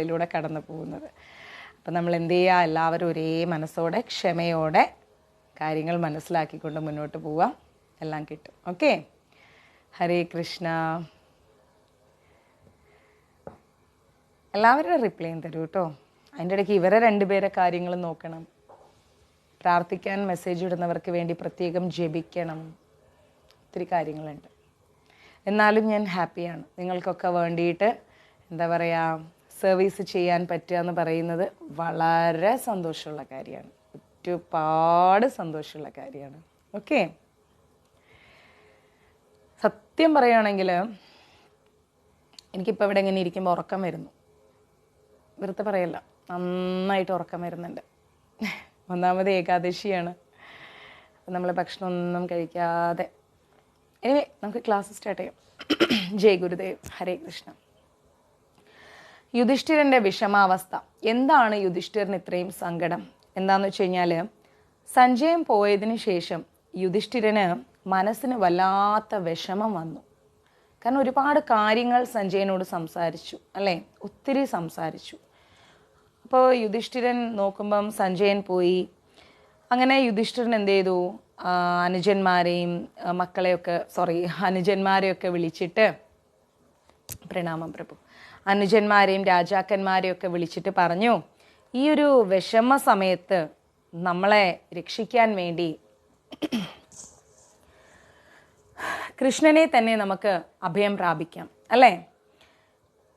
ിലൂടെ കടന്നു പോകുന്നത്. അപ്പം നമ്മൾ എന്ത് ചെയ്യുക, എല്ലാവരും ഒരേ മനസ്സോടെ ക്ഷമയോടെ കാര്യങ്ങൾ മനസ്സിലാക്കിക്കൊണ്ട് മുന്നോട്ട് പോവാം, എല്ലാം കിട്ടും. ഓക്കെ, ഹരേ കൃഷ്ണ. എല്ലാവരും റിപ്ലൈയും തരൂ കേട്ടോ. അതിൻ്റെ ഇടയ്ക്ക് ഇവരെ രണ്ടുപേരെ കാര്യങ്ങൾ നോക്കണം, പ്രാർത്ഥിക്കാൻ മെസ്സേജ് ഇടുന്നവർക്ക് വേണ്ടി പ്രത്യേകം ജപിക്കണം, ഒത്തിരി കാര്യങ്ങളുണ്ട്. എന്നാലും ഞാൻ ഹാപ്പിയാണ്. നിങ്ങൾക്കൊക്കെ വേണ്ടിയിട്ട് എന്താ പറയുക, സർവീസ് ചെയ്യാൻ പറ്റുക എന്ന് പറയുന്നത് വളരെ സന്തോഷമുള്ള കാര്യമാണ്, ഒരുപാട് സന്തോഷമുള്ള കാര്യമാണ്. ഓക്കെ, സത്യം പറയുകയാണെങ്കിൽ എനിക്കിപ്പോൾ ഇവിടെ ഇങ്ങനെ ഇരിക്കുമ്പോൾ ഉറക്കം വരുന്നു. വെറുതെ പറയല്ല, നന്നായിട്ട് ഉറക്കം വരുന്നുണ്ട്. ഒന്നാമത് ഏകാദശിയാണ്, നമ്മൾ ഭക്ഷണമൊന്നും കഴിക്കാതെ. എനിവേ, നമുക്ക് ക്ലാസ് സ്റ്റാർട്ട് ചെയ്യാം. ജയ് ഗുരുദേവ്, ഹരേ കൃഷ്ണ. യുധിഷ്ഠിരൻ്റെ വിഷമാവസ്ഥ. എന്താണ് യുധിഷ്ഠിരന് ഇത്രയും സങ്കടം? എന്താണെന്ന് വെച്ച് കഴിഞ്ഞാൽ, സഞ്ജയം പോയതിന് ശേഷം യുധിഷ്ഠിരന് മനസ്സിന് വല്ലാത്ത വിഷമം വന്നു. കാരണം ഒരുപാട് കാര്യങ്ങൾ സഞ്ജയനോട് സംസാരിച്ചു, അല്ലേ, ഒത്തിരി സംസാരിച്ചു. അപ്പോൾ യുധിഷ്ഠിരൻ നോക്കുമ്പം സഞ്ജയൻ പോയി. അങ്ങനെ യുധിഷ്ഠിരൻ എന്ത് ചെയ്തു, അനുജന്മാരെയൊക്കെ വിളിച്ചിട്ട്, പ്രണാമം പ്രഭു, അനുജന്മാരെയും രാജാക്കന്മാരെയൊക്കെ വിളിച്ചിട്ട് പറഞ്ഞു, ഈ ഒരു വിഷമ സമയത്ത് നമ്മളെ രക്ഷിക്കാൻ വേണ്ടി കൃഷ്ണനെ തന്നെ നമുക്ക് അഭയം പ്രാപിക്കാം, അല്ലേ?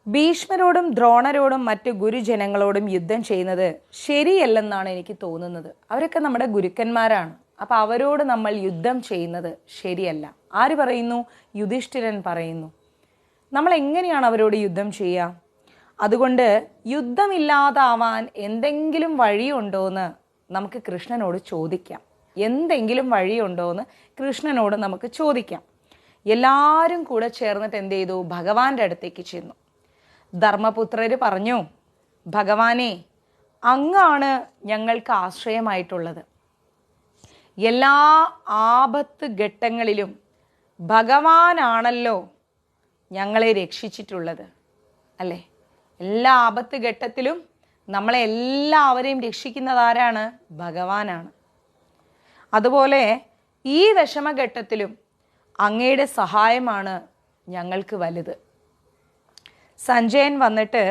ഭീഷ്മരോടും ദ്രോണരോടും മറ്റു ഗുരുജനങ്ങളോടും യുദ്ധം ചെയ്യുന്നത് ശരിയല്ലെന്നാണ് എനിക്ക് തോന്നുന്നത്. അവരൊക്കെ നമ്മുടെ ഗുരുക്കന്മാരാണ്. അപ്പം അവരോട് നമ്മൾ യുദ്ധം ചെയ്യുന്നത് ശരിയല്ല. ആര് പറയുന്നു? യുധിഷ്ഠിരൻ പറയുന്നു. നമ്മൾ എങ്ങനെയാണ് അവരോട് യുദ്ധം ചെയ്യുക? അതുകൊണ്ട് യുദ്ധമില്ലാതാവാൻ എന്തെങ്കിലും വഴിയുണ്ടോ എന്ന് നമുക്ക് കൃഷ്ണനോട് ചോദിക്കാം. എന്തെങ്കിലും വഴിയുണ്ടോ എന്ന് കൃഷ്ണനോട് നമുക്ക് ചോദിക്കാം. എല്ലാവരും കൂടെ ചേർന്നിട്ട് എന്ത് ചെയ്തു? ഭഗവാന്റെ അടുത്തേക്ക് ചെന്നു. ധർമ്മപുത്രർ പറഞ്ഞു, ഭഗവാനെ, അങ്ങാണ് ഞങ്ങൾക്ക് ആശ്രയമായിട്ടുള്ളത്. എല്ലാ ആപത്ത് ഘട്ടങ്ങളിലും ഭഗവാനാണല്ലോ ഞങ്ങളെ രക്ഷിച്ചിട്ടുള്ളത്, അല്ലേ? എല്ലാ ആപത്ത് ഘട്ടത്തിലും നമ്മളെ എല്ലാവരെയും രക്ഷിക്കുന്നത് ആരാണ്? ഭഗവാനാണ്. അതുപോലെ ഈ വിഷമഘട്ടത്തിലും അങ്ങയുടെ സഹായമാണ് ഞങ്ങൾക്ക് വലുത്. സഞ്ജയൻ വന്നിട്ട്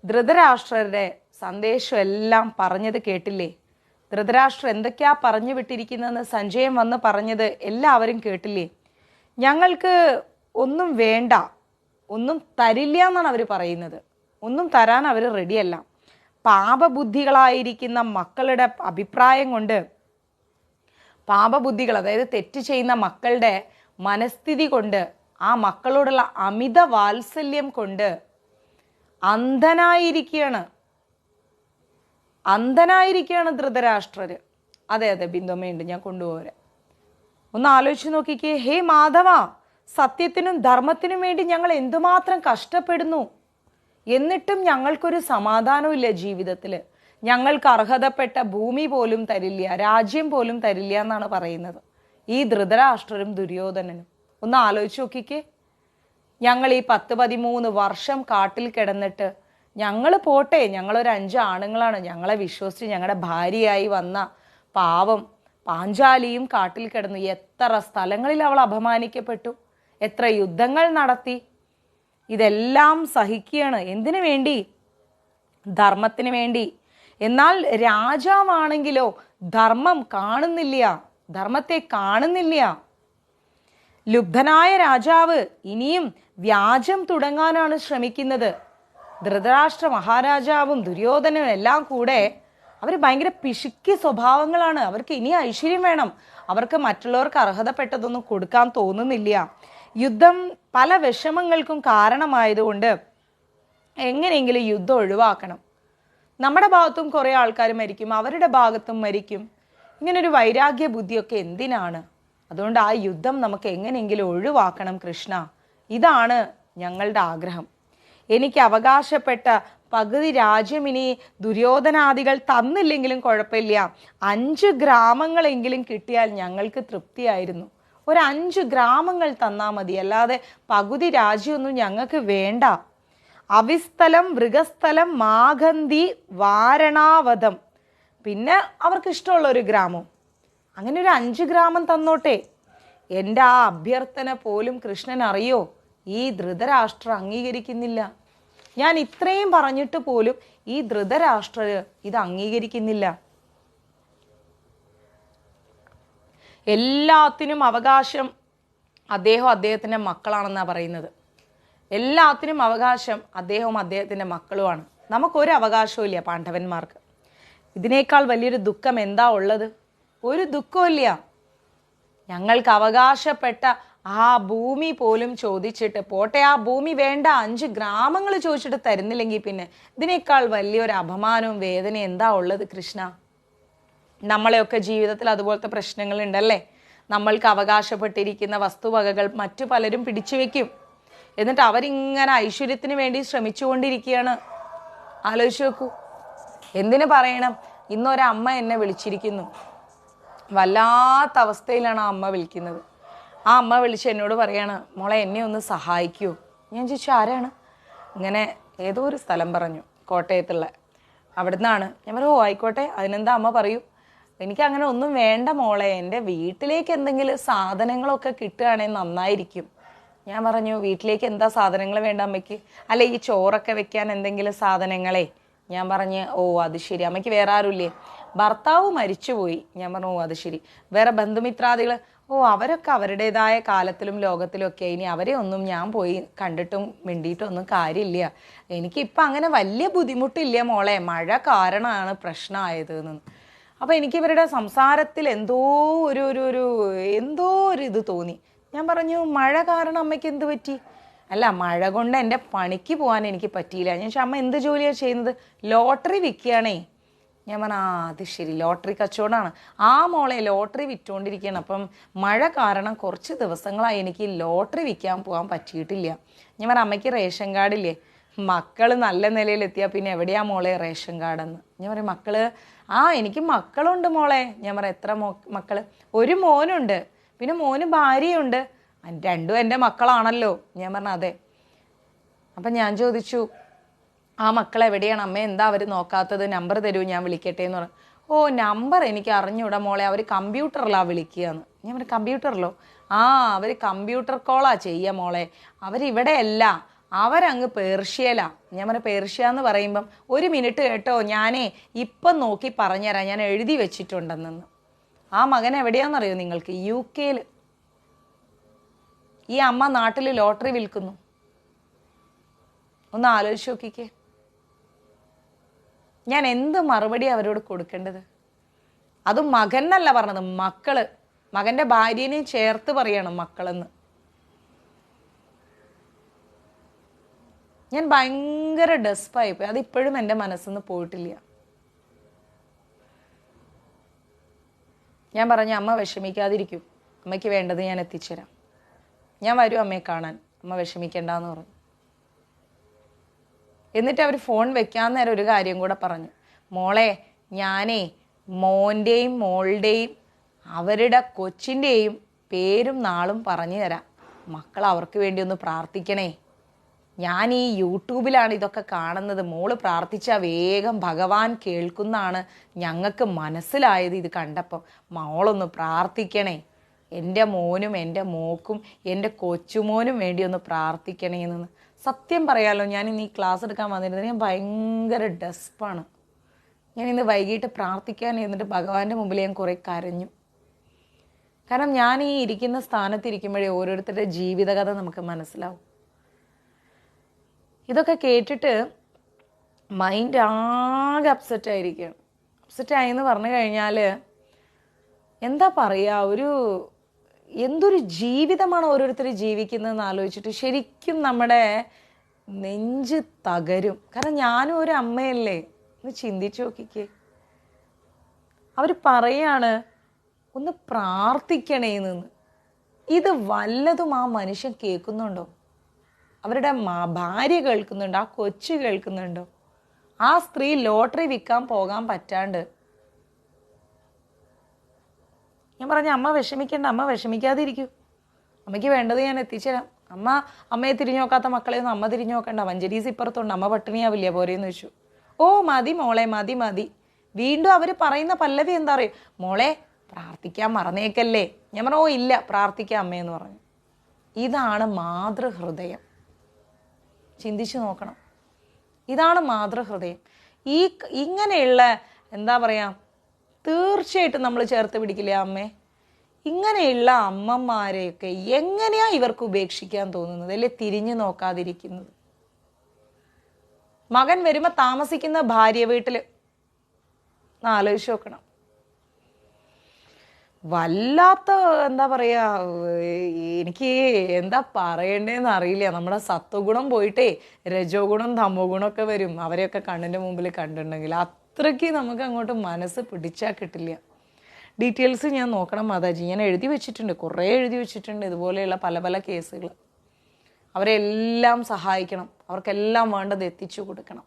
ധൃതരാഷ്ട്രരുടെ സന്ദേശം എല്ലാം പറഞ്ഞത് കേട്ടില്ലേ? ധൃതരാഷ്ട്രർ എന്തൊക്കെയാ പറഞ്ഞു വിട്ടിരിക്കുന്നതെന്ന് സഞ്ജയൻ വന്ന് പറഞ്ഞത് എല്ലാവരും കേട്ടില്ലേ? ഞങ്ങൾക്ക് ഒന്നും വേണ്ട, ഒന്നും തരില്ല എന്നാണ് അവർ പറയുന്നത്. ഒന്നും തരാൻ അവർ റെഡിയല്ല. പാപബുദ്ധികളായിരിക്കുന്ന മക്കളുടെ അഭിപ്രായം കൊണ്ട്, പാപബുദ്ധികൾ അതായത് തെറ്റ് ചെയ്യുന്ന മക്കളുടെ മനസ്ഥിതി കൊണ്ട്, ആ മക്കളോടുള്ള അമിത വാത്സല്യം കൊണ്ട് അന്ധനായിരിക്കുകയാണ് ധൃതരാഷ്ട്രര്. അതെ, ബിന്ദുമ്മയുണ്ട്, ഞാൻ കൊണ്ടുപോരാ. ഒന്ന് ആലോചിച്ച് നോക്കിക്കേ. ഹേ മാധവ, സത്യത്തിനും ധർമ്മത്തിനും വേണ്ടി ഞങ്ങൾ എന്തുമാത്രം കഷ്ടപ്പെടുന്നു, എന്നിട്ടും ഞങ്ങൾക്കൊരു സമാധാനവും ഇല്ല ജീവിതത്തിൽ. ഞങ്ങൾക്ക് അർഹതപ്പെട്ട ഭൂമി പോലും തരില്ല, രാജ്യം പോലും തരില്ല എന്നാണ് പറയുന്നത് ഈ ധൃതരാഷ്ട്രരും ദുര്യോധനനും. ഒന്ന് ആലോചിച്ച് നോക്കിക്കേ. ഞങ്ങൾ ഈ 10-13 വർഷം കാട്ടിൽ കിടന്നിട്ട്, ഞങ്ങൾ പോട്ടെ, ഞങ്ങളൊരു 5 ആണുങ്ങളാണ്, ഞങ്ങളെ വിശ്വസിച്ച് ഞങ്ങളുടെ ഭാര്യയായി വന്ന പാവം പാഞ്ചാലിയും കാട്ടിൽ കിടന്നു. എത്ര സ്ഥലങ്ങളിൽ അവൾ അപമാനിക്കപ്പെട്ടു, എത്ര യുദ്ധങ്ങൾ നടത്തി. ഇതെല്ലാം സഹിക്കുകയാണ്. എന്തിനു വേണ്ടി? ധർമ്മത്തിന് വേണ്ടി. എന്നാൽ രാജാവാണെങ്കിലോ ധർമ്മം കാണുന്നില്ല, ധർമ്മത്തെ കാണുന്നില്ല. ലുബ്ധനായ രാജാവ് ഇനിയും വ്യാജം തുടങ്ങാനാണ് ശ്രമിക്കുന്നത്. ധൃതരാഷ്ട്ര മഹാരാജാവും ദുര്യോധനനും എല്ലാം കൂടെ അവർ ഭയങ്കര പിശുക്കിയ സ്വഭാവങ്ങളാണ്. അവർക്ക് ഇനി ഐശ്വര്യം വേണം, അവർക്ക് മറ്റുള്ളവർക്ക് അർഹതപ്പെട്ടതൊന്നും കൊടുക്കാൻ തോന്നുന്നില്ല. യുദ്ധം പല വിഷമങ്ങൾക്കും കാരണമായതുകൊണ്ട് എങ്ങനെയെങ്കിലും യുദ്ധം ഒഴിവാക്കണം. നമ്മുടെ ഭാഗത്തും കുറേ ആൾക്കാർ മരിക്കും, അവരുടെ ഭാഗത്തും മരിക്കും. ഇങ്ങനൊരു വൈരാഗ്യ ബുദ്ധിയൊക്കെ എന്തിനാണ്? അതുകൊണ്ട് ആ യുദ്ധം നമുക്ക് എങ്ങനെയെങ്കിലും ഒഴിവാക്കണം കൃഷ്ണ. ഇതാണ് ഞങ്ങളുടെ ആഗ്രഹം. എനിക്ക് അവകാശപ്പെട്ട പകുതി രാജ്യം ഇനി ദുര്യോധനാദികൾ തന്നില്ലെങ്കിലും കുഴപ്പമില്ല, 5 ഗ്രാമങ്ങളെങ്കിലും കിട്ടിയാൽ ഞങ്ങൾക്ക് തൃപ്തിയായിരുന്നു. ഒരു 5 ഗ്രാമങ്ങൾ തന്നാൽ മതി, അല്ലാതെ പകുതി രാജ്യമൊന്നും ഞങ്ങൾക്ക് വേണ്ട. അവിസ്ഥലം, മൃഗസ്ഥലം, മാഗന്ധി, വാരണാവതം. പിന്നെ അവർക്ക് ഇഷ്ടമുള്ള ഒരു ഗ്രാമം. അങ്ങനെ ഒരു 5 ഗ്രാമം തന്നോട്ടെ. എൻ്റെ ആ അഭ്യർത്ഥന പോലും കൃഷ്ണൻ അറിയോ, ഈ ധൃതരാഷ്ട്രർ അംഗീകരിക്കുന്നില്ല. ഞാൻ ഇത്രയും പറഞ്ഞിട്ട് പോലും ഈ ധൃതരാഷ്ട്രർ ഇത് അംഗീകരിക്കുന്നില്ല. എല്ലാത്തിനും അവകാശം അദ്ദേഹത്തിൻ്റെ മക്കളാണെന്നാണ് പറയുന്നത്. എല്ലാത്തിനും അവകാശം അദ്ദേഹവും അദ്ദേഹത്തിൻ്റെ മക്കളുമാണ്. നമുക്കൊരു അവകാശവും ഇല്ല പാണ്ഡവന്മാർക്ക്. ഇതിനേക്കാൾ വലിയൊരു ദുഃഖം എന്താ ഉള്ളത്? ഒരു ദുഃഖമില്ല. ഞങ്ങൾക്ക് അവകാശപ്പെട്ട ആ ഭൂമി പോലും ചോദിച്ചിട്ട് പോട്ടെ, ആ ഭൂമി വേണ്ട 5 ഗ്രാമങ്ങൾ ചോദിച്ചിട്ട് തരുന്നില്ലെങ്കിൽ പിന്നെ ഇതിനേക്കാൾ വലിയൊരു അപമാനവും വേദനയും എന്താ ഉള്ളത് കൃഷ്ണ? നമ്മളെയൊക്കെ ജീവിതത്തിൽ അതുപോലത്തെ പ്രശ്നങ്ങളുണ്ടല്ലേ. നമ്മൾക്ക് അവകാശപ്പെട്ടിരിക്കുന്ന വസ്തുവകകൾ മറ്റു പലരും പിടിച്ചു വെക്കും. എന്നിട്ട് അവരിങ്ങനെ ഐശ്വര്യത്തിന് വേണ്ടി ശ്രമിച്ചുകൊണ്ടിരിക്കുകയാണ്. ആലോചിച്ച് നോക്കൂ. എന്തിനു പറയണം, ഇന്നൊരമ്മ എന്നെ വിളിച്ചിരിക്കുന്നു. വല്ലാത്ത അവസ്ഥയിലാണ് ആ അമ്മ വിളിക്കുന്നത്. ആ അമ്മ വിളിച്ച് എന്നോട് പറയാണ്, മോളെ എന്നെ ഒന്ന് സഹായിക്കൂ. ഞാൻ ചോദിച്ചു ആരാണ്? ഇങ്ങനെ ഏതോ ഒരു സ്ഥലം പറഞ്ഞു, കോട്ടയത്തുള്ള. അവിടുന്നാണ്. ഞാൻ പറഞ്ഞു ഓ ആയിക്കോട്ടെ, അതിനെന്താ അമ്മ പറയൂ. എനിക്ക് അങ്ങനെ ഒന്നും വേണ്ട മോളെ, എൻ്റെ വീട്ടിലേക്ക് എന്തെങ്കിലും സാധനങ്ങളൊക്കെ കിട്ടുകയാണെങ്കിൽ നന്നായിരിക്കും. ഞാൻ പറഞ്ഞു വീട്ടിലേക്ക് എന്താ സാധനങ്ങൾ വേണ്ട അമ്മയ്ക്ക്? അല്ല ഈ ചോറൊക്കെ വെക്കാൻ എന്തെങ്കിലും സാധനങ്ങളെ. ഞാൻ പറഞ്ഞ് ഓ അത് ശരി, അമ്മയ്ക്ക് വേറെ ആരുമില്ലേ? ഭർത്താവ് മരിച്ചുപോയി. ഞാൻ പറഞ്ഞു ഓ അത് ശരി. വേറെ ബന്ധുമിത്രാദികൾ? ഓ അവരൊക്കെ അവരുടേതായ കാലത്തിലും ലോകത്തിലും ഒക്കെ. ഇനി അവരെ ഒന്നും ഞാൻ പോയി കണ്ടിട്ടും മിണ്ടിയിട്ടും ഒന്നും കാര്യമില്ല. എനിക്കിപ്പം അങ്ങനെ വലിയ ബുദ്ധിമുട്ടില്ല മോളെ, മഴ കാരണമാണ് പ്രശ്നമായത് എന്ന്. അപ്പം എനിക്ക് ഇവരുടെ സംസാരത്തിൽ എന്തോ ഒരു ഇത് തോന്നി. ഞാൻ പറഞ്ഞു മഴ കാരണം അമ്മയ്ക്ക് എന്ത് പറ്റി? അല്ല മഴ കൊണ്ട് എൻ്റെ പണിക്ക് പോകാൻ എനിക്ക് പറ്റിയില്ല. ഞാൻ ചോദിച്ചു അമ്മ എന്ത് ജോലിയാണ് ചെയ്യുന്നത്? ലോട്ടറി വിൽക്കുകയാണേ. ഞാൻ പറഞ്ഞു ആ അത് ശരി, ലോട്ടറി കച്ചവടമാണ്. ആ മോളെ ലോട്ടറി വിറ്റുകൊണ്ടിരിക്കുകയാണ്. അപ്പം മഴ കാരണം കുറച്ച് ദിവസങ്ങളായി എനിക്ക് ലോട്ടറി വിൽക്കാൻ പോകാൻ പറ്റിയിട്ടില്ല. ഞാൻ പറഞ്ഞു അമ്മയ്ക്ക് റേഷൻ കാർഡില്ലേ? മക്കൾ നല്ല നിലയിലെത്തിയാൽ പിന്നെ എവിടെയാ മോളെ റേഷൻ കാർഡെന്ന്. ഞാൻ പറയും മക്കള് എനിക്ക് മക്കളുണ്ട് മോളെ. ഞാൻ പറയാം എത്ര മക്കള്? ഒരു മോനുണ്ട്, പിന്നെ മോന് ഭാര്യയുണ്ട്. രണ്ടും എൻ്റെ മക്കളാണല്ലോ. ഞാൻ പറഞ്ഞു അതെ. അപ്പം ഞാൻ ചോദിച്ചു ആ മക്കൾ എവിടെയാണ് അമ്മ, എന്താ അവർ നോക്കാത്തത്? നമ്പർ തരൂ, ഞാൻ വിളിക്കട്ടെ എന്ന് പറഞ്ഞു. ഓ നമ്പർ എനിക്ക് അറിഞ്ഞൂടാ മോളെ, അവർ കമ്പ്യൂട്ടറിലാണ് വിളിക്കുകയെന്ന്. ഞാൻ പറഞ്ഞു കമ്പ്യൂട്ടറിലോ? അവർ കമ്പ്യൂട്ടർ കോളാ ചെയ്യുക മോളെ, അവരിവിടെയല്ല, അവരങ്ങ് പേർഷ്യയിലാ. ഞാൻ പറഞ്ഞു പേർഷ്യ എന്ന് പറയുമ്പം 1 മിനിറ്റ് കേട്ടോ, ഞാനേ ഇപ്പം നോക്കി പറഞ്ഞുതരാം, ഞാൻ എഴുതി വെച്ചിട്ടുണ്ടെന്ന്. ആ മകൻ എവിടെയാണെന്നറിയോ നിങ്ങൾക്ക്? UK. ഈ അമ്മ നാട്ടിൽ ലോട്ടറി വിൽക്കുന്നു. ഒന്ന് ആലോചിച്ച് നോക്കിക്കേ. ഞാൻ എന്ത് മറുപടി അവരോട് കൊടുക്കേണ്ടത്? അതും മകൻ എന്നല്ല പറഞ്ഞത്, മക്കള്. മകൻ്റെ ഭാര്യനെയും ചേർത്ത് പറയണം മക്കളെന്ന്. ഞാൻ ഭയങ്കര ഡെസ്പായിപ്പോയി. അതിപ്പോഴും എൻ്റെ മനസ്സിന്ന് പോയിട്ടില്ല. ഞാൻ പറഞ്ഞു അമ്മ വിഷമിക്കാതിരിക്കും, അമ്മയ്ക്ക് വേണ്ടത് ഞാൻ എത്തിച്ചുതരാം, ഞാൻ വരും അമ്മയെ കാണാൻ, അമ്മ വിഷമിക്കണ്ടെന്ന് പറഞ്ഞു. എന്നിട്ട് അവർ ഫോൺ വെക്കാൻ നേരം ഒരു കാര്യം കൂടെ പറഞ്ഞു. മോളെ ഞാനേ മോൻ്റെയും മോളുടെയും അവരുടെ കൊച്ചിൻ്റെയും പേരും നാളും പറഞ്ഞു തരാം, മക്കൾ അവർക്ക് വേണ്ടി ഒന്ന് പ്രാർത്ഥിക്കണേ. ഞാൻ ഈ യൂട്യൂബിലാണ് ഇതൊക്കെ കാണുന്നത്, മോള് പ്രാർത്ഥിച്ചാൽ വേഗം ഭഗവാൻ കേൾക്കുന്നതാണ് ഞങ്ങൾക്ക് മനസ്സിലായത് ഇത് കണ്ടപ്പോൾ. മോളൊന്ന് പ്രാർത്ഥിക്കണേ, എൻ്റെ മോനും എൻ്റെ മോക്കും എൻ്റെ കൊച്ചുമോനും വേണ്ടി ഒന്ന് പ്രാർത്ഥിക്കണേ എന്ന്. സത്യം പറയാലോ, ഞാൻ ഇന്ന് ഈ ക്ലാസ് എടുക്കാൻ വന്നിരുന്നത് ഞാൻ ഭയങ്കര ഡെസ്പാണ്. ഞാൻ ഇന്ന് വൈകിട്ട് പ്രാർത്ഥിക്കാൻ ഇരുന്നിട്ട് ഭഗവാന്റെ മുമ്പിൽ ഞാൻ കുറേ കരഞ്ഞു. കാരണം ഞാൻ ഈ ഇരിക്കുന്ന സ്ഥാനത്തിരിക്കുമ്പോഴേ ഓരോരുത്തരുടെ ജീവിതകഥ നമുക്ക് മനസ്സിലാവും. ഇതൊക്കെ കേട്ടിട്ട് മൈൻഡ് ആകെ അപ്സെറ്റായിരിക്കുകയാണ്. അപ്സെറ്റായെന്ന് പറഞ്ഞു കഴിഞ്ഞാൽ എന്താ പറയുക, എന്തൊരു ജീവിതമാണ് ഓരോരുത്തർ ജീവിക്കുന്നതെന്ന് ആലോചിച്ചിട്ട് ശരിക്കും നമ്മുടെ നെഞ്ച് തകരും. കാരണം ഞാനും ഒരു അമ്മയല്ലേ, ഒന്ന് ചിന്തിച്ചു നോക്കിക്കേ. അവർ പറയാണ് ഒന്ന് പ്രാർത്ഥിക്കണേന്ന്. ഇത് വല്ലതും ആ മനുഷ്യൻ കേൾക്കുന്നുണ്ടോ? അവരുടെ ഭാര്യ കേൾക്കുന്നുണ്ടോ? ആ കൊച്ചു കേൾക്കുന്നുണ്ടോ? ആ സ്ത്രീ ലോട്ടറി വിൽക്കാൻ പോകാൻ പറ്റാണ്ട്. ഞാൻ പറഞ്ഞു അമ്മ വിഷമിക്കേണ്ട, അമ്മ വിഷമിക്കാതിരിക്കൂ, അമ്മയ്ക്ക് വേണ്ടത് ഞാൻ എത്തിച്ചുതരാം, അമ്മയെ തിരിഞ്ഞു നോക്കാത്ത മക്കളെയൊന്നും അമ്മ തിരിഞ്ഞു നോക്കണ്ട, മഞ്ജരീസ് ഇപ്പുറത്തുണ്ട്, അമ്മ പട്ടിണിയാവില്ല പോരെയെന്ന് വെച്ചു. ഓ മതി മോളെ, മതി മതി. വീണ്ടും അവർ പറയുന്ന പല്ലവി എന്താ പറയും, മോളെ പ്രാർത്ഥിക്കാൻ മറന്നേക്കല്ലേ. ഞാൻ പറഞ്ഞു, ഓ ഇല്ല പ്രാർത്ഥിക്കാം അമ്മയെന്ന് പറഞ്ഞു. ഇതാണ് മാതൃഹൃദയം. ചിന്തിച്ചു നോക്കണം, ഇതാണ് മാതൃഹൃദയം. ഇങ്ങനെയുള്ള എന്താ പറയാ, തീർച്ചയായിട്ടും നമ്മൾ ചേർത്ത് പിടിക്കില്ലേ അമ്മേ. ഇങ്ങനെയുള്ള അമ്മമാരെയൊക്കെ എങ്ങനെയാ ഇവർക്ക് ഉപേക്ഷിക്കാൻ തോന്നുന്നത്, അല്ലെ തിരിഞ്ഞു നോക്കാതിരിക്കുന്നത്. മകൻ വരുമ്പോ താമസിക്കുന്ന ഭാര്യ വീട്ടില് ആലോചിച്ച് നോക്കണം. വല്ലാത്ത എന്താ പറയാ, എനിക്ക് എന്താ പറയണ്ടേന്ന് അറിയില്ല. നമ്മുടെ സത്വഗുണം പോയിട്ടേ രജോ ഗുണം തമോ ഗുണമൊക്കെ വരും. അവരെയൊക്കെ കണ്ണിന്റെ മുമ്പിൽ കണ്ടിട്ടുണ്ടെങ്കിൽ അത്രയ്ക്ക് നമുക്ക് അങ്ങോട്ട് മനസ്സ് പിടിച്ചാൽ കിട്ടില്ല. ഡീറ്റെയിൽസ് ഞാൻ നോക്കണം മാതാജി, ഞാൻ എഴുതി വെച്ചിട്ടുണ്ട്, കുറേ എഴുതി വെച്ചിട്ടുണ്ട് ഇതുപോലെയുള്ള പല പല കേസുകൾ. അവരെല്ലാം സഹായിക്കണം, അവർക്കെല്ലാം വേണ്ടത് എത്തിച്ചു കൊടുക്കണം.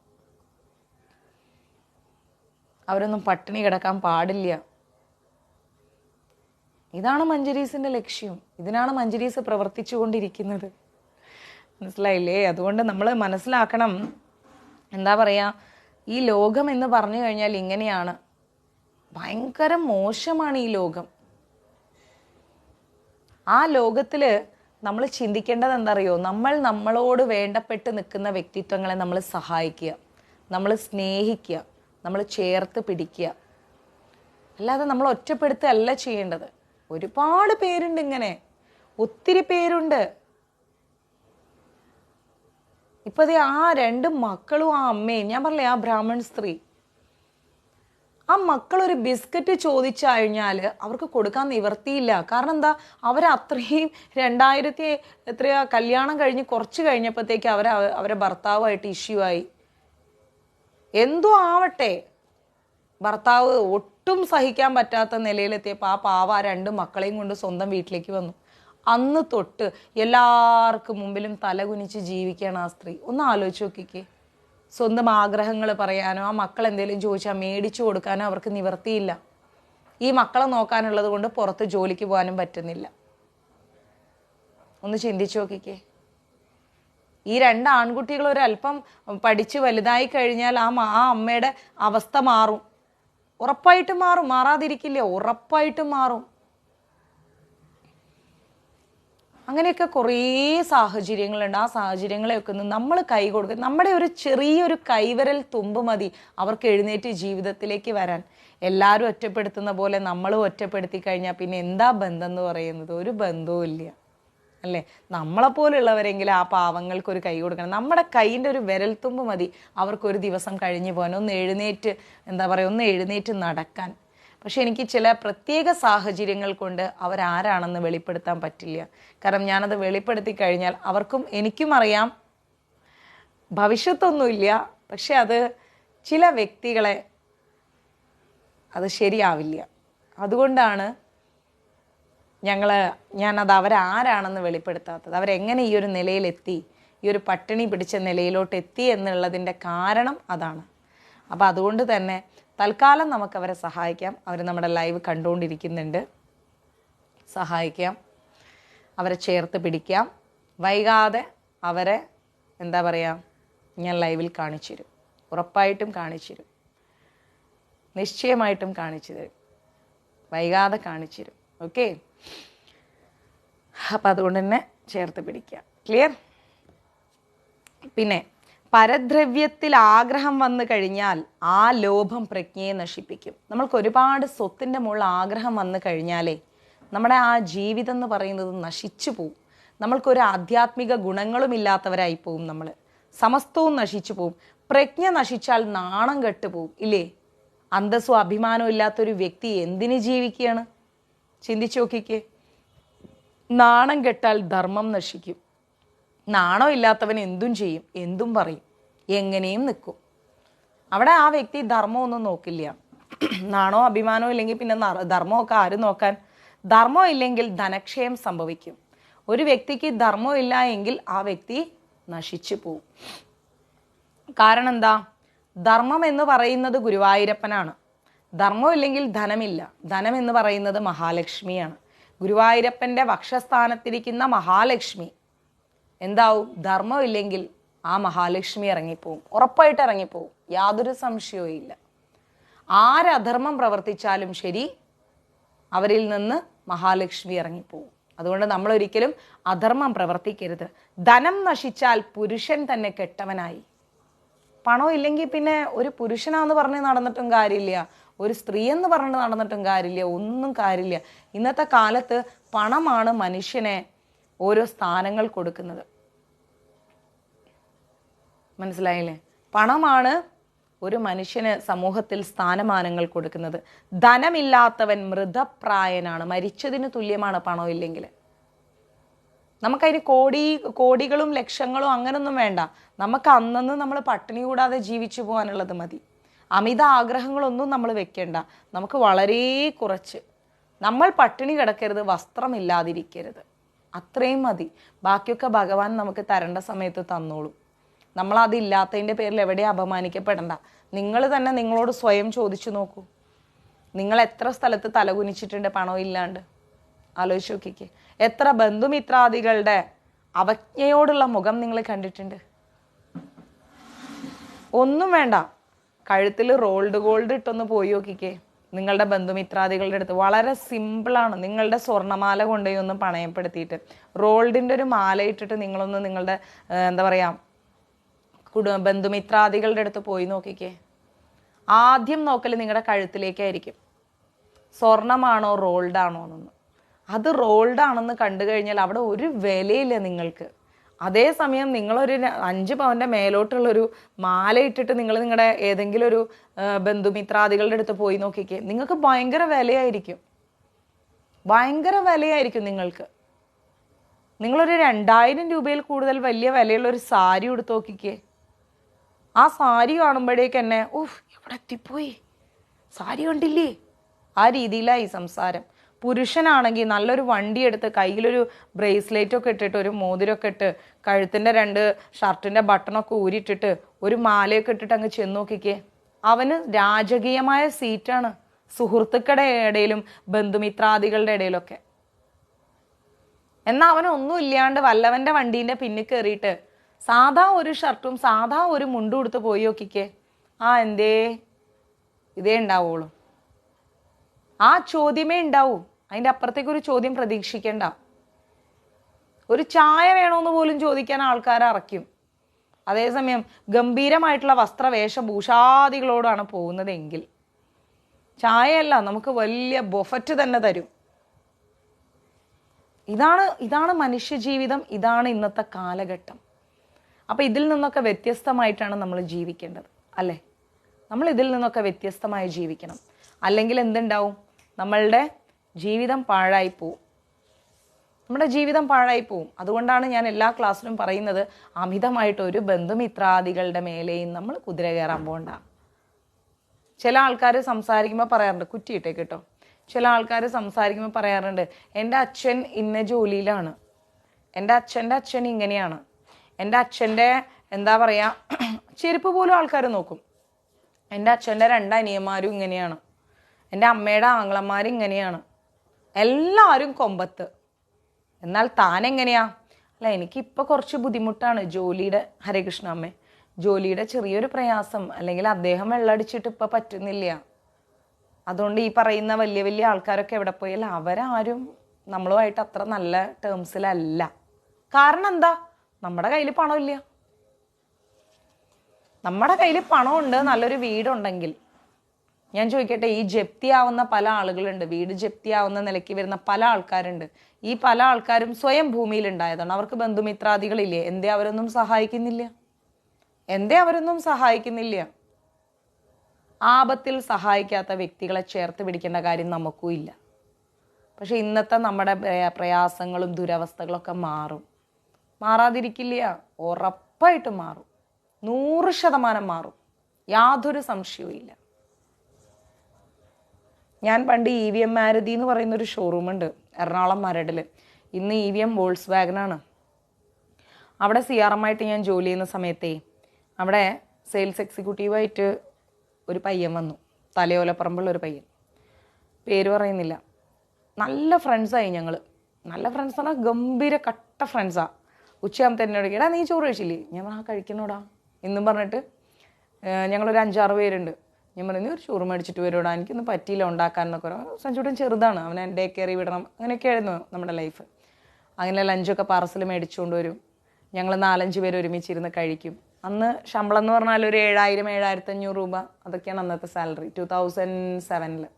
അവരൊന്നും പട്ടിണി കിടക്കാൻ പാടില്ല. ഇതാണ് മഞ്ജരീസിന്റെ ലക്ഷ്യം, ഇതിനാണ് മഞ്ജരീസ് പ്രവർത്തിച്ചു കൊണ്ടിരിക്കുന്നത്. മനസ്സിലായില്ലേ? അതുകൊണ്ട് നമ്മൾ മനസ്സിലാക്കണം, എന്താ പറയാ, ഈ ലോകം എന്ന് പറഞ്ഞു കഴിഞ്ഞാൽ ഇങ്ങനെയാണ്. ഭയങ്കര മോശമാണ് ഈ ലോകം. ആ ലോകത്തില് നമ്മൾ ചിന്തിക്കേണ്ടത് എന്താ അറിയോ, നമ്മളോട് വേണ്ടപ്പെട്ട് നിൽക്കുന്ന വ്യക്തിത്വങ്ങളെ നമ്മൾ സഹായിക്കുക, നമ്മൾ സ്നേഹിക്കുക, നമ്മൾ ചേർത്ത് പിടിക്കുക. അല്ലാതെ നമ്മൾ ഒറ്റപ്പെടുത്തുകയല്ല ചെയ്യേണ്ടത്. ഒരുപാട് പേരുണ്ട് ഇങ്ങനെ, ഒത്തിരി പേരുണ്ട്. ഇപ്പൊ ആ 2 മക്കളും ആ അമ്മയും, ഞാൻ പറഞ്ഞില്ലേ ആ ബ്രാഹ്മൺ സ്ത്രീ, ആ മക്കൾ ഒരു ബിസ്ക്കറ്റ് ചോദിച്ചു കഴിഞ്ഞാൽ അവർക്ക് കൊടുക്കാൻ നിവർത്തിയില്ല. കാരണം എന്താ, അവരത്രയും 2000 കല്യാണം കഴിഞ്ഞ് കുറച്ച് കഴിഞ്ഞപ്പോഴത്തേക്ക് അവരെ ഭർത്താവുമായിട്ട് ഇഷ്യൂ ആയി. എന്തോ ആവട്ടെ, ഭർത്താവ് ഒട്ടും സഹിക്കാൻ പറ്റാത്ത നിലയിലെത്തിയപ്പോൾ ആ പാവ 2 മക്കളെയും കൊണ്ട് സ്വന്തം വീട്ടിലേക്ക് വന്നു. അന്ന് തൊട്ട് എല്ലാവർക്കും മുമ്പിലും തലകുനിച്ച് ജീവിക്കുകയാണ് ആ സ്ത്രീ. ഒന്ന് ആലോചിച്ച് നോക്കിക്കേ. സ്വന്തം ആഗ്രഹങ്ങൾ പറയാനോ ആ മക്കൾ എന്തെങ്കിലും ചോദിച്ചാൽ മേടിച്ചു കൊടുക്കാനോ അവർക്ക് നിവർത്തിയില്ല. ഈ മക്കളെ നോക്കാനുള്ളത് കൊണ്ട് പുറത്ത് ജോലിക്ക് പോകാനും പറ്റുന്നില്ല. ഒന്ന് ചിന്തിച്ചു നോക്കിക്കേ. ഈ 2 ആൺകുട്ടികൾ ഒരല്പം പഠിച്ച് വലുതായി കഴിഞ്ഞാൽ ആ അമ്മയുടെ അവസ്ഥ മാറും, ഉറപ്പായിട്ടും മാറും. മാറാതിരിക്കില്ല, ഉറപ്പായിട്ടും മാറും. അങ്ങനെയൊക്കെ കുറേ സാഹചര്യങ്ങളുണ്ട്. ആ സാഹചര്യങ്ങളെയൊക്കെ ഒന്ന് നമ്മൾ കൈ കൊടുക്കുക. നമ്മുടെ ഒരു ചെറിയൊരു കൈവിരൽ തുമ്പ് മതി അവർക്ക് എഴുന്നേറ്റ് ജീവിതത്തിലേക്ക് വരാൻ. എല്ലാവരും ഒറ്റപ്പെടുത്തുന്ന പോലെ നമ്മളും ഒറ്റപ്പെടുത്തി കഴിഞ്ഞാൽ പിന്നെ എന്താ ബന്ധം എന്ന് പറയുന്നത്? ഒരു ബന്ധവും ഇല്ല, അല്ലേ? നമ്മളെപ്പോലുള്ളവരെങ്കിലും ആ പാവങ്ങൾക്കൊരു കൈ കൊടുക്കണം. നമ്മുടെ കൈയിൻ്റെ ഒരു വിരൽത്തുമ്പ് മതി അവർക്കൊരു ദിവസം കഴിഞ്ഞു പോകാൻ, ഒന്ന് എഴുന്നേറ്റ് നടക്കാൻ. പക്ഷെ എനിക്ക് ചില പ്രത്യേക സാഹചര്യങ്ങൾ കൊണ്ട് അവരാരാണെന്ന് വെളിപ്പെടുത്താൻ പറ്റില്ല. കാരണം ഞാനത് വെളിപ്പെടുത്തി കഴിഞ്ഞാൽ അവർക്കും എനിക്കും അറിയാം ഭവിഷ്യത്തൊന്നുമില്ല. പക്ഷെ അത് ചില വ്യക്തികളെ അത് ശരിയാവില്ല. അതുകൊണ്ടാണ് ഞാനത് അവരാരാണെന്ന് വെളിപ്പെടുത്താത്തത്. അവരെങ്ങനെ ഈ ഒരു നിലയിലെത്തി, ഈ ഒരു പട്ടിണി പിടിച്ച നിലയിലോട്ട് എത്തി എന്നുള്ളതിൻ്റെ കാരണം അതാണ്. അപ്പം അതുകൊണ്ട് തന്നെ തൽക്കാലം നമുക്കവരെ സഹായിക്കാം. അവർ നമ്മുടെ ലൈവ് കണ്ടുകൊണ്ടിരിക്കുന്നുണ്ട്, സഹായിക്കാം, അവരെ ചേർത്ത് പിടിക്കാം. വൈകാതെ അവരെ ഞാൻ ലൈവിൽ കാണിച്ചു തരും, ഉറപ്പായിട്ടും കാണിച്ചു തരും, നിശ്ചയമായിട്ടും കാണിച്ചു തരും, വൈകാതെ കാണിച്ചു തരും. ഓക്കെ, അപ്പം അതുകൊണ്ട് തന്നെ ചേർത്ത് പിടിക്കുക. ക്ലിയർ? പിന്നെ പരദ്രവ്യത്തിൽ ആഗ്രഹം വന്നു കഴിഞ്ഞാൽ ആ ലോഭം പ്രജ്ഞയെ നശിപ്പിക്കും. നമ്മൾക്ക് ഒരുപാട് സ്വത്തിൻ്റെ മുകളിൽ ആഗ്രഹം വന്നു കഴിഞ്ഞാലേ നമ്മുടെ ആ ജീവിതം എന്ന് പറയുന്നത് നശിച്ചു പോവും. നമ്മൾക്കൊരു ആധ്യാത്മിക ഗുണങ്ങളും ഇല്ലാത്തവരായി പോവും. നമ്മൾ സമസ്തവും നശിച്ചു പോവും. പ്രജ്ഞ നശിച്ചാൽ നാണം കെട്ടുപോവും, ഇല്ലേ? അന്തസ്സും അഭിമാനവും ഇല്ലാത്തൊരു വ്യക്തി എന്തിന് ജീവിക്കുകയാണ്? ചിന്തിച്ചു നോക്കിക്കേ. നാണം കെട്ടാൽ ധർമ്മം നശിക്കും. നാണം ഇല്ലാത്തവൻ എന്തും ചെയ്യും, എന്തും പറയും, എങ്ങനെയും നിൽക്കും. അവിടെ ആ വ്യക്തി ധർമ്മമൊന്നും നോക്കില്ല. നാണോ അഭിമാനോ ഇല്ലെങ്കിൽ പിന്നെ ധർമ്മമൊക്കെ ആര് നോക്കാൻ? ധർമ്മം ഇല്ലെങ്കിൽ ധനക്ഷയം സംഭവിക്കും. ഒരു വ്യക്തിക്ക് ധർമ്മം ഇല്ല എങ്കിൽ ആ വ്യക്തി നശിച്ചു പോവും. കാരണം എന്താ? ധർമ്മം എന്ന് പറയുന്നത് ഗുരുവായൂരപ്പനാണ്. ധർമ്മം ഇല്ലെങ്കിൽ ധനമില്ല. ധനം എന്ന് പറയുന്നത് മഹാലക്ഷ്മിയാണ്. ഗുരുവായൂരപ്പൻ്റെ വക്ഷസ്ഥാനത്തിരിക്കുന്ന മഹാലക്ഷ്മി എന്താവും? ധർമ്മം ഇല്ലെങ്കിൽ ആ മഹാലക്ഷ്മി ഇറങ്ങിപ്പോവും, ഉറപ്പായിട്ട് ഇറങ്ങിപ്പോവും, യാതൊരു സംശയവും ഇല്ല. ആരധർമ്മം പ്രവർത്തിച്ചാലും ശരി, അവരിൽ നിന്ന് മഹാലക്ഷ്മി ഇറങ്ങിപ്പോവും. അതുകൊണ്ട് നമ്മൾ ഒരിക്കലും അധർമ്മം പ്രവർത്തിക്കരുത്. ധനം നശിച്ചാൽ പുരുഷൻ തന്നെ കെട്ടവനായി. പണം ഇല്ലെങ്കിൽ പിന്നെ ഒരു പുരുഷനാന്ന് പറഞ്ഞ് നടന്നിട്ടും കാര്യമില്ല, ഒരു സ്ത്രീ എന്ന് പറഞ്ഞ് നടന്നിട്ടും കാര്യമില്ല, ഒന്നും കാര്യമില്ല. ഇന്നത്തെ കാലത്ത് പണമാണ് മനുഷ്യനെ ഓരോ സ്ഥാനങ്ങൾ കൊടുക്കുന്നത്. മനസ്സിലായില്ലേ? പണമാണ് ഒരു മനുഷ്യന് സമൂഹത്തിൽ സ്ഥാനമാനങ്ങൾ കൊടുക്കുന്നത്. ധനമില്ലാത്തവൻ മൃതപ്രായനാണ്, മരിച്ചതിന് തുല്യമാണ് പണം ഇല്ലെങ്കിൽ. നമുക്കതിന് കോടികളും ലക്ഷങ്ങളും അങ്ങനൊന്നും വേണ്ട. നമുക്ക് അന്നന്ന് നമ്മൾ പട്ടിണി കൂടാതെ ജീവിച്ചു പോകാനുള്ളത് മതി. അമിത ആഗ്രഹങ്ങളൊന്നും നമ്മൾ വെക്കേണ്ട. നമുക്ക് വളരെ കുറച്ച്, നമ്മൾ പട്ടിണി കിടക്കരുത്, വസ്ത്രമില്ലാതിരിക്കരുത്, അത്രയും മതി. ബാക്കിയൊക്കെ ഭഗവാൻ നമുക്ക് തരേണ്ട സമയത്ത് തന്നോളും. നമ്മളതില്ലാത്തതിൻ്റെ പേരിൽ എവിടെ അപമാനിക്കപ്പെടണ്ട. നിങ്ങൾ തന്നെ നിങ്ങളോട് സ്വയം ചോദിച്ചു നോക്കൂ, നിങ്ങൾ എത്ര സ്ഥലത്ത് തലകുനിച്ചിട്ടുണ്ട് പണം ഇല്ലാണ്ട്? ആലോചിച്ച് നോക്കിക്കേ. എത്ര ബന്ധുമിത്രാദികളുടെ അവജ്ഞയോടുള്ള മുഖം നിങ്ങൾ കണ്ടിട്ടുണ്ട്? ഒന്നും വേണ്ട, കഴുത്തിൽ റോൾഡ് ഗോൾഡ് ഇട്ടൊന്ന് പോയി നോക്കിക്കേ നിങ്ങളുടെ ബന്ധുമിത്രാദികളുടെ അടുത്ത്. വളരെ സിമ്പിളാണ്. നിങ്ങളുടെ സ്വർണ്ണമാല കൊണ്ടുപോയി ഒന്ന് പണയപ്പെടുത്തിയിട്ട് റോൾഡിൻ്റെ ഒരു മാല ഇട്ടിട്ട് നിങ്ങളൊന്ന് നിങ്ങളുടെ എന്താ പറയുക ബന്ധുമിത്രാദികളുടെ അടുത്ത് പോയി നോക്കിക്കേ. ആദ്യം നോക്കൽ നിങ്ങളുടെ കഴുത്തിലേക്കായിരിക്കും, സ്വർണമാണോ റോൾഡാണോ എന്നൊന്ന്. അത് റോൾഡാണെന്ന് കണ്ടു കഴിഞ്ഞാൽ അവിടെ ഒരു വിലയില്ല നിങ്ങൾക്ക്. അതേസമയം നിങ്ങളൊരു 5 പവൻ്റെ മേലോട്ടുള്ളൊരു മാല ഇട്ടിട്ട് നിങ്ങൾ നിങ്ങളുടെ ഏതെങ്കിലും ഒരു ബന്ധുമിത്രാദികളുടെ അടുത്ത് പോയി നോക്കിക്കേ, നിങ്ങൾക്ക് ഭയങ്കര വിലയായിരിക്കും, ഭയങ്കര വിലയായിരിക്കും നിങ്ങൾക്ക്. നിങ്ങളൊരു 2000 രൂപയിൽ കൂടുതൽ വലിയ വിലയുള്ളൊരു സാരി എടുത്ത് നോക്കിക്കേ. ആ സാരി കാണുമ്പോഴേക്ക് തന്നെ എവിടെ എത്തിപ്പോയി, സാരി കണ്ടില്ലേ? ആ രീതിയിലായി സംസാരം. പുരുഷനാണെങ്കിൽ നല്ലൊരു വണ്ടി എടുത്ത് കയ്യിലൊരു ബ്രേസ്ലെറ്റൊക്കെ ഇട്ടിട്ട് ഒരു മോതിരമൊക്കെ ഇട്ട് കഴുത്തിൻ്റെ 2 ഷർട്ടിൻ്റെ ബട്ടണൊക്കെ ഊരിയിട്ടിട്ട് ഒരു മാലയൊക്കെ ഇട്ടിട്ട് അങ്ങ് ചെന്ന് നോക്കിക്കേ, അവന് രാജകീയമായ സീറ്റാണ് സുഹൃത്തുക്കളുടെ ഇടയിലും ബന്ധുമിത്രാദികളുടെ ഇടയിലൊക്കെ. എന്നാൽ അവനൊന്നും ഇല്ലാണ്ട് വല്ലവൻ്റെ വണ്ടീൻ്റെ പിന്നിൽ കയറിയിട്ട് സാധാ ഒരു ഷർട്ടും സാധാ ഒരു മുണ്ടും എടുത്ത് പോയി നോക്കിക്കേ, എന്തേ? ഇതേ ഉണ്ടാവുള്ളൂ, ആ ചോദ്യമേ ഉണ്ടാവൂ. അതിൻ്റെ അപ്പുറത്തേക്കൊരു ചോദ്യം പ്രതീക്ഷിക്കേണ്ട. ഒരു ചായ വേണമെന്ന് പോലും ചോദിക്കാൻ ആൾക്കാരെ അറയ്ക്കും. അതേസമയം ഗംഭീരമായിട്ടുള്ള വസ്ത്രവേഷഭൂഷാദികളോടാണ് പോകുന്നതെങ്കിൽ ചായയല്ല, നമുക്ക് വലിയ ബൊഫറ്റ് തന്നെ തരും. ഇതാണ് മനുഷ്യജീവിതം, ഇതാണ് ഇന്നത്തെ കാലഘട്ടം. അപ്പം ഇതിൽ നിന്നൊക്കെ വ്യത്യസ്തമായിട്ടാണ് നമ്മൾ ജീവിക്കേണ്ടത്, അല്ലേ? നമ്മൾ ഇതിൽ നിന്നൊക്കെ വ്യത്യസ്തമായി ജീവിക്കണം. അല്ലെങ്കിൽ എന്തുണ്ടാവും? നമ്മളുടെ ജീവിതം പാഴായിപ്പോവും, നമ്മുടെ ജീവിതം പാഴായിപ്പോവും. അതുകൊണ്ടാണ് ഞാൻ എല്ലാ ക്ലാസ്സിലും പറയുന്നത്, അമിതമായിട്ട് ഒരു ബന്ധുമിത്രാദികളുടെ മേലെയും നമ്മൾ കുതിര കയറാൻ പോകണ്ട. ചില ആൾക്കാർ സംസാരിക്കുമ്പോൾ പറയാറുണ്ട്, കുറ്റിയിട്ടേ കേട്ടോ, ചില ആൾക്കാർ സംസാരിക്കുമ്പോൾ പറയാറുണ്ട്, എൻ്റെ അച്ഛൻ ഇന്ന ജോലിയിലാണ്, എൻ്റെ അച്ഛൻ്റെ അച്ഛൻ ഇങ്ങനെയാണ്, എൻ്റെ അച്ഛൻ്റെ എന്താ പറയുക ചെരുപ്പ് പോലും ആൾക്കാർ നോക്കും, എൻ്റെ അച്ഛൻ്റെ 2 അനിയന്മാരും ഇങ്ങനെയാണ്, എൻ്റെ അമ്മയുടെ ആങ്ങളമാരും ഇങ്ങനെയാണ്, എല്ലാവരും കൊമ്പത്ത്. എന്നാൽ താൻ എങ്ങനെയാ? അല്ല, എനിക്കിപ്പോൾ കുറച്ച് ബുദ്ധിമുട്ടാണ് ജോലിയുടെ, ഹരേകൃഷ്ണ അമ്മേ, ജോലിയുടെ ചെറിയൊരു പ്രയാസം, അല്ലെങ്കിൽ അദ്ദേഹം വെള്ളമടിച്ചിട്ട് ഇപ്പം പറ്റുന്നില്ല, അതുകൊണ്ട് ഈ പറയുന്ന വലിയ വലിയ ആൾക്കാരൊക്കെ എവിടെ പോയാൽ അവരാരും നമ്മളുമായിട്ട് അത്ര നല്ല ടേംസിലല്ല. കാരണം എന്താ? നമ്മുടെ കയ്യിൽ പണമില്ല. നമ്മുടെ കയ്യിൽ പണമുണ്ട്, നല്ലൊരു വീടുണ്ടെങ്കിൽ. ഞാൻ ചോദിക്കട്ടെ, ഈ ജപ്തിയാവുന്ന പല ആളുകളുണ്ട്, വീട് ജപ്തിയാവുന്ന നിലയ്ക്ക് വരുന്ന പല ആൾക്കാരുണ്ട്. ഈ പല ആൾക്കാരും സ്വയം ഭൂമിയിലുണ്ടായതാണ്, അവർക്ക് ബന്ധുമിത്രാദികളില്ലേ? എന്തേ അവരൊന്നും സഹായിക്കുന്നില്ല? ആപത്തിൽ സഹായിക്കാത്ത വ്യക്തികളെ ചേർത്ത് പിടിക്കേണ്ട കാര്യം നമുക്കും ഇല്ല. പക്ഷെ ഇന്നത്തെ നമ്മുടെ പ്രയാസങ്ങളും ദുരവസ്ഥകളൊക്കെ മാറാതിരിക്കില്ല, ഉറപ്പായിട്ടും മാറും, 100% മാറും, യാതൊരു സംശയവും ഇല്ല. ഞാൻ പണ്ട് EVM മാരുതി എന്ന് പറയുന്നൊരു ഷോറൂമുണ്ട് എറണാകുളം മരടിൽ. ഇന്ന് EVM വോൾസ് വാഗനാണ്. അവിടെ CRM ആയിട്ട് ഞാൻ ജോലി ചെയ്യുന്ന സമയത്തേ അവിടെ സെയിൽസ് എക്സിക്യൂട്ടീവായിട്ട് ഒരു പയ്യൻ വന്നു, തലയോലപ്പറമ്പുള്ള ഒരു പയ്യൻ, പേര് പറയുന്നില്ല. നല്ല ഫ്രണ്ട്സായി ഞങ്ങൾ. നല്ല ഫ്രണ്ട്സ് പറഞ്ഞാൽ ഗംഭീര കട്ട ഫ്രണ്ട്സാണ്. ഉച്ചയാകുമ്പോൾ എന്നോട് എടാ നീ ചോറ് കഴിച്ചില്ലേ? ഞാൻ പറഞ്ഞു കഴിക്കണോടാ എന്നും പറഞ്ഞിട്ട് ഞങ്ങളൊരു 5-6 പേരുണ്ട്. ഞാൻ പറഞ്ഞു ഒരു ചോറ് മേടിച്ചിട്ട് വരുവാടാ, എനിക്കൊന്നും പറ്റിയില്ല ഉണ്ടാക്കാൻ എന്നൊക്കെ പറഞ്ഞു. സഞ്ജുട്ടൻ ചെറുതാണ്, അവനെ ഡേ കയറി വിടണം, അങ്ങനെയൊക്കെ ആയിരുന്നു നമ്മുടെ ലൈഫ്. അങ്ങനെ ലഞ്ചൊക്കെ പാർസൽ മേടിച്ചുകൊണ്ട് വരും. ഞങ്ങൾ 4-5 പേര് ഒരുമിച്ചിരുന്ന് കഴിക്കും. അന്ന് ശമ്പളം എന്ന് പറഞ്ഞാൽ ഒരു 7,000-7,500 രൂപ, അതൊക്കെയാണ് അന്നത്തെ സാലറി 2007.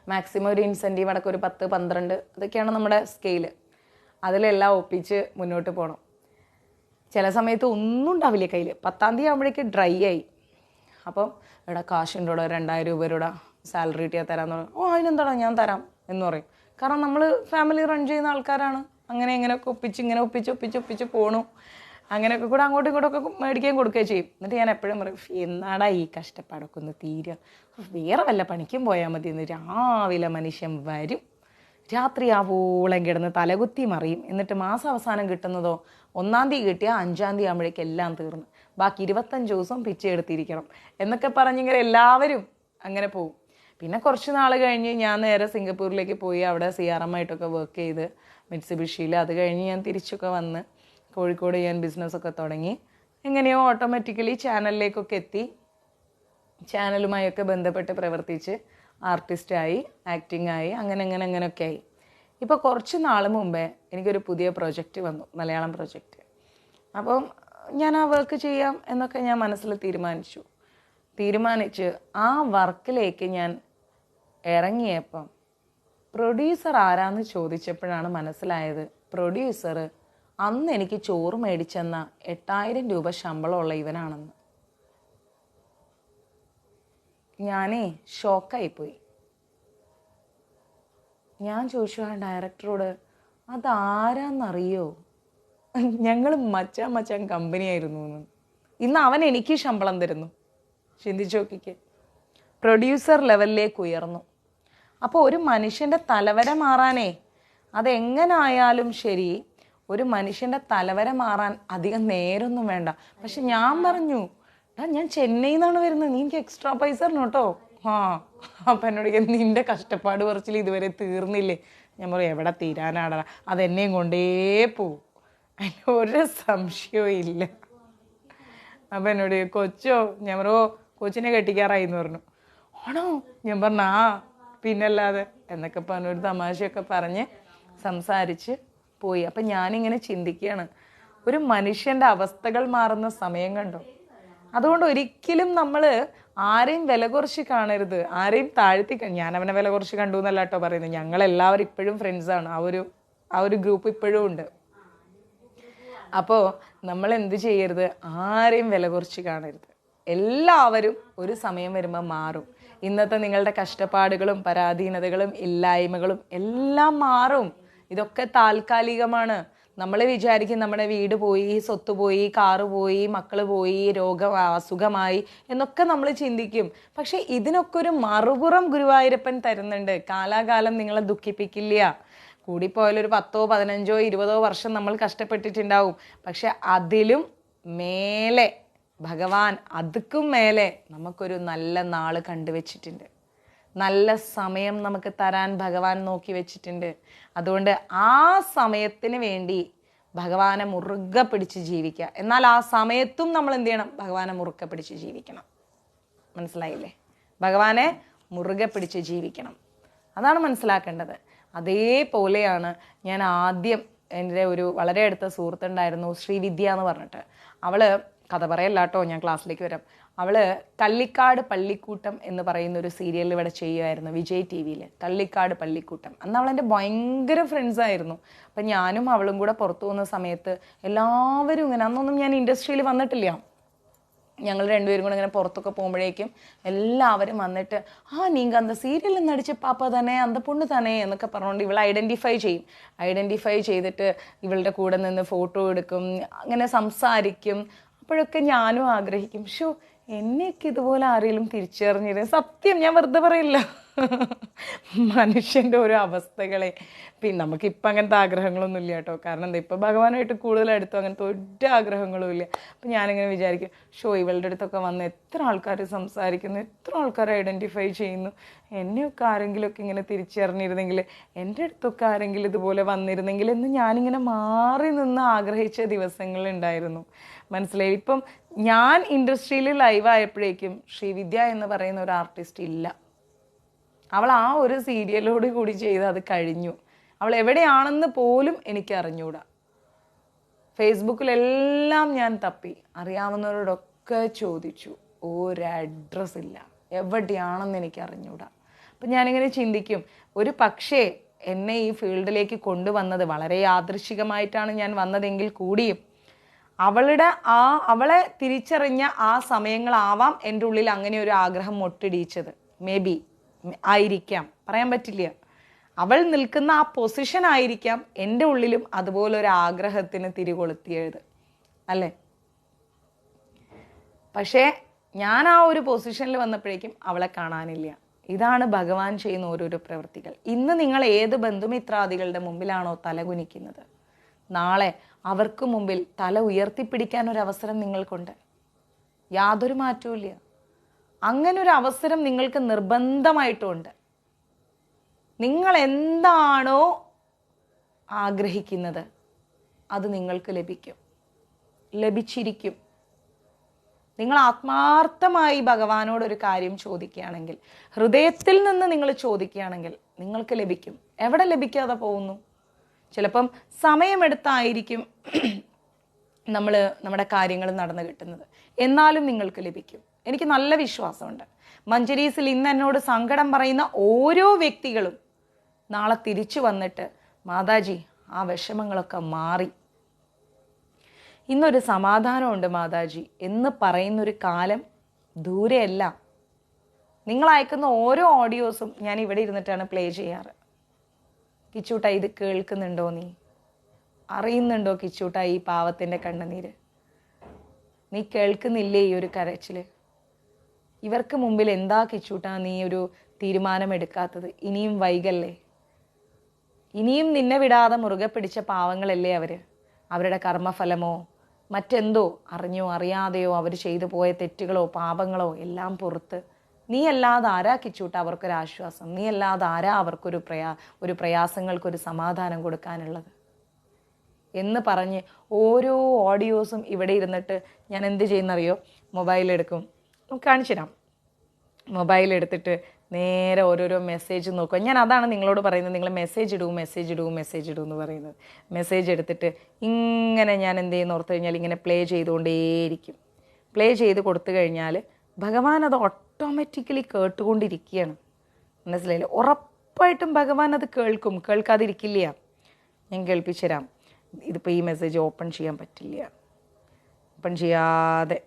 മാക്സിമം ഒരു ഇൻസെൻറ്റീവ് അടക്കം ഒരു 10-12, അതൊക്കെയാണ് നമ്മുടെ സ്കെയില്. അതിലെല്ലാം ഒപ്പിച്ച് മുന്നോട്ട് പോകണം. ചില സമയത്ത് ഒന്നും ഉണ്ടാവില്ല കയ്യിൽ. 10-ാം തീയതി ആകുമ്പോഴേക്ക് ഡ്രൈ ആയി. അപ്പം എടാ കാശുണ്ടോടാ, 2,000 രൂപയുടെ സാലറി കിട്ടിയാൽ തരാമെന്ന് പറയും. ഓ അതിനെന്താടാ ഞാൻ തരാം എന്ന് പറയും. കാരണം നമ്മൾ ഫാമിലി റൺ ചെയ്യുന്ന ആൾക്കാരാണ്. അങ്ങനെ ഇങ്ങനെയൊക്കെ ഒപ്പിച്ച് പോണു. അങ്ങനെയൊക്കെ കൂടെ അങ്ങോട്ടും ഇങ്ങോട്ടൊക്കെ മേടിക്കുകയും കൊടുക്കുകയും ചെയ്യും. എന്നിട്ട് ഞാൻ എപ്പോഴും പറയും എന്നാടാ ഈ കഷ്ടപ്പാടൊക്കെ ഒന്ന് തീരുക, വേറെ വല്ല പണിക്കും പോയാൽ മതി എന്ന്. രാവിലെ മനുഷ്യൻ വരും, രാത്രി ആവോളം കിടന്ന് തലകുത്തി മറിയും. എന്നിട്ട് മാസം അവസാനം കിട്ടുന്നതോ 1-ാം തീയതി കിട്ടിയാൽ 5-ാം തീയതി ആകുമ്പോഴേക്കും എല്ലാം തീർന്നു, ബാക്കി 25 ദിവസം പിച്ചെടുത്തിരിക്കണം എന്നൊക്കെ പറഞ്ഞിങ്ങനെ എല്ലാവരും അങ്ങനെ പോവും. പിന്നെ കുറച്ച് നാൾ കഴിഞ്ഞ് ഞാൻ നേരെ സിംഗപ്പൂരിലേക്ക് പോയി. അവിടെ CRM ആയിട്ടൊക്കെ വർക്ക് ചെയ്ത് മിറ്റ്സുബിഷിയിൽ. അത് കഴിഞ്ഞ് ഞാൻ തിരിച്ചൊക്കെ വന്ന് കോഴിക്കോട് ഞാൻ ബിസിനസ്സൊക്കെ തുടങ്ങി. എങ്ങനെയോ ഓട്ടോമാറ്റിക്കലി ചാനലിലേക്കൊക്കെ എത്തി. ചാനലുമായൊക്കെ ബന്ധപ്പെട്ട് പ്രവർത്തിച്ച് ആർട്ടിസ്റ്റായി, ആക്ടിങ് ആയി, അങ്ങനെയൊക്കെ ആയി. ഇപ്പോൾ കുറച്ച് നാൾ മുമ്പേ എനിക്കൊരു പുതിയ പ്രൊജക്റ്റ് വന്നു, മലയാളം പ്രൊജക്റ്റ്. അപ്പം ഞാൻ ആ വർക്ക് ചെയ്യാം എന്നൊക്കെ ഞാൻ മനസ്സിൽ തീരുമാനിച്ച് ആ വർക്കിലേക്ക് ഞാൻ ഇറങ്ങിയപ്പം പ്രൊഡ്യൂസർ ആരാന്ന് ചോദിച്ചപ്പോഴാണ് മനസ്സിലായത് പ്രൊഡ്യൂസർ അന്ന് എനിക്ക് ചോറ് മേടിച്ചെന്ന 8,000 രൂപ ശമ്പളമുള്ള ഇവനാണെന്ന്. ഞാനേ ഷോക്കായിപ്പോയി. ഞാൻ ചോദിച്ചു ആ ഡയറക്ടറോട് അതാരാന്നറിയോ? ഞങ്ങൾ മച്ചാൻ കമ്പനിയായിരുന്നു എന്ന്. ഇന്ന് അവൻ എനിക്ക് ശമ്പളം തരുന്നു. ചിന്തിച്ചു നോക്കിക്ക്, പ്രൊഡ്യൂസർ ലെവലിലേക്ക് ഉയർന്നു. അപ്പോൾ ഒരു മനുഷ്യൻ്റെ തലവര മാറാനേ, അതെങ്ങനായാലും ശരി, ഒരു മനുഷ്യൻ്റെ തലവര മാറാൻ അധികം നേരമൊന്നും വേണ്ട. പക്ഷെ ഞാൻ പറഞ്ഞു ഞാൻ ചെന്നൈയിൽ നിന്നാണ് വരുന്നത്, നീ എനിക്ക് എക്സ്ട്രാ പൈസ തരണം കേട്ടോ. അപ്പം എന്നോട് നിൻ്റെ കഷ്ടപ്പാട് കുറച്ചിൽ ഇതുവരെ തീർന്നില്ലേ? ഞാൻ പറയും എവിടെ തീരാനാടാ, അതെന്നെയും കൊണ്ടേ പോവും, അതിന് ഒരു സംശയവും ഇല്ല. അപ്പം എന്നോട് കൊച്ചോ, ഞാൻ പറയോ കൊച്ചിനെ കെട്ടിക്കാറായി എന്ന് പറഞ്ഞു. ആണോ? ഞാൻ പറഞ്ഞ പിന്നല്ലാതെ എന്നൊക്കെ പറഞ്ഞു ഒരു തമാശയൊക്കെ പറഞ്ഞ് സംസാരിച്ച് പോയി. അപ്പം ഞാനിങ്ങനെ ചിന്തിക്കുകയാണ്, ഒരു മനുഷ്യൻ്റെ അവസ്ഥകൾ മാറുന്ന സമയം കണ്ടോ. അതുകൊണ്ട് ഒരിക്കലും നമ്മൾ ആരെയും വില കുറച്ച് കാണരുത്, ആരെയും താഴ്ത്തി. ഞാൻ അവനെ വില കുറച്ച് കണ്ടു എന്നല്ല കേട്ടോ പറയുന്നത്. ഞങ്ങളെല്ലാവരും ഇപ്പോഴും ഫ്രണ്ട്സാണ്, ആ ഒരു ഗ്രൂപ്പ് ഇപ്പോഴും ഉണ്ട്. അപ്പോൾ നമ്മൾ എന്ത് ചെയ്യരുത്, ആരെയും വില കുറച്ച് കാണരുത്. എല്ലാവരും ഒരു സമയം വരുമ്പോൾ മാറും. ഇന്നത്തെ നിങ്ങളുടെ കഷ്ടപ്പാടുകളും പരാധീനതകളും ഇല്ലായ്മകളും എല്ലാം മാറും. ഇതൊക്കെ താൽക്കാലികമാണ്. നമ്മൾ വിചാരിക്കും നമ്മുടെ വീട് പോയി, സ്വത്ത് പോയി, കാറ് പോയി, മക്കൾ പോയി, അസുഖമായി എന്നൊക്കെ നമ്മൾ ചിന്തിക്കും. പക്ഷെ ഇതിനൊക്കെ ഒരു മറുപുറം ഗുരുവായൂരപ്പൻ തരുന്നുണ്ട്. കാലാകാലം നിങ്ങളെ ദുഃഖിപ്പിക്കില്ല. കൂടിപ്പോയാലൊരു 10, 15, 20 വർഷം നമ്മൾ കഷ്ടപ്പെട്ടിട്ടുണ്ടാവും. പക്ഷെ അതിലും മേലെ ഭഗവാൻ, അതുക്കും മേലെ നമുക്കൊരു നല്ല നാള് കണ്ടുവച്ചിട്ടുണ്ട്. നല്ല സമയം നമുക്ക് തരാൻ ഭഗവാൻ നോക്കി വെച്ചിട്ടുണ്ട്. അതുകൊണ്ട് ആ സമയത്തിന് വേണ്ടി ഭഗവാനെ മുറുകെ പിടിച്ച് ജീവിക്കുക. എന്നാൽ ആ സമയത്തും നമ്മൾ എന്ത് ചെയ്യണം? ഭഗവാനെ മുറുകെ പിടിച്ച് ജീവിക്കണം. മനസ്സിലായില്ലേ? ഭഗവാനെ മുറുകെ പിടിച്ച് ജീവിക്കണം, അതാണ് മനസ്സിലാക്കേണ്ടത്. അതേപോലെയാണ് ഞാൻ ആദ്യം എൻ്റെ ഒരു വളരെ അടുത്ത സുഹൃത്തുണ്ടായിരുന്നു, ശ്രീവിദ്യ എന്ന് പറഞ്ഞിട്ട്. അവള് കഥ പറയല്ല കേട്ടോ, ഞാൻ ക്ലാസ്സിലേക്ക് വരാം. അവള് കള്ളിക്കാട് പള്ളിക്കൂട്ടം എന്ന് പറയുന്ന ഒരു സീരിയൽ ഇവിടെ ചെയ്യുമായിരുന്നു വിജയ് TV-യിൽ. കള്ളിക്കാട് പള്ളിക്കൂട്ടം. അന്ന് അവളെൻ്റെ ഭയങ്കര ഫ്രണ്ട്സായിരുന്നു. അപ്പം ഞാനും അവളും കൂടെ പുറത്തു പോകുന്ന സമയത്ത് എല്ലാവരും ഇങ്ങനെ, അന്നൊന്നും ഞാൻ ഇൻഡസ്ട്രിയിൽ വന്നിട്ടില്ല, ഞങ്ങൾ രണ്ടുപേരും കൂടെ ഇങ്ങനെ പുറത്തൊക്കെ പോകുമ്പോഴേക്കും എല്ലാവരും വന്നിട്ട് നിങ്ങൾ അന്ത സീരിയലിൽ നടിച്ച പാപ്പ തന്നെ, അന്ത പൊണ്ണ് തന്നെ എന്നൊക്കെ പറഞ്ഞുകൊണ്ട് ഇവളെ ഐഡൻറ്റിഫൈ ചെയ്തിട്ട് ഇവളുടെ കൂടെ നിന്ന് ഫോട്ടോ എടുക്കും, അങ്ങനെ സംസാരിക്കും. അപ്പോഴൊക്കെ ഞാനും ആഗ്രഹിക്കും, എന്നെയൊക്കെ ഇതുപോലെ ആരെങ്കിലും തിരിച്ചറിഞ്ഞിരുന്നു. സത്യം, ഞാൻ വെറുതെ പറയില്ല. മനുഷ്യൻ്റെ ഓരോ അവസ്ഥകളെ. പിന്നെ നമുക്കിപ്പം അങ്ങനത്തെ ആഗ്രഹങ്ങളൊന്നും ഇല്ല കേട്ടോ. കാരണം എന്താ, ഇപ്പം ഭഗവാനായിട്ട് കൂടുതൽ അടുത്തു അങ്ങനത്തെ ഒറ്റ ആഗ്രഹങ്ങളും ഇല്ല. അപ്പം ഞാനിങ്ങനെ വിചാരിക്കും, ഇവളുടെ അടുത്തൊക്കെ വന്ന് എത്ര ആൾക്കാർ സംസാരിക്കുന്നു, എത്ര ആൾക്കാർ ഐഡൻറ്റിഫൈ ചെയ്യുന്നു. എന്നെയൊക്കെ ആരെങ്കിലുമൊക്കെ ഇങ്ങനെ തിരിച്ചറിഞ്ഞിരുന്നെങ്കിൽ, എൻ്റെ അടുത്തൊക്കെ ആരെങ്കിലും ഇതുപോലെ വന്നിരുന്നെങ്കിൽ എന്ന് ഞാനിങ്ങനെ മാറി നിന്ന് ആഗ്രഹിച്ച ദിവസങ്ങളുണ്ടായിരുന്നു. മനസ്സിലായി. ഇപ്പം ഞാൻ ഇൻഡസ്ട്രിയിൽ ലൈവായപ്പോഴേക്കും ശ്രീവിദ്യ എന്ന് പറയുന്ന ഒരു ആർട്ടിസ്റ്റ് ഇല്ല. അവൾ ആ ഒരു സീരിയലോട് കൂടി ചെയ്ത് അത് കഴിഞ്ഞു. അവൾ എവിടെയാണെന്ന് പോലും എനിക്ക് അറിഞ്ഞൂടാ. ഫേസ്ബുക്കിലെല്ലാം ഞാൻ തപ്പി, അറിയാവുന്നവരോടൊക്കെ ചോദിച്ചു, ഒരു അഡ്രസ്സ് ഇല്ല, എവിടെയാണെന്ന് എനിക്ക് അറിഞ്ഞൂടാ. അപ്പം ഞാനിങ്ങനെ ചിന്തിക്കും, ഒരു പക്ഷേ എന്നെ ഈ ഫീൽഡിലേക്ക് കൊണ്ടുവന്നത് വളരെ യാദൃശ്ചികമായിട്ടാണ് ഞാൻ വന്നതെങ്കിൽ കൂടിയും അവളെ തിരിച്ചറിഞ്ഞ ആ സമയങ്ങളാവാം എൻ്റെ ഉള്ളിൽ അങ്ങനെ ഒരു ആഗ്രഹം മൊട്ടിടിച്ചത്. മേ ബി ആയിരിക്കാം, പറയാൻ പറ്റില്ല. അവൾ നിൽക്കുന്ന ആ പൊസിഷൻ ആയിരിക്കാം എൻ്റെ ഉള്ളിലും അതുപോലൊരു ആഗ്രഹത്തിന് തിരികൊളുത്തിയത്, അല്ലേ? പക്ഷേ ഞാൻ ആ ഒരു പൊസിഷനിൽ വന്നപ്പോഴേക്കും അവളെ കാണാനില്ല. ഇതാണ് ഭഗവാൻ ചെയ്യുന്ന ഓരോരോ പ്രവൃത്തികൾ. ഇന്ന് നിങ്ങൾ ഏത് ബന്ധുമിത്രാദികളുടെ മുമ്പിലാണോ തലകുനിക്കുന്നത്, നാളെ അവർക്ക് മുമ്പിൽ തല ഉയർത്തിപ്പിടിക്കാൻ ഒരു അവസരം നിങ്ങൾക്കുണ്ട്. യാതൊരു മാറ്റവും ഇല്ല. അങ്ങനെ ഒരു അവസരം നിങ്ങൾക്ക് നിർബന്ധമായിട്ടുമുണ്ട്. നിങ്ങൾ എന്താണോ ആഗ്രഹിക്കുന്നത് അത് നിങ്ങൾക്ക് ലഭിച്ചിരിക്കും. നിങ്ങൾ ആത്മാർത്ഥമായി ഭഗവാനോടൊരു കാര്യം ചോദിക്കുകയാണെങ്കിൽ, ഹൃദയത്തിൽ നിന്ന് നിങ്ങൾ ചോദിക്കുകയാണെങ്കിൽ നിങ്ങൾക്ക് ലഭിക്കും. എവിടെ ലഭിക്കാതെ പോകുന്നു? ചിലപ്പം സമയമെടുത്തായിരിക്കും നമ്മുടെ കാര്യങ്ങൾ നടന്നു കിട്ടുന്നത്. എന്നാലും നിങ്ങൾക്ക് ലഭിക്കും. എനിക്ക് നല്ല വിശ്വാസമുണ്ട്. മഞ്ജരീസിൽ ഇന്ന് എന്നോട് സങ്കടം പറയുന്ന ഓരോ വ്യക്തികളും നാളെ തിരിച്ചു വന്നിട്ട്, മാതാജി ആ വിഷമങ്ങളൊക്കെ മാറി, ഇന്നൊരു സമാധാനമുണ്ട് മാതാജി എന്ന് പറയുന്നൊരു കാലം ദൂരെയല്ല. നിങ്ങൾ അയക്കുന്ന ഓരോ ഓഡിയോസും ഞാൻ ഇവിടെ ഇരുന്നിട്ടാണ് പ്ലേ ചെയ്യാറ്. കിച്ചൂട്ട ഇത് കേൾക്കുന്നുണ്ടോ, നീ അറിയുന്നുണ്ടോ കിച്ചൂട്ട ഈ പാവത്തിൻ്റെ കണ്ണുനീര്? നീ കേൾക്കുന്നില്ലേ ഈ ഒരു കരച്ചിൽ? ഇവർക്ക് മുമ്പിൽ എന്താ കിച്ചൂട്ട നീ ഒരു തീരുമാനമെടുക്കാത്തത്? ഇനിയും വൈകല്ലേ? ഇനിയും നിന്നെ വിടാതെ മുറുകെ പിടിച്ച പാവങ്ങളല്ലേ അവരുടെ കർമ്മഫലമോ മറ്റെന്തോ അറിഞ്ഞോ അറിയാതെയോ അവർ ചെയ്തു പോയ തെറ്റുകളോ പാപങ്ങളോ എല്ലാം പുറത്ത്. നീ അല്ലാതെ ആരാ കിച്ചൂട്ട അവർക്കൊരാശ്വാസം? നീ അല്ലാതെ ആരാ അവർക്കൊരു പ്രയാസങ്ങൾക്കൊരു സമാധാനം കൊടുക്കാനുള്ളത് എന്ന് പറഞ്ഞ് ഓരോ ഓഡിയോസും ഇവിടെ ഇരുന്നിട്ട് ഞാൻ എന്ത് ചെയ്യുന്നറിയോ? മൊബൈലെടുക്കും, കാണിച്ചു തരാം. മൊബൈലെടുത്തിട്ട് നേരെ ഓരോരോ മെസ്സേജ് നോക്കുക. ഞാൻ അതാണ് നിങ്ങളോട് പറയുന്നത്, നിങ്ങൾ മെസ്സേജ് ഇടൂ എന്ന് പറയുന്നത്. മെസ്സേജ് എടുത്തിട്ട് ഇങ്ങനെ ഞാൻ എന്ത് ചെയ്യുന്ന ഓർത്ത് കഴിഞ്ഞാൽ ഇങ്ങനെ പ്ലേ ചെയ്തുകൊണ്ടേയിരിക്കും. പ്ലേ ചെയ്ത് കൊടുത്തു കഴിഞ്ഞാൽ ഭഗവാൻ അത് ഓട്ടോമാറ്റിക്കലി കേട്ടുകൊണ്ടിരിക്കുകയാണ്. മനസ്സിലായില്ലേ? ഉറപ്പായിട്ടും ഭഗവാൻ അത് കേൾക്കാതിരിക്കില്ല. ഞാൻ കേൾപ്പിച്ചു തരാം. ഇതിപ്പോൾ ഈ മെസ്സേജ് ഓപ്പൺ ചെയ്യാൻ പറ്റില്ല. ഓപ്പൺ ചെയ്യാതെ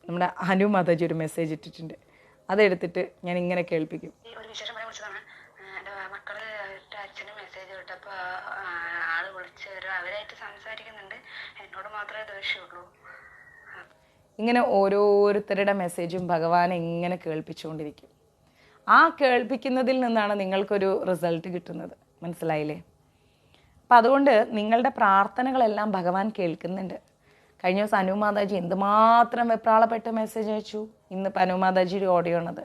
നമ്മുടെ ഹനുമാതാജി ഒരു മെസ്സേജ് ഇട്ടിട്ടുണ്ട്, അതെടുത്തിട്ട് ഞാൻ ഇങ്ങനെ കേൾപ്പിക്കും. ഒരു വിശേഷം പറയാൻ വിളിച്ചതാണ്. എൻ്റെ മക്കള് അച്ഛന് മെസ്സേജ് വിട്ടപ്പോൾ ആള് വിളിച്ച് അവരായിട്ട് സംസാരിക്കുന്നുണ്ട്, എന്നോട് മാത്രമേ ദേഷ്യമുള്ളൂ. ഇങ്ങനെ ഓരോരുത്തരുടെ മെസ്സേജും ഭഗവാൻ എങ്ങനെ കേൾപ്പിച്ചുകൊണ്ടിരിക്കും. ആ കേൾപ്പിക്കുന്നതിൽ നിന്നാണ് നിങ്ങൾക്കൊരു റിസൾട്ട് കിട്ടുന്നത്. മനസ്സിലായില്ലേ? അപ്പം അതുകൊണ്ട് നിങ്ങളുടെ പ്രാർത്ഥനകളെല്ലാം ഭഗവാൻ കേൾക്കുന്നുണ്ട്. കഴിഞ്ഞ ദിവസം അനുമാതാജി എന്തുമാത്രം വെപ്രാളപ്പെട്ട് മെസ്സേജ് അയച്ചു. ഇന്നിപ്പോൾ അനുമാതാജിയുടെ ഓഡിയോ ആണത്.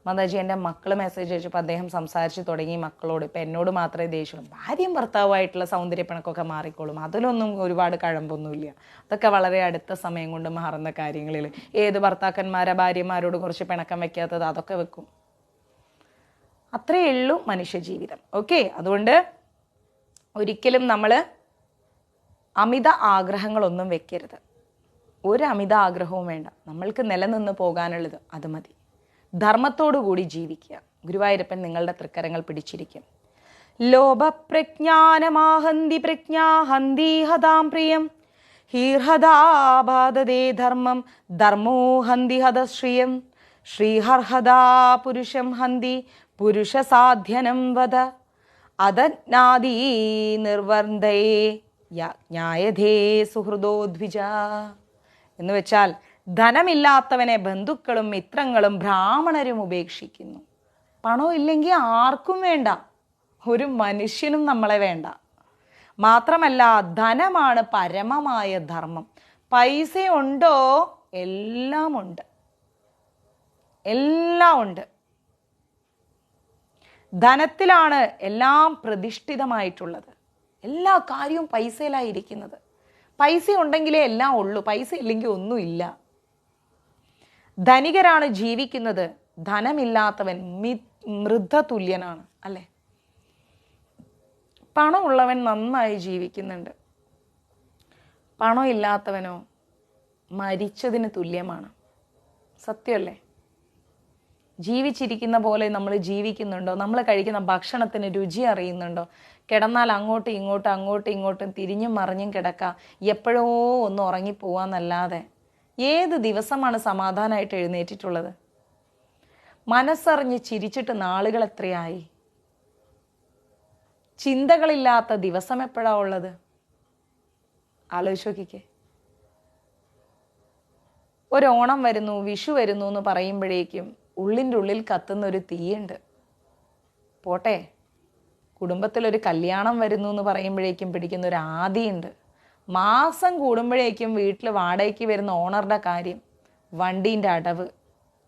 മാതാജി എൻ്റെ മക്കൾ മെസ്സേജ് അയച്ചപ്പോൾ അദ്ദേഹം സംസാരിച്ച് തുടങ്ങി മക്കളോട്. ഇപ്പം എന്നോട് മാത്രമേ ദേഷ്യമുള്ളൂ. ഭാര്യയും ഭർത്താവുമായിട്ടുള്ള സൗന്ദര്യപ്പിണക്കൊക്കെ മാറിക്കോളും, അതിലൊന്നും ഒരുപാട് കഴമ്പൊന്നുമില്ല. അതൊക്കെ വളരെ അടുത്ത സമയം കൊണ്ട് മാറുന്ന കാര്യങ്ങളിൽ. ഏത് ഭർത്താക്കന്മാരാ ഭാര്യമാരോട് കുറച്ച് പിണക്കം വെക്കാത്തത്? അതൊക്കെ വെക്കും. അത്രയേ ഉള്ളൂ മനുഷ്യജീവിതം. ഓക്കെ, അതുകൊണ്ട് ഒരിക്കലും നമ്മൾ അമിത ആഗ്രഹങ്ങളൊന്നും വെക്കരുത്. ഒരു അമിത ആഗ്രഹവും വേണ്ട. നമ്മൾക്ക് നിലനിന്ന് പോകാനുള്ളത് അത് മതി. ധർമ്മത്തോടു കൂടി ജീവിക്കുക. ഗുരുവായൂരപ്പൻ നിങ്ങളുടെ തൃക്കരങ്ങൾ പിടിച്ചിരിക്കും. ലോഭപ്രജ്ഞാനമാഹന്തി പ്രജ്ഞാഹന്തി ഹതാം പ്രിയം ഹീർഹദാബാധതേ ധർമ്മം ധർമ്മോ ഹന്തി ഹതശ്രിയം ശ്രീഹർഹദാ പുരുഷം ഹന്തി പുരുഷസാധ്യനം വദ അതജ്ഞാദീ നിർവർദ്ധയേ ജ്ഞായധേ സുഹൃദോ ദ്വിജ എന്ന് വെച്ചാൽ ധനമില്ലാത്തവനെ ബന്ധുക്കളും മിത്രങ്ങളും ബ്രാഹ്മണരും ഉപേക്ഷിക്കുന്നു. പണം ഇല്ലെങ്കിൽ ആർക്കും വേണ്ട, ഒരു മനുഷ്യനും നമ്മളെ വേണ്ട. മാത്രമല്ല ധനമാണ് പരമമായ ധർമ്മം. പൈസ ഉണ്ടോ എല്ലാം ഉണ്ട്, എല്ലാം ഉണ്ട്. ധനത്തിലാണ് എല്ലാം പ്രതിഷ്ഠിതമായിട്ടുള്ളത്. എല്ലാ കാര്യവും പൈസയിലായിരിക്കുന്നത്. പൈസ ഉണ്ടെങ്കിലേ എല്ലാം ഉള്ളൂ, പൈസ ഇല്ലെങ്കിൽ ഒന്നുമില്ല. ധനികരാണ് ജീവിക്കുന്നത്, ധനമില്ലാത്തവൻ മൃദ്ധതുല്യനാണ്, അല്ലേ? പണമുള്ളവൻ നന്നായി ജീവിക്കുന്നുണ്ട്, പണം ഇല്ലാത്തവനോ മരിച്ചതിന് തുല്യമാണ്. സത്യമല്ലേ? ജീവിച്ചിരിക്കുന്ന പോലെ നമ്മൾ ജീവിക്കുന്നുണ്ടോ? നമ്മൾ കഴിക്കുന്ന ഭക്ഷണത്തിന് രുചി അറിയുന്നുണ്ടോ? കിടന്നാൽ അങ്ങോട്ടും ഇങ്ങോട്ടും തിരിഞ്ഞും മറിഞ്ഞും കിടക്കുക, എപ്പോഴോ ഒന്ന് ഉറങ്ങിപ്പോവാന്നല്ലാതെ ഏത് ദിവസമാണ് സമാധാനമായിട്ട് എഴുന്നേറ്റിട്ടുള്ളത്? മനസ്സറിഞ്ഞ് ചിരിച്ചിട്ട് നാളുകൾ എത്രയായി? ചിന്തകളില്ലാത്ത ദിവസം എപ്പോഴാ ഉള്ളത്? ആലോചിച്ച് നോക്കിക്കേ. ഒരോണം വരുന്നു, വിഷു വരുന്നു എന്ന് പറയുമ്പോഴേക്കും ഉള്ളിൻ്റെ ഉള്ളിൽ കത്തുന്ന ഒരു തീയുണ്ട്. പോട്ടെ, കുടുംബത്തിലൊരു കല്യാണം വരുന്നു എന്ന് പറയുമ്പോഴേക്കും പിടിക്കുന്ന ഒരു ആദിയുണ്ട്. മാസം കൂടുമ്പോഴേക്കും വീട്ടിൽ വാടകയ്ക്ക് വരുന്ന ഓണറുടെ കാര്യം, വണ്ടീൻ്റെ അടവ്,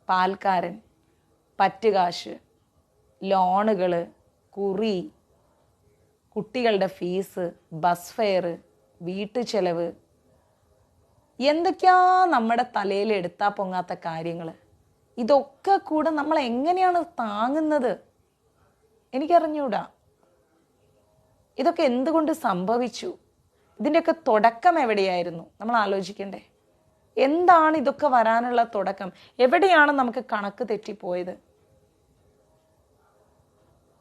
പാൽക്കാരൻ, പറ്റുകാശ്, ലോണുകൾ, കുറി, കുട്ടികളുടെ ഫീസ്, ബസ് ഫെയർ, വീട്ടു ചെലവ്, എന്തൊക്കെയാ നമ്മുടെ തലയിൽ എടുത്താൽ പൊങ്ങാത്ത കാര്യങ്ങൾ. ഇതൊക്കെ കൂടെ നമ്മൾ എങ്ങനെയാണ് താങ്ങുന്നത്? എനിക്കറിഞ്ഞൂടാ. ഇതൊക്കെ എന്തുകൊണ്ട് സംഭവിച്ചു? ഇതിൻ്റെയൊക്കെ തുടക്കം എവിടെയായിരുന്നു? നമ്മൾ ആലോചിക്കണ്ടേ? എന്താണ് ഇതൊക്കെ വരാനുള്ള തുടക്കം? എവിടെയാണ് നമുക്ക് കണക്ക് തെറ്റിപ്പോയത്?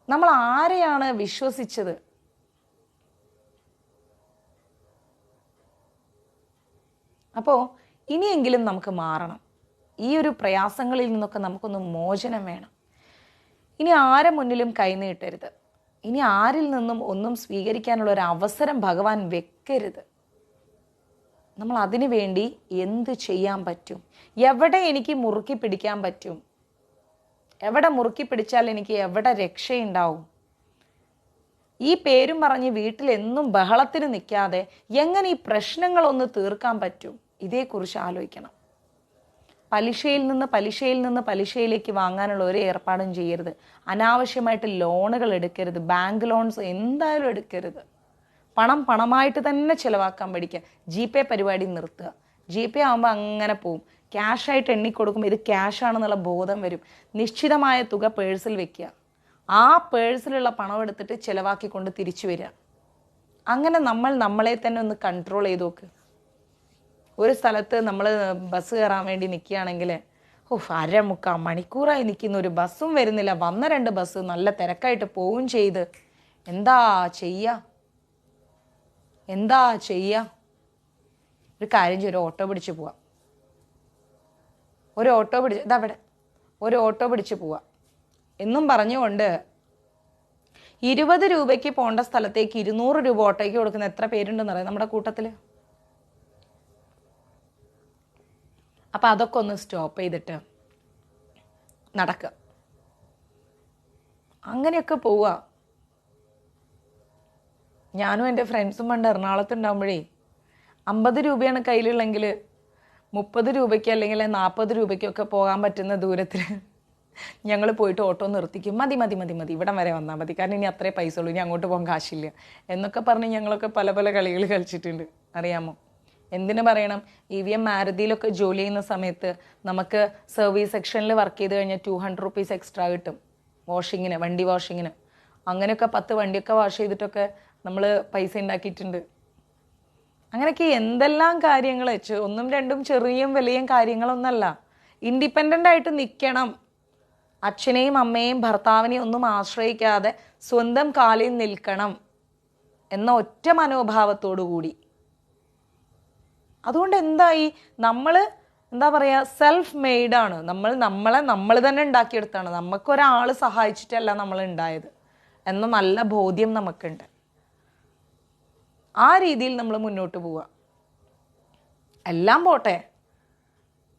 നമ്മൾ ആരെയാണ് വിശ്വസിച്ചത്? അപ്പോൾ ഇനിയെങ്കിലും നമുക്ക് മാറണം. ഈ ഒരു പ്രയാസങ്ങളിൽ നിന്നൊക്കെ നമുക്കൊന്ന് മോചനം വേണം. ഇനി ആരെ മുന്നിലും കൈനീട്ടരുത്. ഇനി ആരിൽ നിന്നും ഒന്നും സ്വീകരിക്കാനുള്ള ഒരു അവസരം ഭഗവാൻ വെക്കരുത്. നമ്മൾ അതിനു വേണ്ടി എന്ത് ചെയ്യാൻ പറ്റും? എവിടെ എനിക്ക് മുറുക്കി പിടിക്കാൻ പറ്റും? എവിടെ മുറുക്കി പിടിച്ചാൽ എനിക്ക് എവിടെ രക്ഷയുണ്ടാവും? ഈ പേരും പറഞ്ഞ് വീട്ടിൽ എന്നും ബഹളത്തിന് നിൽക്കാതെ എങ്ങനെ ഈ പ്രശ്നങ്ങളൊന്ന് തീർക്കാൻ പറ്റും? ഇതേക്കുറിച്ച് ആലോചിക്കണം. പലിശയിൽ നിന്ന് പലിശയിലേക്ക് വാങ്ങാനുള്ള ഒരു ഏർപ്പാടും ചെയ്യരുത്. അനാവശ്യമായിട്ട് ലോണുകൾ എടുക്കരുത്. ബാങ്ക് ലോൺസ് എന്തായാലും എടുക്കരുത്. പണമായിട്ട് തന്നെ ചിലവാക്കാൻ പഠിക്കുക. GPay പരിപാടി നിർത്തുക. GPay ആകുമ്പോൾ അങ്ങനെ പോവും. ക്യാഷായിട്ട് എണ്ണിക്കൊടുക്കുമ്പോൾ ഇത് ക്യാഷാണെന്നുള്ള ബോധം വരും. നിശ്ചിതമായ തുക പേഴ്സിൽ വെക്കുക. ആ പേഴ്സിലുള്ള പണം എടുത്തിട്ട് ചിലവാക്കിക്കൊണ്ട് തിരിച്ചു വരിക. അങ്ങനെ നമ്മളെ തന്നെ ഒന്ന് കൺട്രോൾ ചെയ്ത് നോക്ക്. ഒരു സ്ഥലത്ത് നമ്മൾ ബസ് കയറാൻ വേണ്ടി നിൽക്കുകയാണെങ്കിൽ, അരമുക്കാൽ മണിക്കൂറായി നിൽക്കുന്ന, ഒരു ബസ്സും വരുന്നില്ല, വന്ന 2 ബസ് നല്ല തിരക്കായിട്ട് പോവുകയും ചെയ്ത് എന്താ ചെയ്യുക? ഒരു കാര്യം ചെയ്യും, ഒരു ഓട്ടോ പിടിച്ച് പോവാം. ഒരു ഓട്ടോ പിടിച്ച് പോവാം എന്നും പറഞ്ഞുകൊണ്ട് 20 രൂപയ്ക്ക് പോകേണ്ട സ്ഥലത്തേക്ക് 200 രൂപ ഓട്ടോയ്ക്ക് കൊടുക്കുന്ന എത്ര പേരുണ്ടെന്ന് അറിയാം നമ്മുടെ കൂട്ടത്തിൽ? അപ്പം അതൊക്കെ ഒന്ന് സ്റ്റോപ്പ് ചെയ്തിട്ട് നടക്കുക. അങ്ങനെയൊക്കെ പോവുക. ഞാനും എൻ്റെ ഫ്രണ്ട്സും പണ്ട് എറണാകുളത്ത് ഉണ്ടാകുമ്പോഴേ 50 രൂപയാണ് കയ്യിലുള്ളെങ്കിൽ 30 രൂപയ്ക്ക് അല്ലെങ്കിൽ 40 രൂപയ്ക്കൊക്കെ പോകാൻ പറ്റുന്ന ദൂരത്തിൽ ഞങ്ങൾ പോയിട്ട് ഓട്ടോ നിർത്തിക്കും. മതി ഇവിടം വരെ വന്നാൽ മതി, കാരണം ഇനി അത്രേ പൈസ ഉള്ളൂ, ഇനി അങ്ങോട്ട് പോകാൻ കാശില്ല എന്നൊക്കെ പറഞ്ഞ് ഞങ്ങളൊക്കെ പല കളികൾ കളിച്ചിട്ടുണ്ട്, അറിയാമോ? എന്തിനു പറയണം, EVM മാരുതിയിലൊക്കെ ജോലി ചെയ്യുന്ന സമയത്ത് നമുക്ക് സർവീസ് സെക്ഷനിൽ വർക്ക് ചെയ്ത് കഴിഞ്ഞാൽ 200 റുപ്പീസ് എക്സ്ട്രാ കിട്ടും വാഷിങ്ങിന്, വണ്ടി വാഷിങ്ങിന്. അങ്ങനെയൊക്കെ 10 വണ്ടിയൊക്കെ വാഷ് ചെയ്തിട്ടൊക്കെ നമ്മൾ പൈസ ഉണ്ടാക്കിയിട്ടുണ്ട്. അങ്ങനെയൊക്കെ എന്തെല്ലാം കാര്യങ്ങൾ, ഒന്നും രണ്ടും ചെറിയും വലിയ കാര്യങ്ങളൊന്നല്ല. ഇൻഡിപെൻഡൻ്റ് ആയിട്ട് നിൽക്കണം. അച്ഛനെയും അമ്മയെയും ഭർത്താവിനെയും ഒന്നും ആശ്രയിക്കാതെ സ്വന്തം കാലിൽ നിൽക്കണം എന്ന ഒറ്റ മനോഭാവത്തോടു കൂടി. അതുകൊണ്ട് എന്തായി, നമ്മൾ സെൽഫ് മെയ്ഡാണ്. നമ്മൾ തന്നെ ഉണ്ടാക്കിയെടുത്താണ്. നമുക്കൊരാൾ സഹായിച്ചിട്ടല്ല നമ്മൾ ഉണ്ടായത് എന്ന നല്ല ബോധ്യം നമുക്കുണ്ട്. ആ രീതിയിൽ നമ്മൾ മുന്നോട്ട് പോവുക. എല്ലാം പോട്ടെ,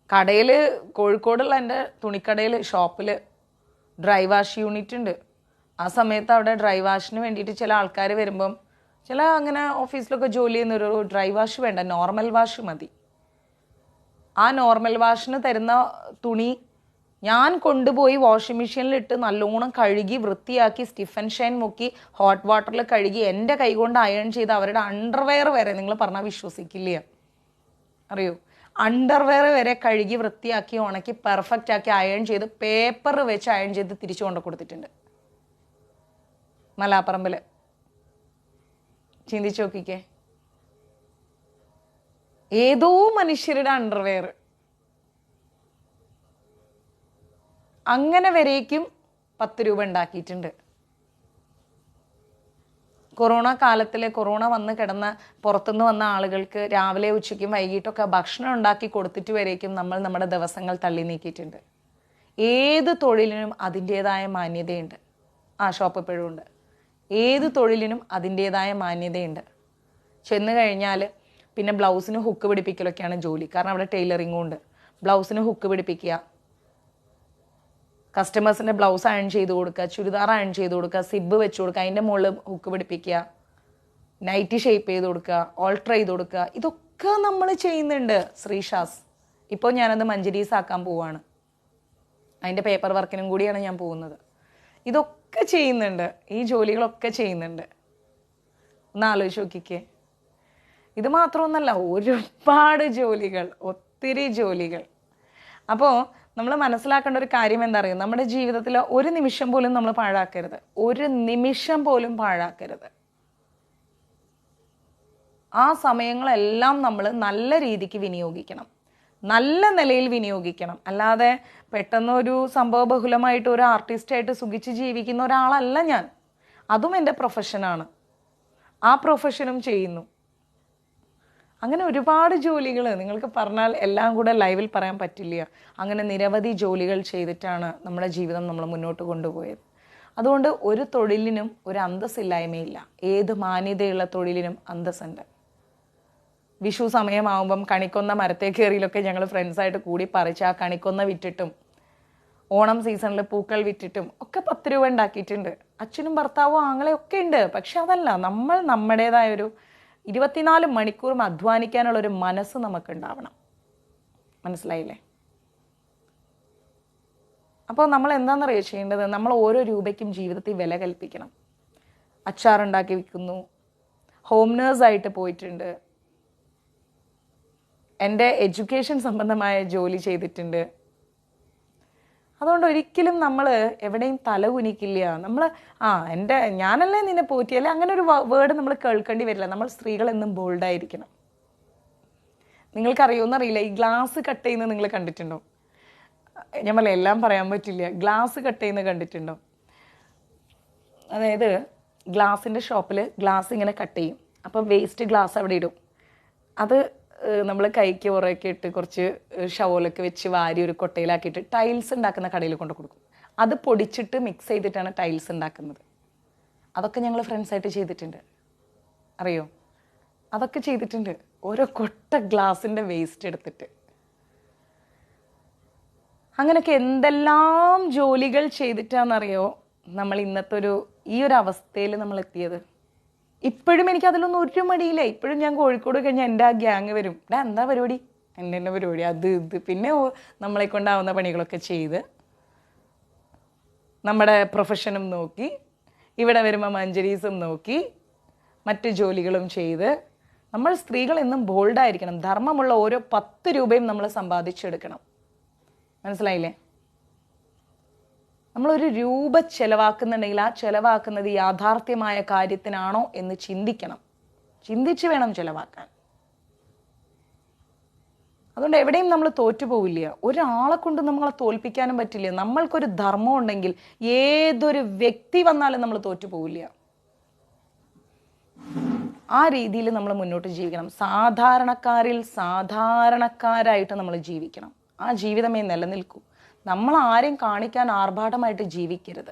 കടയിൽ, കോഴിക്കോടുള്ള എൻ്റെ തുണിക്കടയിൽ, ഷോപ്പിൽ ഡ്രൈ വാഷ് യൂണിറ്റ് ഉണ്ട്. ആ സമയത്ത് അവിടെ ഡ്രൈ വാഷിന് വേണ്ടിയിട്ട് ചില ആൾക്കാർ വരുമ്പം, ചില അങ്ങനെ ഓഫീസിലൊക്കെ ജോലി ചെയ്യുന്നൊരു ഡ്രൈ വാഷ് വേണ്ട, നോർമൽ വാഷ് മതി. ആ നോർമൽ വാഷിന് തരുന്ന തുണി ഞാൻ കൊണ്ടുപോയി വാഷിംഗ് മെഷീനിലിട്ട് നല്ലോണം കഴുകി വൃത്തിയാക്കി സ്റ്റിഫൻ ഷൈൻ മുക്കി ഹോട്ട് വാട്ടറിൽ കഴുകി എൻ്റെ കൈകൊണ്ട് അയൺ ചെയ്ത് അവരുടെ അണ്ടർവെയർ വരെ, നിങ്ങൾ പറഞ്ഞാൽ വിശ്വസിക്കില്ല, അറിയോ, അണ്ടർവെയർ വരെ കഴുകി വൃത്തിയാക്കി ഉണക്കി പെർഫെക്റ്റ് ആക്കി അയൺ ചെയ്ത് പേപ്പർ വെച്ച് അയൺ ചെയ്ത് തിരിച്ചു കൊണ്ട് കൊടുത്തിട്ടുണ്ട് മലാപ്പറമ്പിൽ. ചിന്തിച്ചു നോക്കിക്കേ, ഏതോ മനുഷ്യരുടെ അണ്ടർവെയർ. അങ്ങനെ വരേക്കും 10 രൂപ ഉണ്ടാക്കിയിട്ടുണ്ട്. കൊറോണ കാലത്തിൽ കൊറോണ വന്ന് കിടന്ന പുറത്തുനിന്ന് വന്ന ആളുകൾക്ക് രാവിലെ ഉച്ചയ്ക്കും വൈകിട്ടൊക്കെ ഭക്ഷണം ഉണ്ടാക്കി കൊടുത്തിട്ട് വരേക്കും നമ്മൾ നമ്മുടെ ദിവസങ്ങൾ തള്ളി നീക്കിയിട്ടുണ്ട്. ഏത് തൊഴിലിനും അതിൻ്റേതായ മാന്യതയുണ്ട്. ആ ഷോപ്പ് ഇപ്പോഴും ഉണ്ട്. ഏത് തൊഴിലിനും അതിൻ്റേതായ മാന്യതയുണ്ട്. ചെന്ന് കഴിഞ്ഞാൽ പിന്നെ ബ്ലൗസിന് ഹുക്ക് പിടിപ്പിക്കലൊക്കെയാണ് ജോലി. കാരണം അവിടെ ടൈലറിങ്ങും ഉണ്ട്. ബ്ലൗസിന് ഹുക്ക് പിടിപ്പിക്കുക, കസ്റ്റമേഴ്സിൻ്റെ ബ്ലൗസ് അയൺ ചെയ്ത് കൊടുക്കുക, ചുരിദാർ അയൺ ചെയ്ത് കൊടുക്കുക, സിബ് വെച്ച് കൊടുക്കുക, അതിൻ്റെ മുകളിൽ ഹുക്ക് പിടിപ്പിക്കുക, നൈറ്റി ഷേപ്പ് ചെയ്ത് കൊടുക്കുക, ഓൾട്ടർ ചെയ്ത് കൊടുക്കുക. ഇതൊക്കെ നമ്മൾ ചെയ്യുന്നുണ്ട് ശ്രീഷാസ്. ഇപ്പോൾ ഞാനത് മഞ്ചരീസ് ആക്കാൻ പോവാണ്. അതിൻ്റെ പേപ്പർ വർക്കിനും കൂടിയാണ് ഞാൻ പോകുന്നത്. ഇതൊക്കെ ചെയ്യുന്നുണ്ട്, ഈ ജോലികളൊക്കെ ചെയ്യുന്നുണ്ട്. ഒന്ന് ആലോചിച്ച് നോക്കിക്കേ. ഇത് മാത്രമൊന്നല്ല, ഒരുപാട് ജോലികൾ, ഒത്തിരി ജോലികൾ. അപ്പോൾ നമ്മൾ മനസ്സിലാക്കേണ്ട ഒരു കാര്യം എന്താ അറിയുക, നമ്മുടെ ജീവിതത്തിൽ ഒരു നിമിഷം പോലും നമ്മൾ പാഴാക്കരുത്. ഒരു നിമിഷം പോലും പാഴാക്കരുത്. ആ സമയങ്ങളെല്ലാം നമ്മൾ നല്ല രീതിക്ക് വിനിയോഗിക്കണം, നല്ല നിലയിൽ വിനിയോഗിക്കണം. അല്ലാതെ പെട്ടെന്ന് ഒരു സംഭവബഹുലമായിട്ട് ഒരു ആർട്ടിസ്റ്റായിട്ട് സുഖിച്ച് ജീവിക്കുന്ന ഒരാളല്ല ഞാൻ. അതും എൻ്റെ പ്രൊഫഷനാണ്. ആ പ്രൊഫഷനും ചെയ്യുന്നു. അങ്ങനെ ഒരുപാട് ജോലികൾ നിങ്ങൾക്ക് പറഞ്ഞാൽ എല്ലാം കൂടെ ലൈവിൽ പറയാൻ പറ്റില്ല. അങ്ങനെ നിരവധി ജോലികൾ ചെയ്തിട്ടാണ് നമ്മുടെ ജീവിതം നമ്മൾ മുന്നോട്ട് കൊണ്ടുപോയത്. അതുകൊണ്ട് ഒരു തൊഴിലിനും ഒരു അന്തസ്സില്ലായ്മയില്ല. ഏത് മാന്യതയുള്ള തൊഴിലിനും അന്തസ്സുണ്ട്. വിഷു സമയമാകുമ്പം കണിക്കൊന്ന മരത്തെ കയറിയിലൊക്കെ ഞങ്ങൾ ഫ്രണ്ട്സായിട്ട് കൂടി പറിച്ച് ആ കണിക്കൊന്ന വിറ്റിട്ടും ഓണം സീസണിൽ പൂക്കൾ വിറ്റിട്ടും ഒക്കെ 10 രൂപ ഉണ്ടാക്കിയിട്ടുണ്ട്. അച്ഛനും ഭർത്താവും ആങ്ങളെയൊക്കെ ഉണ്ട്. പക്ഷെ അതല്ല, നമ്മൾ നമ്മുടേതായൊരു 24 മണിക്കൂറും അധ്വാനിക്കാനുള്ളൊരു മനസ്സ് നമുക്കുണ്ടാവണം. മനസ്സിലായില്ലേ? അപ്പോൾ നമ്മൾ എന്താണെന്നറിയോ ചെയ്യേണ്ടത്, നമ്മൾ ഓരോ രൂപയ്ക്കും ജീവിതത്തിൽ വില കൽപ്പിക്കണം. അച്ചാറുണ്ടാക്കി വിൽക്കുന്നു, ഹോം നേഴ്സായിട്ട് പോയിട്ടുണ്ട്, എൻ്റെ എഡ്യൂക്കേഷൻ സംബന്ധമായ ജോലി ചെയ്തിട്ടുണ്ട്. അതുകൊണ്ട് ഒരിക്കലും നമ്മൾ എവിടെയും തല കുനിക്കില്ല. നമ്മൾ ഞാനല്ലേ നിന്നെ പോറ്റിയല്ലേ, അങ്ങനെ ഒരു വേർഡ് നമ്മൾ കേൾക്കേണ്ടി വരില്ല. നമ്മൾ സ്ത്രീകൾ എന്നും ബോൾഡായിരിക്കണം. നിങ്ങൾക്കറിയുമെന്നറിയില്ല, ഈ ഗ്ലാസ് കട്ട് ചെയ്യുന്നത് നിങ്ങൾ കണ്ടിട്ടുണ്ടോ? ഞാൻ പറയാം, എല്ലാം പറയാൻ പറ്റില്ല. ഗ്ലാസ് കട്ട് ചെയ്യുന്നത് കണ്ടിട്ടുണ്ടോ? അതായത് ഗ്ലാസിൻ്റെ ഷോപ്പിൽ ഗ്ലാസ് ഇങ്ങനെ കട്ട് ചെയ്യും. അപ്പം വേസ്റ്റ് ഗ്ലാസ് അവിടെ ഇടും. അത് നമ്മൾ കൈക്ക് ഉറയൊക്കെ ഇട്ട് കുറച്ച് ഷവോലൊക്കെ വെച്ച് വാരി ഒരു കൊട്ടയിലാക്കിയിട്ട് ടൈൽസ് ഉണ്ടാക്കുന്ന കടയിൽ കൊണ്ട് കൊടുക്കും. അത് പൊടിച്ചിട്ട് മിക്സ് ചെയ്തിട്ടാണ് ടൈൽസ് ഉണ്ടാക്കുന്നത്. അതൊക്കെ ഞങ്ങൾ ഫ്രണ്ട്സായിട്ട് ചെയ്തിട്ടുണ്ട്. അറിയോ? അതൊക്കെ ചെയ്തിട്ടുണ്ട്. ഓരോ കൊട്ട ഗ്ലാസിൻ്റെ വേസ്റ്റ് എടുത്തിട്ട്. അങ്ങനെയൊക്കെ എന്തെല്ലാം ജോലികൾ ചെയ്തിട്ടാണെന്നറിയോ നമ്മൾ ഇന്നത്തെ ഈ ഒരു അവസ്ഥയിൽ നമ്മൾ എത്തിയത്. ഇപ്പോഴും എനിക്ക് അതിലൊന്നും ഒരു മടിയില്ല. ഇപ്പോഴും ഞാൻ കോഴിക്കോട് കഴിഞ്ഞാൽ എൻ്റെ ആ ഗ്യാങ് വരും. എന്താ പരിപാടി? എൻ്റെ പരിപാടി അത് ഇത്, പിന്നെ നമ്മളെ കൊണ്ടാവുന്ന പണികളൊക്കെ ചെയ്ത് നമ്മുടെ പ്രൊഫഷനും നോക്കി, ഇവിടെ വരുമ്പോൾ മഞ്ചരീസും നോക്കി, മറ്റ് ജോലികളും ചെയ്ത് നമ്മൾ സ്ത്രീകൾ എന്നും ബോൾഡായിരിക്കണം. ധർമ്മമുള്ള ഓരോ 10 രൂപയും നമ്മൾ സമ്പാദിച്ചെടുക്കണം. മനസ്സിലായില്ലേ? നമ്മളൊരു രൂപ ചെലവാക്കുന്നുണ്ടെങ്കിൽ ആ ചെലവാക്കുന്നത് യാഥാർത്ഥ്യമായ കാര്യത്തിനാണോ എന്ന് ചിന്തിക്കണം. ചിന്തിച്ച് വേണം ചെലവാക്കാൻ. അതുകൊണ്ട് എവിടെയും നമ്മൾ തോറ്റുപോവില്ല. ഒരാളെ കൊണ്ട് നമ്മളെ തോൽപ്പിക്കാനും പറ്റില്ല. നമ്മൾക്കൊരു ധർമ്മം ഉണ്ടെങ്കിൽ ഏതൊരു വ്യക്തി വന്നാലും നമ്മൾ തോറ്റുപോവില്ല. ആ രീതിയിൽ നമ്മൾ മുന്നോട്ട് ജീവിക്കണം. സാധാരണക്കാരിൽ സാധാരണക്കാരായിട്ട് നമ്മൾ ജീവിക്കണം. ആ ജീവിതമേ നിലനിൽക്കൂ. നമ്മൾ ആരെയും കാണിക്കാൻ ആർഭാടമായിട്ട് ജീവിക്കരുത്.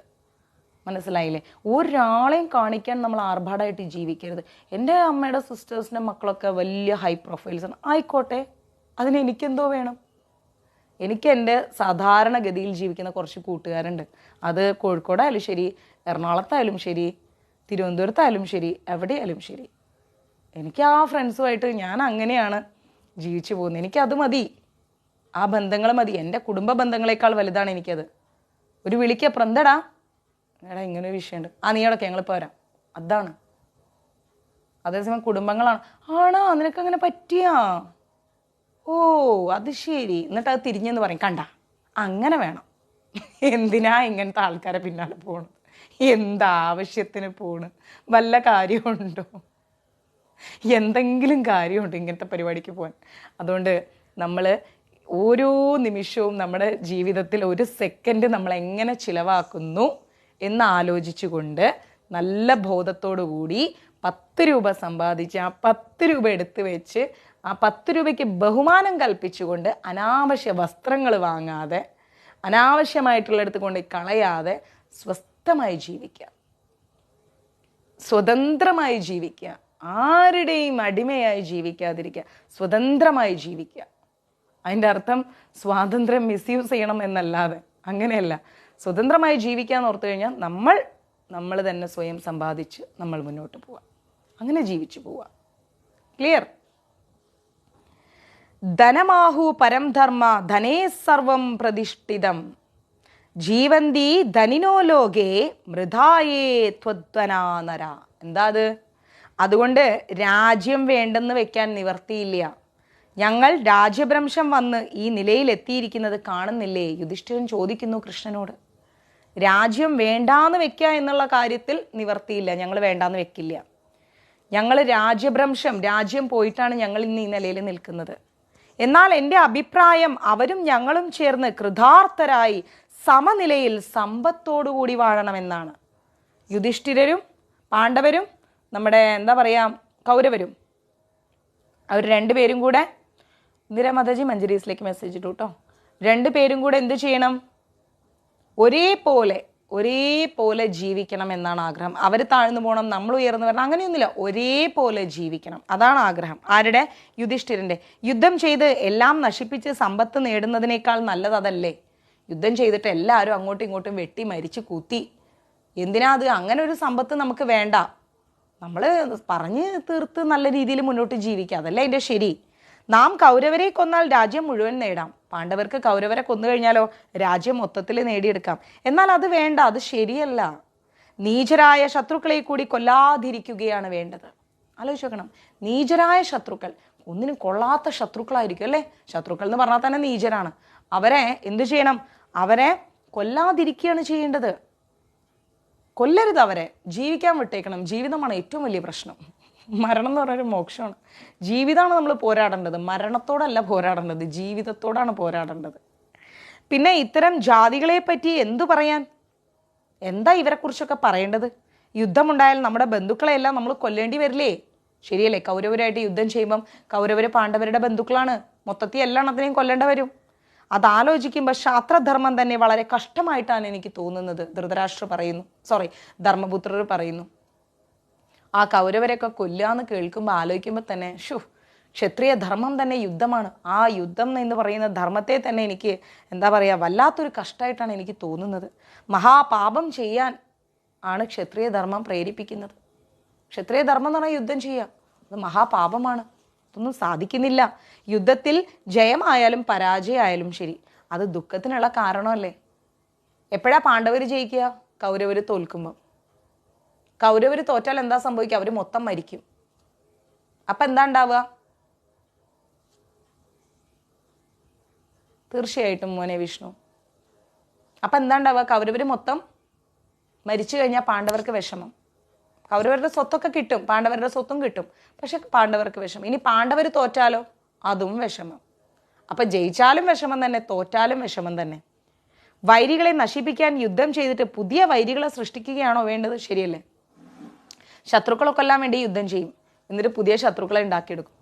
മനസ്സിലായില്ലേ? ഒരാളെയും കാണിക്കാൻ നമ്മൾ ആർഭാടമായിട്ട് ജീവിക്കരുത്. എൻ്റെ അമ്മയുടെ സിസ്റ്റേഴ്സിൻ്റെ മക്കളൊക്കെ വലിയ ഹൈ പ്രൊഫൈൽസാണ്. ആയിക്കോട്ടെ, അതിന് എനിക്കെന്തോ വേണം? എനിക്ക് എൻ്റെ സാധാരണഗതിയിൽ ജീവിക്കുന്ന കുറച്ച് കൂട്ടുകാരുണ്ട്. അത് കോഴിക്കോടായാലും ശരി, എറണാകുളത്തായാലും ശരി, തിരുവനന്തപുരത്തായാലും ശരി, എവിടെയായാലും ശരി. എനിക്ക് ആ ഫ്രണ്ട്സുമായിട്ട് ഞാൻ അങ്ങനെയാണ് ജീവിച്ചു പോകുന്നത്. എനിക്കത് മതി, ആ ബന്ധങ്ങൾ മതി. എൻ്റെ കുടുംബ ബന്ധങ്ങളെക്കാൾ വലുതാണ് എനിക്കത്. ഒരു വിളിക്കപ്പുറം എന്താടാ എടാ ഇങ്ങനൊരു വിഷയമുണ്ട്, നീയോടൊക്കെ ഞങ്ങളിപ്പോൾ വരാം, അതാണ്. അതേസമയം കുടുംബങ്ങളാണ്, ആണോ നിനക്കങ്ങനെ പറ്റിയാ, ഓ അത് ശരി, എന്നിട്ട് അത് തിരിഞ്ഞെന്ന് പറയും, കണ്ട അങ്ങനെ വേണം. എന്തിനാ ഇങ്ങനത്തെ ആൾക്കാരെ പിന്നാലെ പോകണം? എന്താവശ്യത്തിന് പോണ്? വല്ല കാര്യമുണ്ടോ? എന്തെങ്കിലും കാര്യമുണ്ടോ ഇങ്ങനത്തെ പരിപാടിക്ക് പോകാൻ? അതുകൊണ്ട് നമ്മൾ ഓരോ നിമിഷവും നമ്മുടെ ജീവിതത്തിൽ ഒരു സെക്കൻഡ് നമ്മൾ എങ്ങനെ ചിലവാക്കുന്നു എന്ന് ആലോചിച്ചുകൊണ്ട് നല്ല ബോധത്തോടു കൂടി 10 രൂപ സമ്പാദിച്ച് ആ 10 രൂപ എടുത്തു വെച്ച് ആ 10 രൂപയ്ക്ക് ബഹുമാനം കൽപ്പിച്ചുകൊണ്ട് അനാവശ്യ വസ്ത്രങ്ങൾ വാങ്ങാതെ, അനാവശ്യമായിട്ടുള്ളിടത്ത് കൊണ്ട് കളയാതെ സ്വസ്ഥമായി ജീവിക്കുക, സ്വതന്ത്രമായി ജീവിക്കുക, ആരുടെയും അടിമയായി ജീവിക്കാതിരിക്കുക, സ്വതന്ത്രമായി ജീവിക്കുക. അതിൻ്റെ അർത്ഥം സ്വാതന്ത്ര്യം മിസ്യൂസ് ചെയ്യണം എന്നല്ലാതെ, അങ്ങനെയല്ല. സ്വതന്ത്രമായി ജീവിക്കാൻ ഓർത്തു കഴിഞ്ഞാൽ നമ്മൾ തന്നെ സ്വയം സമ്പാദിച്ച് നമ്മൾ മുന്നോട്ട് പോവുക, അങ്ങനെ ജീവിച്ചു പോവുക. ക്ലിയർ? ധനമാഹു പരം ധർമ്മ ധനേ സർവം പ്രതിഷ്ഠിതം ജീവന്തി ധനിനോ ലോകേ മൃതായേ ത്വദ്വനാനര. എന്താ അത്? അതുകൊണ്ട് രാജ്യം വേണ്ടെന്ന് വെക്കാൻ നിവർത്തിയില്ല. ഞങ്ങൾ രാജ്യഭ്രംശം വന്ന് ഈ നിലയിൽ എത്തിയിരിക്കുന്നത് കാണുന്നില്ലേ? യുധിഷ്ഠിരൻ ചോദിക്കുന്നു കൃഷ്ണനോട്. രാജ്യം വേണ്ടാന്ന് വെക്കുക എന്നുള്ള കാര്യത്തിൽ നിവർത്തിയില്ല, ഞങ്ങൾ വേണ്ടാന്ന് വെക്കില്ല. ഞങ്ങൾ രാജ്യഭ്രംശം, രാജ്യം പോയിട്ടാണ് ഞങ്ങൾ ഇന്ന് ഈ നിലയിൽ നിൽക്കുന്നത്. എന്നാൽ എൻ്റെ അഭിപ്രായം അവരും ഞങ്ങളും ചേർന്ന് കൃതാർത്ഥരായി സമനിലയിൽ സമ്പത്തോടുകൂടി വാഴണമെന്നാണ്. യുധിഷ്ഠിരരും പാണ്ഡവരും നമ്മുടെ എന്താ പറയുക കൗരവരും, അവർ രണ്ടുപേരും കൂടെ, ഇന്ദിരാ മാതാജി മഞ്ജരീസിലേക്ക് മെസ്സേജ് ഇട്ടു കേട്ടോ. രണ്ടുപേരും കൂടെ എന്ത് ചെയ്യണം? ഒരേപോലെ ജീവിക്കണം എന്നാണ് ആഗ്രഹം. അവർ താഴ്ന്നു പോകണം, നമ്മൾ ഉയർന്നു വരണം, അങ്ങനെയൊന്നുമില്ല. ഒരേപോലെ ജീവിക്കണം, അതാണ് ആഗ്രഹം. ആരുടെ? യുധിഷ്ഠിരൻ്റെ. യുദ്ധം ചെയ്ത് എല്ലാം നശിപ്പിച്ച് സമ്പത്ത് നേടുന്നതിനേക്കാൾ നല്ലത് അതല്ലേ? യുദ്ധം ചെയ്തിട്ട് എല്ലാവരും അങ്ങോട്ടും ഇങ്ങോട്ടും വെട്ടി മരിച്ച് കൂത്തി. എന്തിനാ അത്? അങ്ങനെ ഒരു സമ്പത്ത് നമുക്ക് വേണ്ട. നമ്മൾ പറഞ്ഞ് തീർത്ത് നല്ല രീതിയിൽ മുന്നോട്ട് ജീവിക്കുക, അതല്ലേ അതിൻ്റെ ശരി. നാം കൗരവരെ കൊന്നാൽ രാജ്യം മുഴുവൻ നേടാം. പാണ്ഡവർക്ക് കൗരവരെ കൊന്നു കഴിഞ്ഞാലോ രാജ്യം മൊത്തത്തിൽ നേടിയെടുക്കാം. എന്നാൽ അത് വേണ്ട, അത് ശരിയല്ല. നീചരായ ശത്രുക്കളെ കൂടി കൊല്ലാതിരിക്കുകയാണ് വേണ്ടത്. ആലോചിച്ച് നോക്കണം, നീചരായ ശത്രുക്കൾ, ഒന്നിനും കൊള്ളാത്ത ശത്രുക്കളായിരിക്കും അല്ലേ? ശത്രുക്കൾ എന്ന് പറഞ്ഞാൽ തന്നെ നീചരാണ്. അവരെ എന്തു ചെയ്യണം? അവരെ കൊല്ലാതിരിക്കുകയാണ് ചെയ്യേണ്ടത്. കൊല്ലരുത്, അവരെ ജീവിക്കാൻ വിട്ടേക്കണം. ജീവിതമാണ് ഏറ്റവും വലിയ പ്രശ്നം. മരണം എന്ന് പറഞ്ഞൊരു മോക്ഷമാണ്. ജീവിതമാണ് നമ്മൾ പോരാടേണ്ടത്, മരണത്തോടല്ല പോരാടേണ്ടത്, ജീവിതത്തോടാണ് പോരാടേണ്ടത്. പിന്നെ ഇത്തരം ജാതികളെ പറ്റി എന്തു പറയാൻ? എന്താ ഇവരെക്കുറിച്ചൊക്കെ പറയേണ്ടത്? യുദ്ധമുണ്ടായാൽ നമ്മുടെ ബന്ധുക്കളെല്ലാം നമ്മൾ കൊല്ലേണ്ടി വരില്ലേ? ശരിയല്ലേ? കൗരവരായിട്ട് യുദ്ധം ചെയ്യുമ്പം കൗരവര് പാണ്ഡവരുടെ ബന്ധുക്കളാണ്, മൊത്തത്തിൽ എല്ലാത്തിനെയും കൊല്ലേണ്ട വരും. അതാലോചിക്കുമ്പോൾ ശാസ്ത്രധർമ്മം തന്നെ വളരെ കഷ്ടമായിട്ടാണ് എനിക്ക് തോന്നുന്നത്. ധർമ്മപുത്രർ പറയുന്നു. ആ കൗരവരെയൊക്കെ കൊല്ലാന്ന് കേൾക്കുമ്പോൾ ആലോചിക്കുമ്പോൾ തന്നെ ക്ഷത്രിയ ധർമ്മം തന്നെ യുദ്ധമാണ്. ആ യുദ്ധം എന്ന് പറയുന്ന ധർമ്മത്തെ തന്നെ എനിക്ക് എന്താ പറയുക, വല്ലാത്തൊരു കഷ്ടമായിട്ടാണ് എനിക്ക് തോന്നുന്നത്. മഹാപാപം ചെയ്യാൻ ആണ് ക്ഷത്രിയ ധർമ്മം പ്രേരിപ്പിക്കുന്നത്. ക്ഷത്രിയ ധർമ്മം എന്ന് പറഞ്ഞാൽ യുദ്ധം ചെയ്യുക, അത് മഹാപാപമാണ്. അതൊന്നും സാധിക്കുന്നില്ല. യുദ്ധത്തിൽ ജയമായാലും പരാജയമായാലും ശരി, അത് ദുഃഖത്തിനുള്ള കാരണമല്ലേ? എപ്പോഴാ പാണ്ഡവർ ജയിക്കുക? കൗരവർ തോൽക്കുമ്പോൾ. കൗരവർ തോറ്റാൽ എന്താ സംഭവിക്കുക? അവർ മൊത്തം മരിക്കും. അപ്പം എന്താ ഉണ്ടാവുക? തീർച്ചയായിട്ടും മോനെ വിഷ്ണു, അപ്പം എന്താ ഉണ്ടാവുക? കൗരവർ മൊത്തം മരിച്ചു കഴിഞ്ഞാൽ പാണ്ഡവർക്ക് വിഷമം. കൗരവരുടെ സ്വത്തൊക്കെ കിട്ടും, പാണ്ഡവരുടെ സ്വത്തും കിട്ടും, പക്ഷെ പാണ്ഡവർക്ക് വിഷമം. ഇനി പാണ്ഡവർ തോറ്റാലോ? അതും വിഷമം. അപ്പം ജയിച്ചാലും വിഷമം തന്നെ, തോറ്റാലും വിഷമം തന്നെ. വൈരികളെ നശിപ്പിക്കാൻ യുദ്ധം ചെയ്തിട്ട് പുതിയ വൈരികളെ സൃഷ്ടിക്കുകയാണോ വേണ്ടത്? ശരിയല്ലേ? ശത്രുക്കളെ കൊല്ലാൻ വേണ്ടി യുദ്ധം ചെയ്യും, എന്നിട്ട് പുതിയ ശത്രുക്കളെ ഉണ്ടാക്കിയെടുക്കും.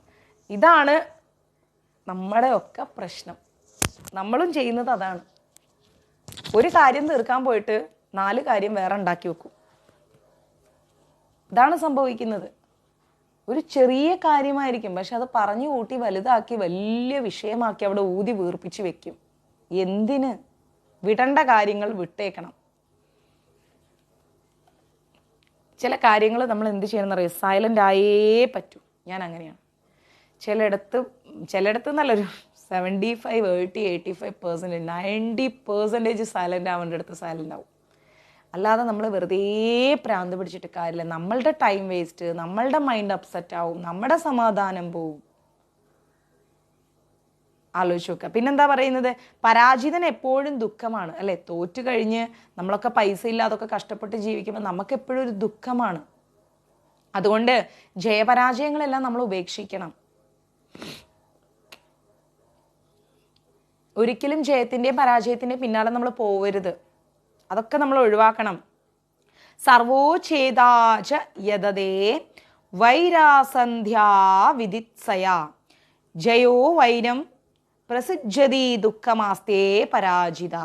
ഇതാണ് നമ്മുടെ ഒക്കെ പ്രശ്നം. നമ്മളും ചെയ്യുന്നത് അതാണ്. ഒരു കാര്യം തീർക്കാൻ പോയിട്ട് 4 കാര്യം വേറെ ഉണ്ടാക്കി വെക്കും. ഇതാണ് സംഭവിക്കുന്നത്. ഒരു ചെറിയ കാര്യമായിരിക്കും, പക്ഷെ അത് പറഞ്ഞു കൂട്ടി വലുതാക്കി വലിയ വിഷയമാക്കി അവിടെ ഊതി വീർപ്പിച്ച് വെക്കും. എന്തിന്? വിടേണ്ട കാര്യങ്ങൾ വിട്ടേക്കണം. ചില കാര്യങ്ങൾ നമ്മൾ എന്ത് ചെയ്യണം എന്നറിയോ? സൈലൻ്റ് ആയേ പറ്റൂ. ഞാൻ അങ്ങനെയാണ്. ചിലയിടത്ത് നല്ലൊരു 75, 80, 85%, 90% സൈലൻ്റ് ആവേണ്ട അടുത്ത് സൈലൻ്റ് ആവും. അല്ലാതെ നമ്മൾ വെറുതെ പ്രാന്ത് പിടിച്ചിട്ട് കാര്യമില്ല. നമ്മളുടെ ടൈം വേസ്റ്റ്, നമ്മളുടെ മൈൻഡ് അപ്സെറ്റ് ആവും, നമ്മുടെ സമാധാനം പോവും. ആലോചിച്ച് നോക്കുക. പിന്നെന്താ പറയുന്നത്? പരാജിതൻ എപ്പോഴും ദുഃഖമാണ് അല്ലെ? തോറ്റു കഴിഞ്ഞ് നമ്മളൊക്കെ പൈസ ഇല്ലാതൊക്കെ കഷ്ടപ്പെട്ട് ജീവിക്കുമ്പോൾ നമുക്ക് എപ്പോഴും ഒരു ദുഃഖമാണ്. അതുകൊണ്ട് ജയപരാജയങ്ങളെല്ലാം നമ്മൾ ഉപേക്ഷിക്കണം. ഒരിക്കലും ജയത്തിൻ്റെയും പരാജയത്തിൻ്റെയും പിന്നാലെ നമ്മൾ പോവരുത്. അതൊക്കെ നമ്മൾ ഒഴിവാക്കണം. സർവോച്ഛേദാച യദതേ വൈരാസന്ധ്യാ വിദിത്സയാ ജയോ വൈരം പ്രസിജ്ജതി ദുഃഖമാസ്തേ പരാജിത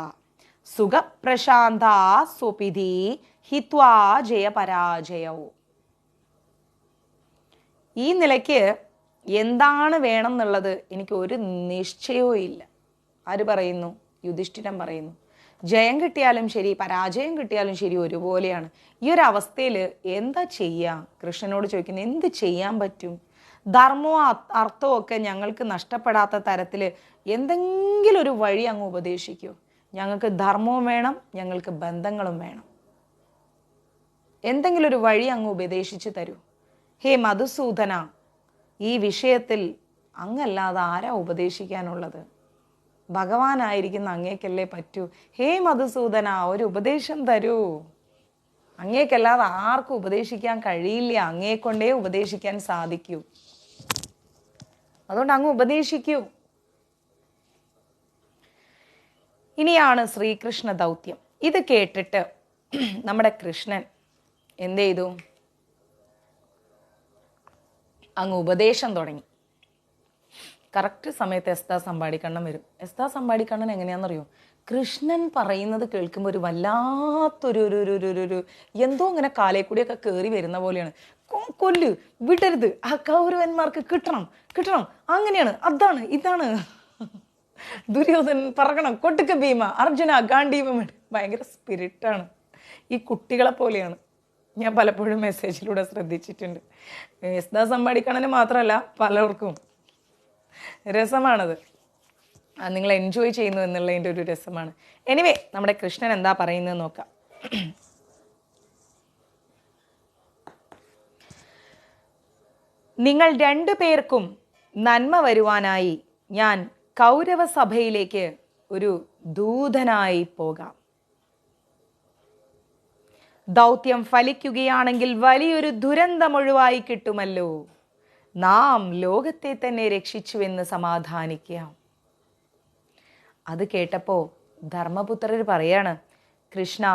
സുഖപ്രശാന്ത സ്വപിധി ഹിത്വാ ജയപരാജയോ. ഈ നിലയ്ക്ക് എന്താണ് വേണം എന്നുള്ളത് എനിക്ക് ഒരു നിശ്ചയവും ഇല്ല. ആര് പറയുന്നു? യുധിഷ്ഠിരൻ പറയുന്നു. ജയം കിട്ടിയാലും ശരി, പരാജയം കിട്ടിയാലും ശരി, ഒരുപോലെയാണ്. ഈ ഒരു അവസ്ഥയിൽ എന്താ ചെയ്യുക? കൃഷ്ണനോട് ചോദിക്കുന്നത്, എന്ത് ചെയ്യാൻ പറ്റും? ധർമ്മവും അർത്ഥവും ഒക്കെ ഞങ്ങൾക്ക് നഷ്ടപ്പെടാത്ത തരത്തിൽ എന്തെങ്കിലും ഒരു വഴി അങ്ങ് ഉപദേശിക്കൂ. ഞങ്ങൾക്ക് ധർമ്മവും വേണം, ഞങ്ങൾക്ക് ബന്ധങ്ങളും വേണം. എന്തെങ്കിലും ഒരു വഴി അങ്ങ് ഉപദേശിച്ചു തരൂ. ഹേ മധുസൂദന, ഈ വിഷയത്തിൽ അങ്ങല്ലാതെ ആരാ ഉപദേശിക്കാനുള്ളത്? ഭഗവാനായിരിക്കുന്ന അങ്ങേക്കല്ലേ പറ്റൂ. ഹേ മധുസൂദന, ഒരു ഉപദേശം തരൂ. അങ്ങേക്കല്ലാതെ ആർക്കും ഉപദേശിക്കാൻ കഴിയില്ല. അങ്ങേക്കൊണ്ടേ ഉപദേശിക്കാൻ സാധിക്കൂ. അതുകൊണ്ട് അങ്ങ് ഉപദേശിക്കൂ. ഇനിയാണ് ശ്രീകൃഷ്ണ ദൗത്യം. ഇത് കേട്ടിട്ട് നമ്മുടെ കൃഷ്ണൻ എന്ത് ചെയ്തു? അങ്ങ് ഉപദേശം തുടങ്ങി. കറക്റ്റ് സമയത്ത് എസ്താ സമ്പാടിക്കണ്ണൻ വരും. എസ്താ സമ്പാടിക്കണ്ണൻ എങ്ങനെയാണെന്നറിയോ? കൃഷ്ണൻ പറയുന്നത് കേൾക്കുമ്പോൾ ഒരു വല്ലാത്തൊരു എന്തോ ഇങ്ങനെ കാലേ കൂടിയൊക്കെ കയറി വരുന്ന പോലെയാണ്. കൊല്ല്, വിടരുത്, ആ കൗരവന്മാർക്ക് കിട്ടണം, അങ്ങനെയാണ്, അതാണ്, ഇതാണ്. ദുര്യോധനൻ പറക്കണം, കൊട്ടുക്ക ഭീമ, അർജുന, ഗാന്ധീവം. ഭയങ്കര സ്പിരിറ്റാണ്. ഈ കുട്ടികളെ പോലെയാണ്. ഞാൻ പലപ്പോഴും മെസ്സേജിലൂടെ ശ്രദ്ധിച്ചിട്ടുണ്ട്. എസ്താ സമ്പാടിക്കണ്ണന് മാത്രമല്ല, പലർക്കും രസമാണത്. നിങ്ങൾ എൻജോയ് ചെയ്യുന്നു എന്നുള്ളതിൻ്റെ ഒരു രസമാണ്. എനിവേ, നമ്മുടെ കൃഷ്ണൻ എന്താ പറയുന്നത് നോക്കാം. നിങ്ങൾ 2 പേർക്കും നന്മ വരുവാനായി ഞാൻ കൗരവ സഭയിലേക്ക് ഒരു ദൂതനായി പോകാം. ദൗത്യം ഫലിക്കുകയാണെങ്കിൽ വലിയൊരു ദുരന്തം ഒഴിവായി കിട്ടുമല്ലോ. നാം ലോകത്തെ തന്നെ രക്ഷിച്ചുവെന്ന് സമാധാനിക്കാം. അത് കേട്ടപ്പോൾ ധർമ്മപുത്രർ പറയാണ്, കൃഷ്ണ,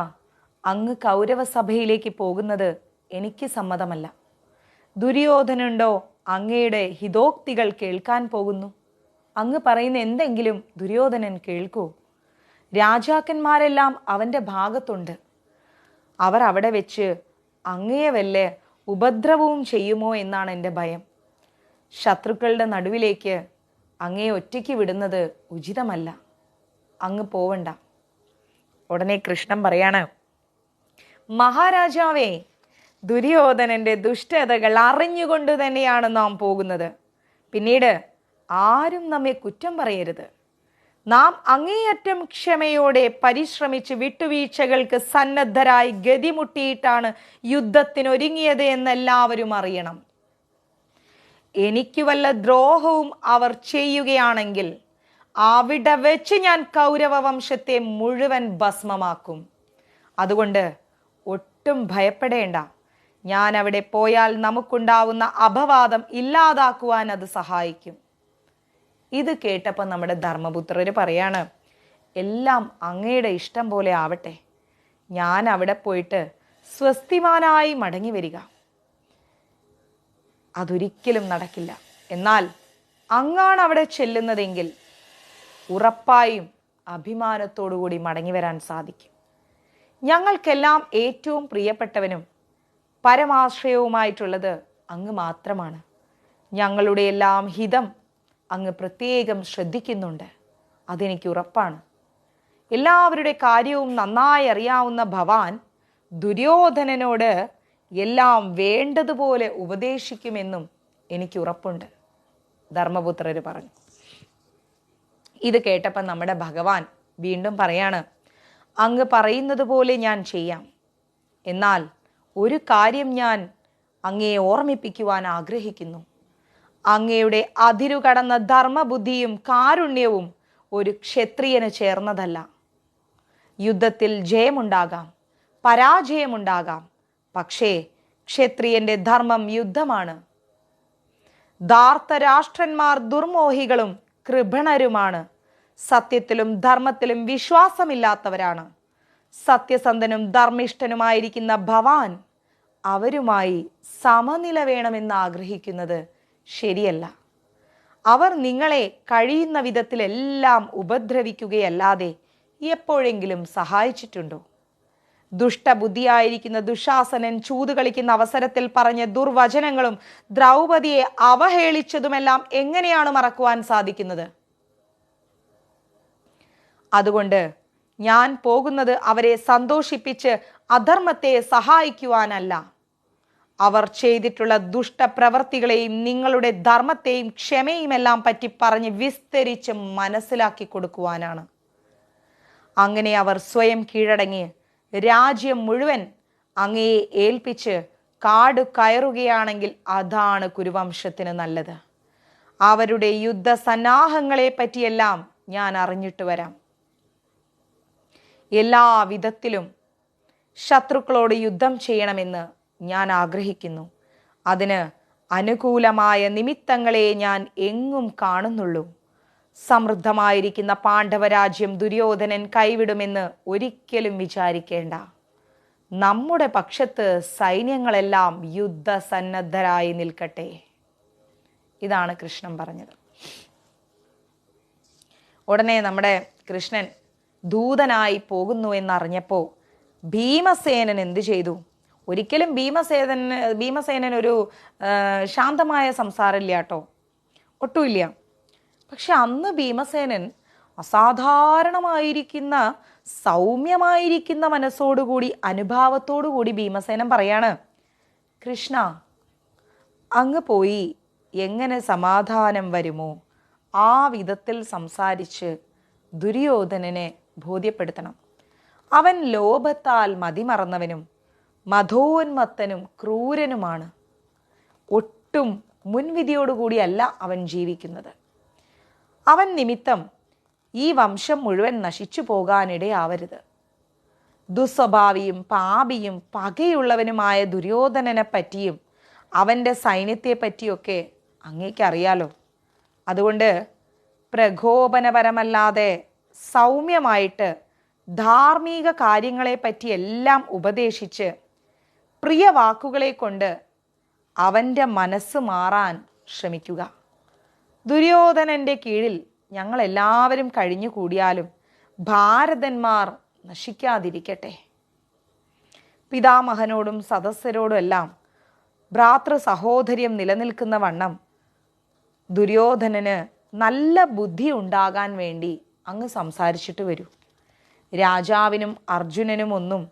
അങ്ങ് കൗരവ സഭയിലേക്ക് പോകുന്നത് എനിക്ക് സമ്മതമല്ല. ദുര്യോധനുണ്ടോ അങ്ങയുടെ ഹിതോക്തികൾ കേൾക്കാൻ പോകുന്നു? അങ്ങ് പറയുന്ന എന്തെങ്കിലും ദുര്യോധനൻ കേൾക്കൂ. രാജാക്കന്മാരെല്ലാം അവൻ്റെ ഭാഗത്തുണ്ട്. അവർ അവിടെ വെച്ച് അങ്ങയെ വല്ല ഉപദ്രവവും ചെയ്യുമോ എന്നാണ് എൻ്റെ ഭയം. ശത്രുക്കളുടെ നടുവിലേക്ക് അങ്ങയെ ഒറ്റയ്ക്ക് വിടുന്നത് ഉചിതമല്ല. അങ്ങ് പോവണ്ട. ഉടനെ കൃഷ്ണൻ പറയാണ്, മഹാരാജാവേ, ദുര്യോധനന്റെ ദുഷ്ടതകൾ അറിഞ്ഞുകൊണ്ട് തന്നെയാണ് നാം പോകുന്നത്. പിന്നീട് ആരും നമ്മെ കുറ്റം പറയരുത്. നാം അങ്ങേയറ്റം ക്ഷമയോടെ പരിശ്രമിച്ച് വിട്ടുവീഴ്ചകൾക്ക് സന്നദ്ധരായി ഗതിമുട്ടിയിട്ടാണ് യുദ്ധത്തിനൊരുങ്ങിയത് എന്നെല്ലാവരും അറിയണം. എനിക്ക് വല്ല ദ്രോഹവും അവർ ചെയ്യുകയാണെങ്കിൽ അവിടെ വെച്ച് ഞാൻ കൗരവ വംശത്തെ മുഴുവൻ ഭസ്മമാക്കും. അതുകൊണ്ട് ഒട്ടും ഭയപ്പെടേണ്ട. ഞാൻ അവിടെ പോയാൽ നമുക്കുണ്ടാവുന്ന അപവാദം ഇല്ലാതാക്കുവാൻ അത് സഹായിക്കും. ഇത് കേട്ടപ്പോൾ നമ്മുടെ ധർമ്മപുത്രർ പറയാണ്, എല്ലാം അങ്ങയുടെ ഇഷ്ടം പോലെ ആവട്ടെ. ഞാൻ അവിടെ പോയിട്ട് സ്വസ്തിമാനായി മടങ്ങി വരിക. അതൊരിക്കലും നടക്കില്ല. എന്നാൽ അങ്ങാണ് അവിടെ ചെല്ലുന്നതെങ്കിൽ ഉറപ്പായും അഭിമാനത്തോടുകൂടി മടങ്ങി വരാൻ സാധിക്കും. ഞങ്ങൾക്കെല്ലാം ഏറ്റവും പ്രിയപ്പെട്ടവനും പരമാശ്രയവുമായിട്ടുള്ളത് അങ്ങ് മാത്രമാണ്. ഞങ്ങളുടെ എല്ലാം ഹിതം അങ്ങ് പ്രത്യേകം ശ്രദ്ധിക്കുന്നുണ്ട്. അതെനിക്ക് ഉറപ്പാണ്. എല്ലാവരുടെ കാര്യവും നന്നായി അറിയാവുന്ന ഭവാൻ ദുര്യോധനനോട് എല്ലാം വേണ്ടതുപോലെ ഉപദേശിക്കുമെന്നും എനിക്ക് ഉറപ്പുണ്ട്. ധർമ്മപുത്രർ പറഞ്ഞു. ഇത് കേട്ടപ്പോൾ നമ്മുടെ ഭഗവാൻ വീണ്ടും പറയാണ്, അങ്ങ് പറയുന്നത് പോലെ ഞാൻ ചെയ്യാം. എന്നാൽ ഒരു കാര്യം ഞാൻ അങ്ങയെ ഓർമ്മിപ്പിക്കുവാൻ ആഗ്രഹിക്കുന്നു. അങ്ങയുടെ അതിരുകടന്ന ധർമ്മബുദ്ധിയും കാരുണ്യവും ഒരു ക്ഷത്രിയന് ചേർന്നതല്ല. യുദ്ധത്തിൽ ജയമുണ്ടാകാം, പരാജയമുണ്ടാകാം. പക്ഷേ ക്ഷത്രിയന്റെ ധർമ്മം യുദ്ധമാണ്. ധാർത്തരാഷ്ട്രന്മാർ ദുർമോഹികളും കൃപണരുമാണ്. സത്യത്തിലും ധർമ്മത്തിലും വിശ്വാസമില്ലാത്തവരാണ്. സത്യസന്ധനും ധർമ്മിഷ്ഠനുമായിരിക്കുന്ന ഭവാൻ അവരുമായി സമനില വേണമെന്ന് ആഗ്രഹിക്കുന്നത് ശരിയല്ല. അവർ നിങ്ങളെ കഴിയുന്ന വിധത്തിലെല്ലാം ഉപദ്രവിക്കുകയല്ലാതെ എപ്പോഴെങ്കിലും സഹായിച്ചിട്ടുണ്ടോ? ദുഷ്ടബുദ്ധിയായിരിക്കുന്ന ദുശാസനൻ ചൂത് കളിക്കുന്ന അവസരത്തിൽ പറഞ്ഞ ദുർവചനങ്ങളും ദ്രൗപദിയെ അവഹേളിച്ചതുമെല്ലാം എങ്ങനെയാണ് മറക്കുവാൻ സാധിക്കുന്നത്? അതുകൊണ്ട് ഞാൻ പോകുന്നത് അവരെ സന്തോഷിപ്പിച്ച് അധർമ്മത്തെ സഹായിക്കുവാനല്ല. അവർ ചെയ്തിട്ടുള്ള ദുഷ്ടപ്രവർത്തികളെയും നിങ്ങളുടെ ധർമ്മത്തെയും ക്ഷമയുമെല്ലാം പറ്റി പറഞ്ഞ് വിസ്തരിച്ച് മനസ്സിലാക്കി കൊടുക്കുവാനാണ്. അങ്ങനെ അവർ സ്വയം കീഴടങ്ങി രാജ്യം മുഴുവൻ അങ്ങയെ ഏൽപ്പിച്ച് കാട് കയറുകയാണെങ്കിൽ അതാണ് കുരുവംശത്തിന് നല്ലത്. അവരുടെ യുദ്ധസന്നാഹങ്ങളെ പറ്റിയെല്ലാം ഞാൻ അറിഞ്ഞിട്ട് വരാം. എല്ലാ വിധത്തിലും ശത്രുക്കളോട് യുദ്ധം ചെയ്യണമെന്ന് ഞാൻ ആഗ്രഹിക്കുന്നു. അതിന് അനുകൂലമായ നിമിത്തങ്ങളെ ഞാൻ എങ്ങും കാണുന്നുള്ളൂ. സമൃദ്ധമായിരിക്കുന്ന പാണ്ഡവരാജ്യം ദുര്യോധനൻ കൈവിടുമെന്ന് ഒരിക്കലും വിചാരിക്കേണ്ട. നമ്മുടെ പക്ഷത്ത് സൈന്യങ്ങളെല്ലാം യുദ്ധസന്നദ്ധരായി നിൽക്കട്ടെ. ഇതാണ് കൃഷ്ണൻ പറഞ്ഞത്. ഉടനെ നമ്മുടെ കൃഷ്ണൻ ദൂതനായി പോകുന്നു എന്നറിഞ്ഞപ്പോൾ ഭീമസേനൻ എന്ത് ചെയ്തു? ഒരിക്കലും ഭീമസേനൻ ഒരു ശാന്തമായ സംസാരമില്ല കേട്ടോ, ഒട്ടുമില്ല. പക്ഷെ അന്ന് ഭീമസേനൻ അസാധാരണമായിരിക്കുന്ന സൗമ്യമായിരിക്കുന്ന മനസ്സോടുകൂടി അനുഭാവത്തോടുകൂടി ഭീമസേനൻ പറയാണ്, കൃഷ്ണ, അങ്ങ് പോയി എങ്ങനെ സമാധാനം വരുമോ ആ വിധത്തിൽ സംസാരിച്ച് ദുര്യോധനനെ ബോധ്യപ്പെടുത്തണം. അവൻ ലോഭത്താൽ മതിമറന്നവനും മധോന്മത്തനും ക്രൂരനുമാണ്. ഒട്ടും മുൻവിധിയോടുകൂടിയല്ല അവൻ ജീവിക്കുന്നത്. അവൻ നിമിത്തം ഈ വംശം മുഴുവൻ നശിച്ചു പോകാനിടയാവരുത്. ദുസ്വഭാവിയും പാപിയും പകയുള്ളവനുമായ ദുര്യോധനനെ പറ്റിയും അവൻ്റെ സൈന്യത്തെ പറ്റിയൊക്കെ അങ്ങേക്കറിയാലോ. അതുകൊണ്ട് പ്രകോപനപരമല്ലാതെ സൗമ്യമായിട്ട് ധാർമ്മിക കാര്യങ്ങളെ പറ്റിയെല്ലാം ഉപദേശിച്ച് പ്രിയ വാക്കുകളെ കൊണ്ട് അവൻ്റെ മനസ്സ് മാറാൻ ശ്രമിക്കുക. ദുര്യോധനൻ്റെ കീഴിൽ ഞങ്ങളെല്ലാവരും കഴിഞ്ഞു കൂടിയാലും ഭാരതന്മാർ നശിക്കാതിരിക്കട്ടെ. പിതാമഹനോടും സദസ്യരോടും എല്ലാം ഭ്രാതൃ സഹോദര്യം നിലനിൽക്കുന്ന വണ്ണം ദുര്യോധനന് നല്ല ബുദ്ധി ഉണ്ടാകാൻ വേണ്ടി അങ്ങ് സംസാരിച്ചിട്ട് വരൂ. രാജാവിനും അർജുനനും ഒന്നും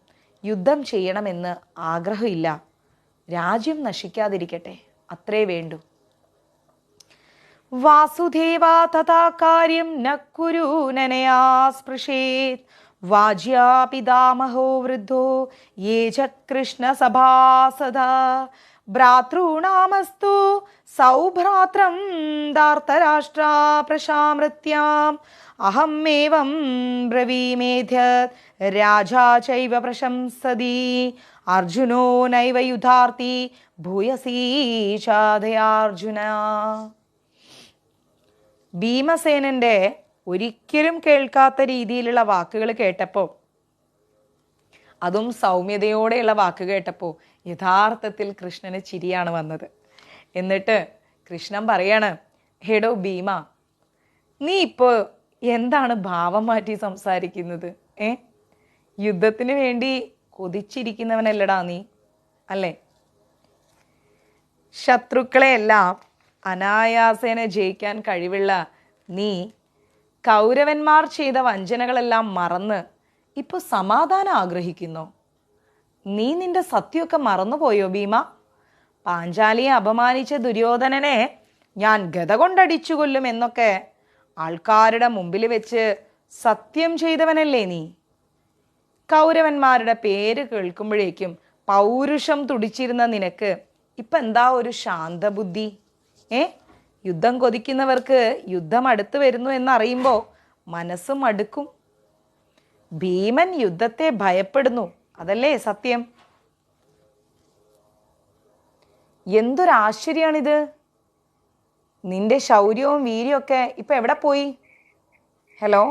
യുദ്ധം ചെയ്യണമെന്ന് ആഗ്രഹമില്ല. രാജ്യം നശിക്കാതിരിക്കട്ടെ, അത്രേ വേണ്ടു. വാസുദേവ തഥാ കാര്യം ന കുരു നനയാ സ്പൃശേത് വാജ്യാ പിതാമഹോ വൃദ്ധോ യേ ച കൃഷ്ണ സഭാസദാ ഭ്രാതॄണാമസ്തു സൗഭ്രാത്രം ധാർത്തരാഷ്ട്രാ പ്രശാമൃത്യാം അഹമേവം ബ്രവീമേധ്യത് രാജാ ചൈവ പ്രശംസതി അർജുനോ നൈവ യുധാർത്തി ഭൂയസീ ചാധയാർജുന. ഭീമസേനന്റെ ഒരിക്കലും കേൾക്കാത്ത രീതിയിലുള്ള വാക്കുകൾ കേട്ടപ്പോൾ, അതും സൗമ്യതയോടെയുള്ള വാക്ക് കേട്ടപ്പോൾ യഥാർത്ഥത്തിൽ കൃഷ്ണന് ചിരിയാണ് വന്നത്. എന്നിട്ട് കൃഷ്ണൻ പറയാണ്, ഹെടോ ഭീമ, നീ ഇപ്പോൾ എന്താണ് ഭാവം മാറ്റി സംസാരിക്കുന്നത്? യുദ്ധത്തിന് വേണ്ടി കൊതിച്ചിരിക്കുന്നവനല്ലടാ നീ, അല്ലേ? ശത്രുക്കളെയെല്ലാം അനായാസേന ജയിക്കാൻ കഴിവുള്ള നീ കൗരവന്മാർ ചെയ്ത വഞ്ചനകളെല്ലാം മറന്ന് ഇപ്പൊ സമാധാനം ആഗ്രഹിക്കുന്നു. നീ നിന്റെ സത്യമൊക്കെ മറന്നുപോയോ ഭീമ? പാഞ്ചാലിയെ അപമാനിച്ച ദുര്യോധനനെ ഞാൻ ഗദ കൊണ്ടടിച്ചു കൊല്ലും എന്നൊക്കെ ആൾക്കാരുടെ മുമ്പിൽ വെച്ച് സത്യം ചെയ്തവനല്ലേ നീ? കൗരവന്മാരുടെ പേര് കേൾക്കുമ്പോഴേക്കും പൗരുഷം തുടിച്ചിരുന്ന നിനക്ക് ഇപ്പൊ എന്താ ഒരു ശാന്തബുദ്ധി? യുദ്ധം കൊതിക്കുന്നവർക്ക് യുദ്ധം അടുത്ത് വരുന്നു എന്നറിയുമ്പോൾ മനസ്സ് മടുക്കും. ഭീമൻ യുദ്ധത്തെ ഭയപ്പെടുന്നു, അതല്ലേ സത്യം? എന്തൊരാശ്ചര്യാണിത്! നിന്റെ ശൗര്യവും വീര്യവും ഒക്കെ ഇപ്പൊ എവിടെ പോയി? ഹലോ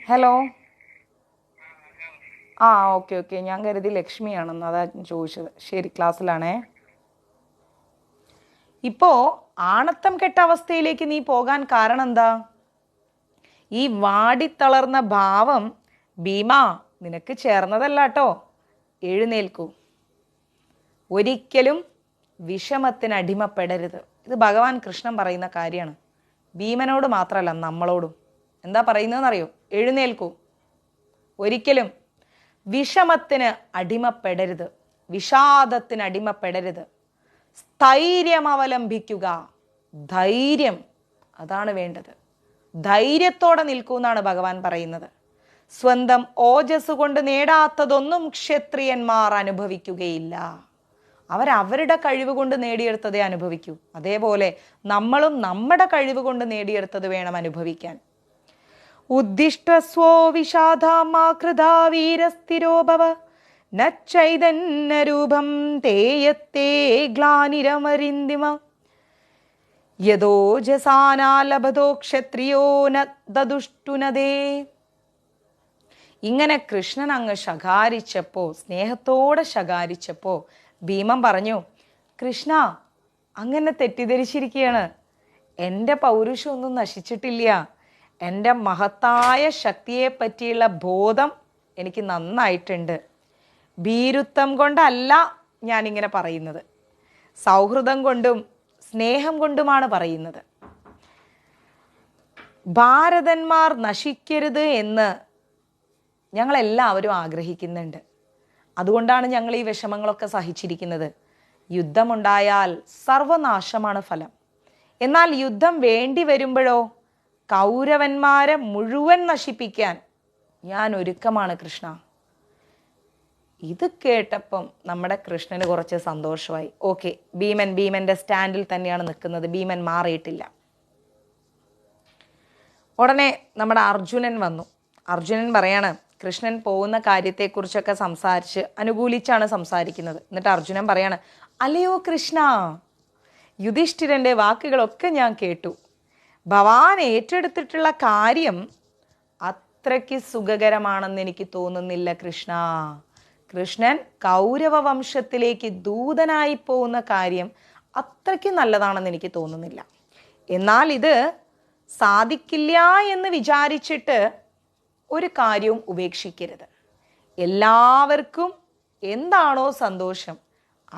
ഹലോ ഓക്കെ, ഞാൻ കരുതി ലക്ഷ്മിയാണെന്ന്, അതാ ചോദിച്ചത്. ശരി, ക്ലാസ്സിലാണേ. ഇപ്പോ ആണത്തം കെട്ട അവസ്ഥയിലേക്ക് നീ പോകാൻ കാരണം എന്താ? ഈ വാടിത്തളർന്ന ഭാവം ഭീമ നിനക്ക് ചേർന്നതല്ല കേട്ടോ. എഴുന്നേൽക്കൂ. ഒരിക്കലും വിഷമത്തിന് അടിമപ്പെടരുത്. ഇത് ഭഗവാൻ കൃഷ്ണൻ പറയുന്ന കാര്യമാണ്. ഭീമനോട് മാത്രമല്ല, നമ്മളോടും. എന്താ പറയുന്നതെന്നറിയോ? എഴുന്നേൽക്കൂ. ഒരിക്കലും വിഷമത്തിന് അടിമപ്പെടരുത്, വിഷാദത്തിന് അടിമപ്പെടരുത്. സ്ഥൈര്യം അവലംബിക്കുക. ധൈര്യം, അതാണ് വേണ്ടത്. ധൈര്യത്തോടെ നിൽക്കൂ എന്നാണ് ഭഗവാൻ പറയുന്നത്. സ്വന്തം ഓജസ് കൊണ്ട് നേടാത്തതൊന്നും ക്ഷത്രിയന്മാർ അനുഭവിക്കുകയില്ല. അവരവരുടെ കഴിവ് കൊണ്ട് നേടിയെടുത്തതേ അനുഭവിക്കൂ. അതേപോലെ നമ്മളും നമ്മുടെ കഴിവ് കൊണ്ട് നേടിയെടുത്തത് വേണം അനുഭവിക്കാൻ. ഉദ്ദിഷ്ടസ്വോ വിഷാദാമാകൃതാ വീരസ്ഥിരോഭവ നൈതന്യരൂപം തേയത്തേ ഗ്ലാനിരമരിന്ദിമ യഥോജസാനാലഭതോ ക്ഷത്രിയോ ദദുഷ്ടുനദേ. ഇങ്ങനെ കൃഷ്ണൻ അങ്ങ് ശകാരിച്ചപ്പോ, സ്നേഹത്തോടെ ശകാരിച്ചപ്പോ ഭീമൻ പറഞ്ഞു, കൃഷ്ണ അങ്ങനെ തെറ്റിദ്ധരിച്ചിരിക്കുകയാണ്. എൻ്റെ പൗരുഷമൊന്നും നശിച്ചിട്ടില്ല. എൻ്റെ മഹത്തായ ശക്തിയെ പറ്റിയുള്ള ബോധം എനിക്ക് നന്നായിട്ടുണ്ട്. ഭീരുത്വം കൊണ്ടല്ല ഞാനിങ്ങനെ പറയുന്നത്, സൗഹൃദം കൊണ്ടും സ്നേഹം കൊണ്ടുമാണ് പറയുന്നത്. ഭാരതന്മാർ നശിക്കരുത് എന്ന് ഞങ്ങളെല്ലാവരും ആഗ്രഹിക്കുന്നുണ്ട്. അതുകൊണ്ടാണ് ഞങ്ങൾ ഈ വിഷമങ്ങളൊക്കെ സഹിച്ചിരിക്കുന്നത്. യുദ്ധമുണ്ടായാൽ സർവനാശമാണ് ഫലം. എന്നാൽ യുദ്ധം വേണ്ടി വരുമ്പോഴോ കൗരവന്മാരെ മുഴുവൻ നശിപ്പിക്കാൻ ഞാൻ ഒരുക്കമാണ് കൃഷ്ണ. ഇത് കേട്ടപ്പം നമ്മുടെ കൃഷ്ണന് കുറച്ച് സന്തോഷമായി. ഓക്കെ, ഭീമന്റെ സ്റ്റാൻഡിൽ തന്നെയാണ് നിൽക്കുന്നത്, ഭീമൻ മാറിയിട്ടില്ല. ഉടനെ നമ്മുടെ അർജുനൻ വന്നു. അർജുനൻ പറയാണ്, കൃഷ്ണൻ പോകുന്ന കാര്യത്തെക്കുറിച്ചൊക്കെ സംസാരിച്ച് അനുകൂലിച്ചാണ് സംസാരിക്കുന്നത്. എന്നിട്ട് അർജുനൻ പറയാണ്, അല്ലയോ കൃഷ്ണ, യുധിഷ്ഠിരൻ്റെ വാക്കുകളൊക്കെ ഞാൻ കേട്ടു. ഭവാൻ ഏറ്റെടുത്തിട്ടുള്ള കാര്യം അത്രയ്ക്ക് സുഖകരമാണെന്ന് എനിക്ക് തോന്നുന്നില്ല കൃഷ്ണ. കൃഷ്ണൻ കൗരവ വംശത്തിലേക്ക് ദൂതനായി പോകുന്ന കാര്യം അത്രയ്ക്ക് നല്ലതാണെന്ന് എനിക്ക് തോന്നുന്നില്ല. എന്നാൽ ഇത് സാധിക്കില്ല എന്ന് വിചാരിച്ചിട്ട് ഒരു കാര്യവും ഉപേക്ഷിക്കരുത്. എല്ലാവർക്കും എന്താണോ സന്തോഷം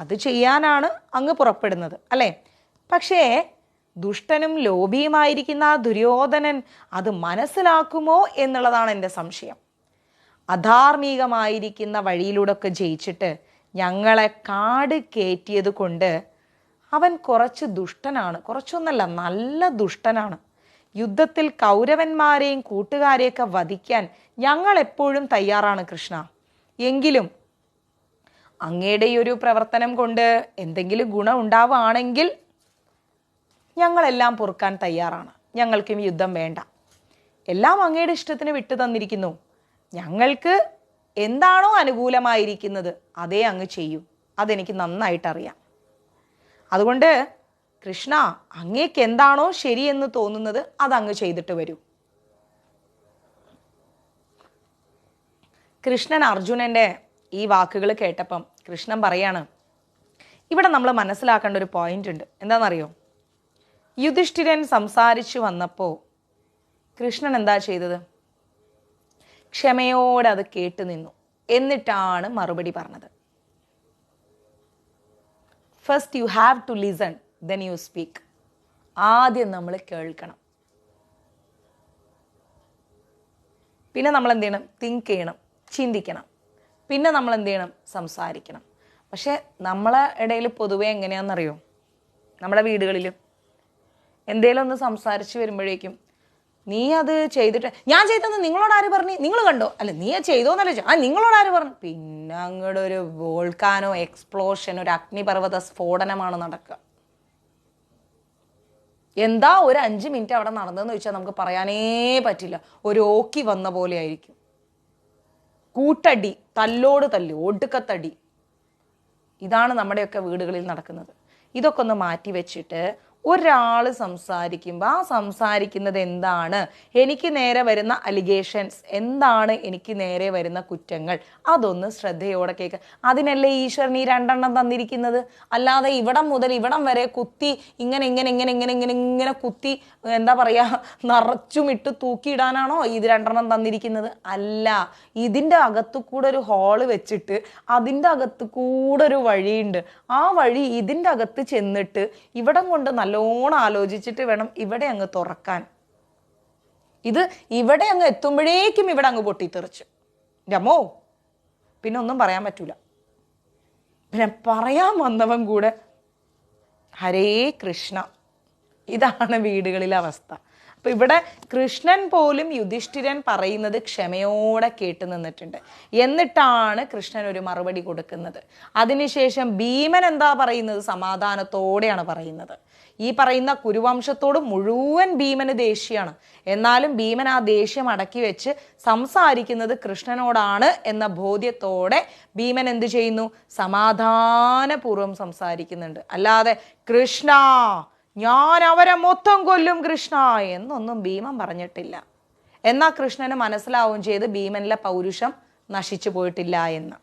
അത് ചെയ്യാനാണ് അങ്ങ് പുറപ്പെടുന്നത്, അല്ലേ? പക്ഷേ ദുഷ്ടനും ലോഭിയുമായിരിക്കുന്ന ആ ദുര്യോധനൻ അത് മനസ്സിലാക്കുമോ എന്നുള്ളതാണ് എൻ്റെ സംശയം. അധാർമികമായിരിക്കുന്ന വഴിയിലൂടെ ഒക്കെ ജയിച്ചിട്ട് ഞങ്ങളെ കാട് കയറ്റിയത് കൊണ്ട് അവൻ കുറച്ച് ദുഷ്ടനാണ്. കുറച്ചൊന്നല്ല, നല്ല ദുഷ്ടനാണ്. യുദ്ധത്തിൽ കൗരവന്മാരെയും കൂട്ടുകാരെയൊക്കെ വധിക്കാൻ ഞങ്ങൾ എപ്പോഴും തയ്യാറാണ് കൃഷ്ണ. എങ്കിലും അങ്ങയുടെ ഈ ഒരു പ്രവർത്തനം കൊണ്ട് എന്തെങ്കിലും ഗുണം ഉണ്ടാവുകയാണെങ്കിൽ ഞങ്ങളെല്ലാം പൊറുക്കാൻ തയ്യാറാണ്. ഞങ്ങൾക്കും യുദ്ധം വേണ്ട. എല്ലാം അങ്ങയുടെ ഇഷ്ടത്തിന് വിട്ടു തന്നിരിക്കുന്നു. ഞങ്ങൾക്ക് എന്താണോ അനുകൂലമായിരിക്കുന്നത് അതേ അങ്ങ് ചെയ്യൂ. അതെനിക്ക് നന്നായിട്ടറിയാം. അതുകൊണ്ട് കൃഷ്ണ, അങ്ങേക്ക് എന്താണോ ശരിയെന്ന് തോന്നുന്നത് അതങ്ങ് ചെയ്തിട്ട് വരൂ. കൃഷ്ണൻ അർജുനൻ്റെ ഈ വാക്കുകൾ കേട്ടപ്പം കൃഷ്ണൻ പറയാണ്, ഇവിടെ നമ്മൾ മനസ്സിലാക്കേണ്ട ഒരു പോയിന്റ് ഉണ്ട്. എന്താണെന്നറിയോ? യുധിഷ്ഠിരൻ സംസാരിച്ചു വന്നപ്പോൾ കൃഷ്ണൻ എന്താ ചെയ്തത്? ക്ഷമയോടെ അത് കേട്ടു നിന്നു. എന്നിട്ടാണ് മറുപടി പറഞ്ഞത്. First you have to listen, then you speak. ആദ്യം നമ്മൾ കേൾക്കണം, പിന്നെ നമ്മൾ എന്ത് ചെയ്യണം? തിങ്ക് ചെയ്യണം, ചിന്തിക്കണം. പിന്നെ നമ്മൾ എന്ത് ചെയ്യണം? സംസാരിക്കണം. പക്ഷെ നമ്മളെ ഇടയിൽ പൊതുവെ എങ്ങനെയാണെന്നറിയോ? നമ്മുടെ വീടുകളിലും എന്തേലും ഒന്ന് സംസാരിച്ച് വരുമ്പോഴേക്കും നീ അത് ചെയ്തിട്ട്, ഞാൻ ചെയ്തെന്ന് നിങ്ങളോട് ആര് പറഞ്ഞു? നിങ്ങൾ കണ്ടോ? അല്ല നീ അത് ചെയ്തോന്നല്ല, നിങ്ങളോട് ആര് പറഞ്ഞു? പിന്നെ അങ്ങോട്ട് ഒരു വോൾക്കാനോ എക്സ്പ്ലോഷൻ, ഒരു അഗ്നിപർവ്വത സ്ഫോടനമാണ് നടക്കുക. എന്താ ഒരു 5 മിനിറ്റ് അവിടെ നടന്നതെന്ന് ചോദിച്ചാൽ നമുക്ക് പറയാനേ പറ്റില്ല. ഒരു ഓക്കി വന്ന പോലെ ആയിരിക്കും. കൂട്ടടി, തല്ലോട് തല്ല്, ഒടുക്കത്തടി. ഇതാണ് നമ്മുടെയൊക്കെ വീടുകളിൽ നടക്കുന്നത്. ഇതൊക്കെ ഒന്ന് മാറ്റി വെച്ചിട്ട് ഒരാൾ സംസാരിക്കുമ്പോൾ ആ സംസാരിക്കുന്നത് എന്താണ്, എനിക്ക് നേരെ വരുന്ന അലിഗേഷൻസ് എന്താണ്, എനിക്ക് നേരെ വരുന്ന കുറ്റങ്ങൾ, അതൊന്ന് ശ്രദ്ധയോടെ കേൾക്കുക. അതിനല്ലേ ഈശ്വരൻ ഈ 2 എണ്ണം തന്നിരിക്കുന്നത്. അല്ലാതെ ഇവിടം മുതൽ ഇവിടം വരെ കുത്തി ഇങ്ങനെ ഇങ്ങനെ ഇങ്ങനെ ഇങ്ങനെ ഇങ്ങനെ ഇങ്ങനെ കുത്തി എന്താ പറയുക, നിറച്ചും ഇട്ട് തൂക്കിയിടാനാണോ ഇത് 2 എണ്ണം തന്നിരിക്കുന്നത്? അല്ല. ഇതിൻ്റെ അകത്തു കൂടെ ഒരു ഹോള് വെച്ചിട്ട് അതിൻ്റെ അകത്ത് കൂടെ ഒരു വഴിയുണ്ട്. ആ വഴി ഇതിൻ്റെ അകത്ത് ചെന്നിട്ട് ഇവിടം കൊണ്ട് നല്ലോണം ആലോചിച്ചിട്ട് വേണം ഇവിടെ അങ്ങ് തുറക്കാൻ. ഇത് ഇവിടെ അങ്ങ് എത്തുമ്പോഴേക്കും ഇവിടെ അങ്ങ് പൊട്ടിത്തെറിച്ചു. രമോ, പിന്നെ ഒന്നും പറയാൻ പറ്റൂല. പിന്നെ പറയാൻ വന്നവൻ കൂടെ ഹരേ കൃഷ്ണ. ഇതാണ് വീടുകളിലെ അവസ്ഥ. അപ്പൊ ഇവിടെ കൃഷ്ണൻ പോലും യുധിഷ്ഠിരൻ പറയുന്നത് ക്ഷമയോടെ കേട്ട് നിന്നിട്ടുണ്ട്. എന്നിട്ടാണ് കൃഷ്ണൻ ഒരു മറുപടി കൊടുക്കുന്നത്. അതിനുശേഷം ഭീമൻ എന്താ പറയുന്നത്? സമാധാനത്തോടെയാണ് പറയുന്നത്. ഈ പറയുന്ന കുരുവംശത്തോട് മുഴുവൻ ഭീമന് ദേഷ്യമാണ്. എന്നാലും ഭീമൻ ആ ദേഷ്യം അടക്കി വെച്ച് സംസാരിക്കുന്നത് കൃഷ്ണനോടാണ് എന്ന ബോധ്യത്തോടെ ഭീമൻ എന്ത് ചെയ്യുന്നു? സമാധാനപൂർവ്വം സംസാരിക്കുന്നുണ്ട്. അല്ലാതെ കൃഷ്ണ ഞാൻ അവരെ മൊത്തം കൊല്ലും കൃഷ്ണ എന്നൊന്നും ഭീമൻ പറഞ്ഞിട്ടില്ല. എന്നാൽ കൃഷ്ണന് മനസ്സിലാവുകയും ചെയ്ത് ഭീമനിലെ പൗരുഷം നശിച്ചു പോയിട്ടില്ല എന്ന്.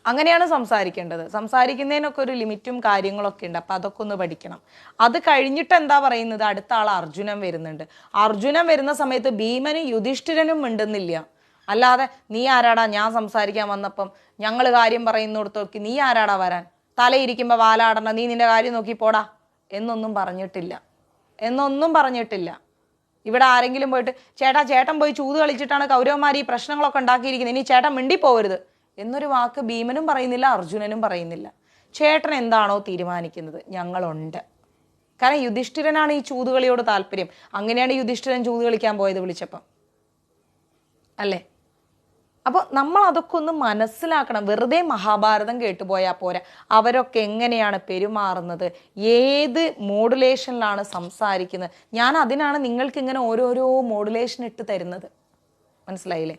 അങ്ങനെയാണ് സംസാരിക്കേണ്ടത്. സംസാരിക്കുന്നതിനൊക്കെ ഒരു ലിമിറ്റും കാര്യങ്ങളൊക്കെ ഉണ്ട്. അപ്പം അതൊക്കെ ഒന്ന് പഠിക്കണം. അത് കഴിഞ്ഞിട്ട് എന്താ പറയുന്നത്? അടുത്ത ആൾ അർജുനൻ വരുന്നുണ്ട്. അർജുനൻ വരുന്ന സമയത്ത് ഭീമനും യുധിഷ്ഠിരനും മിണ്ടുന്നില്ല. അല്ലാതെ നീ ആരാടാ ഞാൻ സംസാരിക്കാൻ വന്നപ്പം, ഞങ്ങൾ കാര്യം പറയുന്നിടത്തോക്കി നീ ആരാടാ വരാൻ, തലയിരിക്കുമ്പോൾ വാലാടണ്ട, നീ നിന്റെ കാര്യം നോക്കി പോടാ എന്നൊന്നും പറഞ്ഞിട്ടില്ല. ഇവിടെ ആരെങ്കിലും പോയിട്ട് ചേട്ടൻ പോയി ചൂത് കളിച്ചിട്ടാണ് കൗരവന്മാർ ഈ പ്രശ്നങ്ങളൊക്കെ ഉണ്ടാക്കിയിരിക്കുന്നത്, ഇനി ചേട്ടൻ മിണ്ടിപ്പോവരുത് എന്നൊരു വാക്ക് ഭീമനും പറയുന്നില്ല, അർജുനനും പറയുന്നില്ല. ചേട്ടൻ എന്താണോ തീരുമാനിക്കുന്നത് ഞങ്ങളുണ്ട്. കാരണം യുധിഷ്ഠിരനാണ് ഈ ചൂതുകളിയോട് താല്പര്യം. അങ്ങനെയാണ് യുധിഷ്ഠിരൻ ചൂത് കളിക്കാൻ പോയത് വിളിച്ചപ്പം, അല്ലേ? അപ്പോൾ നമ്മൾ അതൊക്കെ ഒന്ന് മനസ്സിലാക്കണം. വെറുതെ മഹാഭാരതം കേട്ടുപോയാൽ പോരാ. അവരൊക്കെ എങ്ങനെയാണ് പെരുമാറുന്നത്, ഏത് മോഡുലേഷനിലാണ് സംസാരിക്കുന്നത്. ഞാൻ അതിനാണ് നിങ്ങൾക്ക് ഇങ്ങനെ ഓരോരോ മോഡുലേഷൻ ഇട്ട് തരുന്നത്. മനസ്സിലായില്ലേ?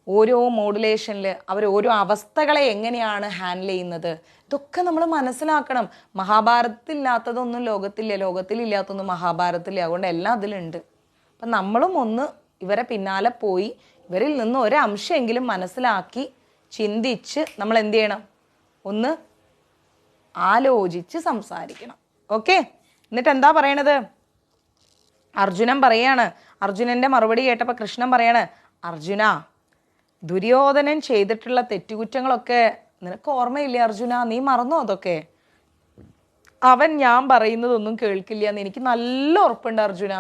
ഓരോ മോഡുലേഷനിൽ അവർ ഓരോ അവസ്ഥകളെ എങ്ങനെയാണ് ഹാൻഡിൽ ചെയ്യുന്നത്, ഇതൊക്കെ നമ്മൾ മനസ്സിലാക്കണം. മഹാഭാരതത്തിലില്ലാത്തതൊന്നും ലോകത്തില്ല, ലോകത്തിലില്ലാത്തൊന്നും മഹാഭാരതത്തില്ല. അതുകൊണ്ട് എല്ലാം അതിലുണ്ട്. അപ്പം നമ്മളും ഒന്ന് ഇവരെ പിന്നാലെ പോയി ഇവരിൽ നിന്ന് ഒരംശമെങ്കിലും മനസ്സിലാക്കി ചിന്തിച്ച് നമ്മൾ എന്ത് ചെയ്യണം? ഒന്ന് ആലോചിച്ച് സംസാരിക്കണം. ഓക്കെ? എന്നിട്ട് എന്താ പറയണത്? അർജുനൻ പറയാണ്. അർജുനന്റെ മറുപടി കേട്ടപ്പോൾ കൃഷ്ണൻ പറയാണ്, അർജുന, ദുര്യോധനൻ ചെയ്തിട്ടുള്ള തെറ്റുകുറ്റങ്ങളൊക്കെ നിനക്ക് ഓർമ്മയില്ലേ അർജുന? നീ മറന്നോ അതൊക്കെ? അവൻ ഞാൻ പറയുന്നതൊന്നും കേൾക്കില്ല എന്ന് എനിക്ക് നല്ല ഉറപ്പുണ്ട് അർജുന.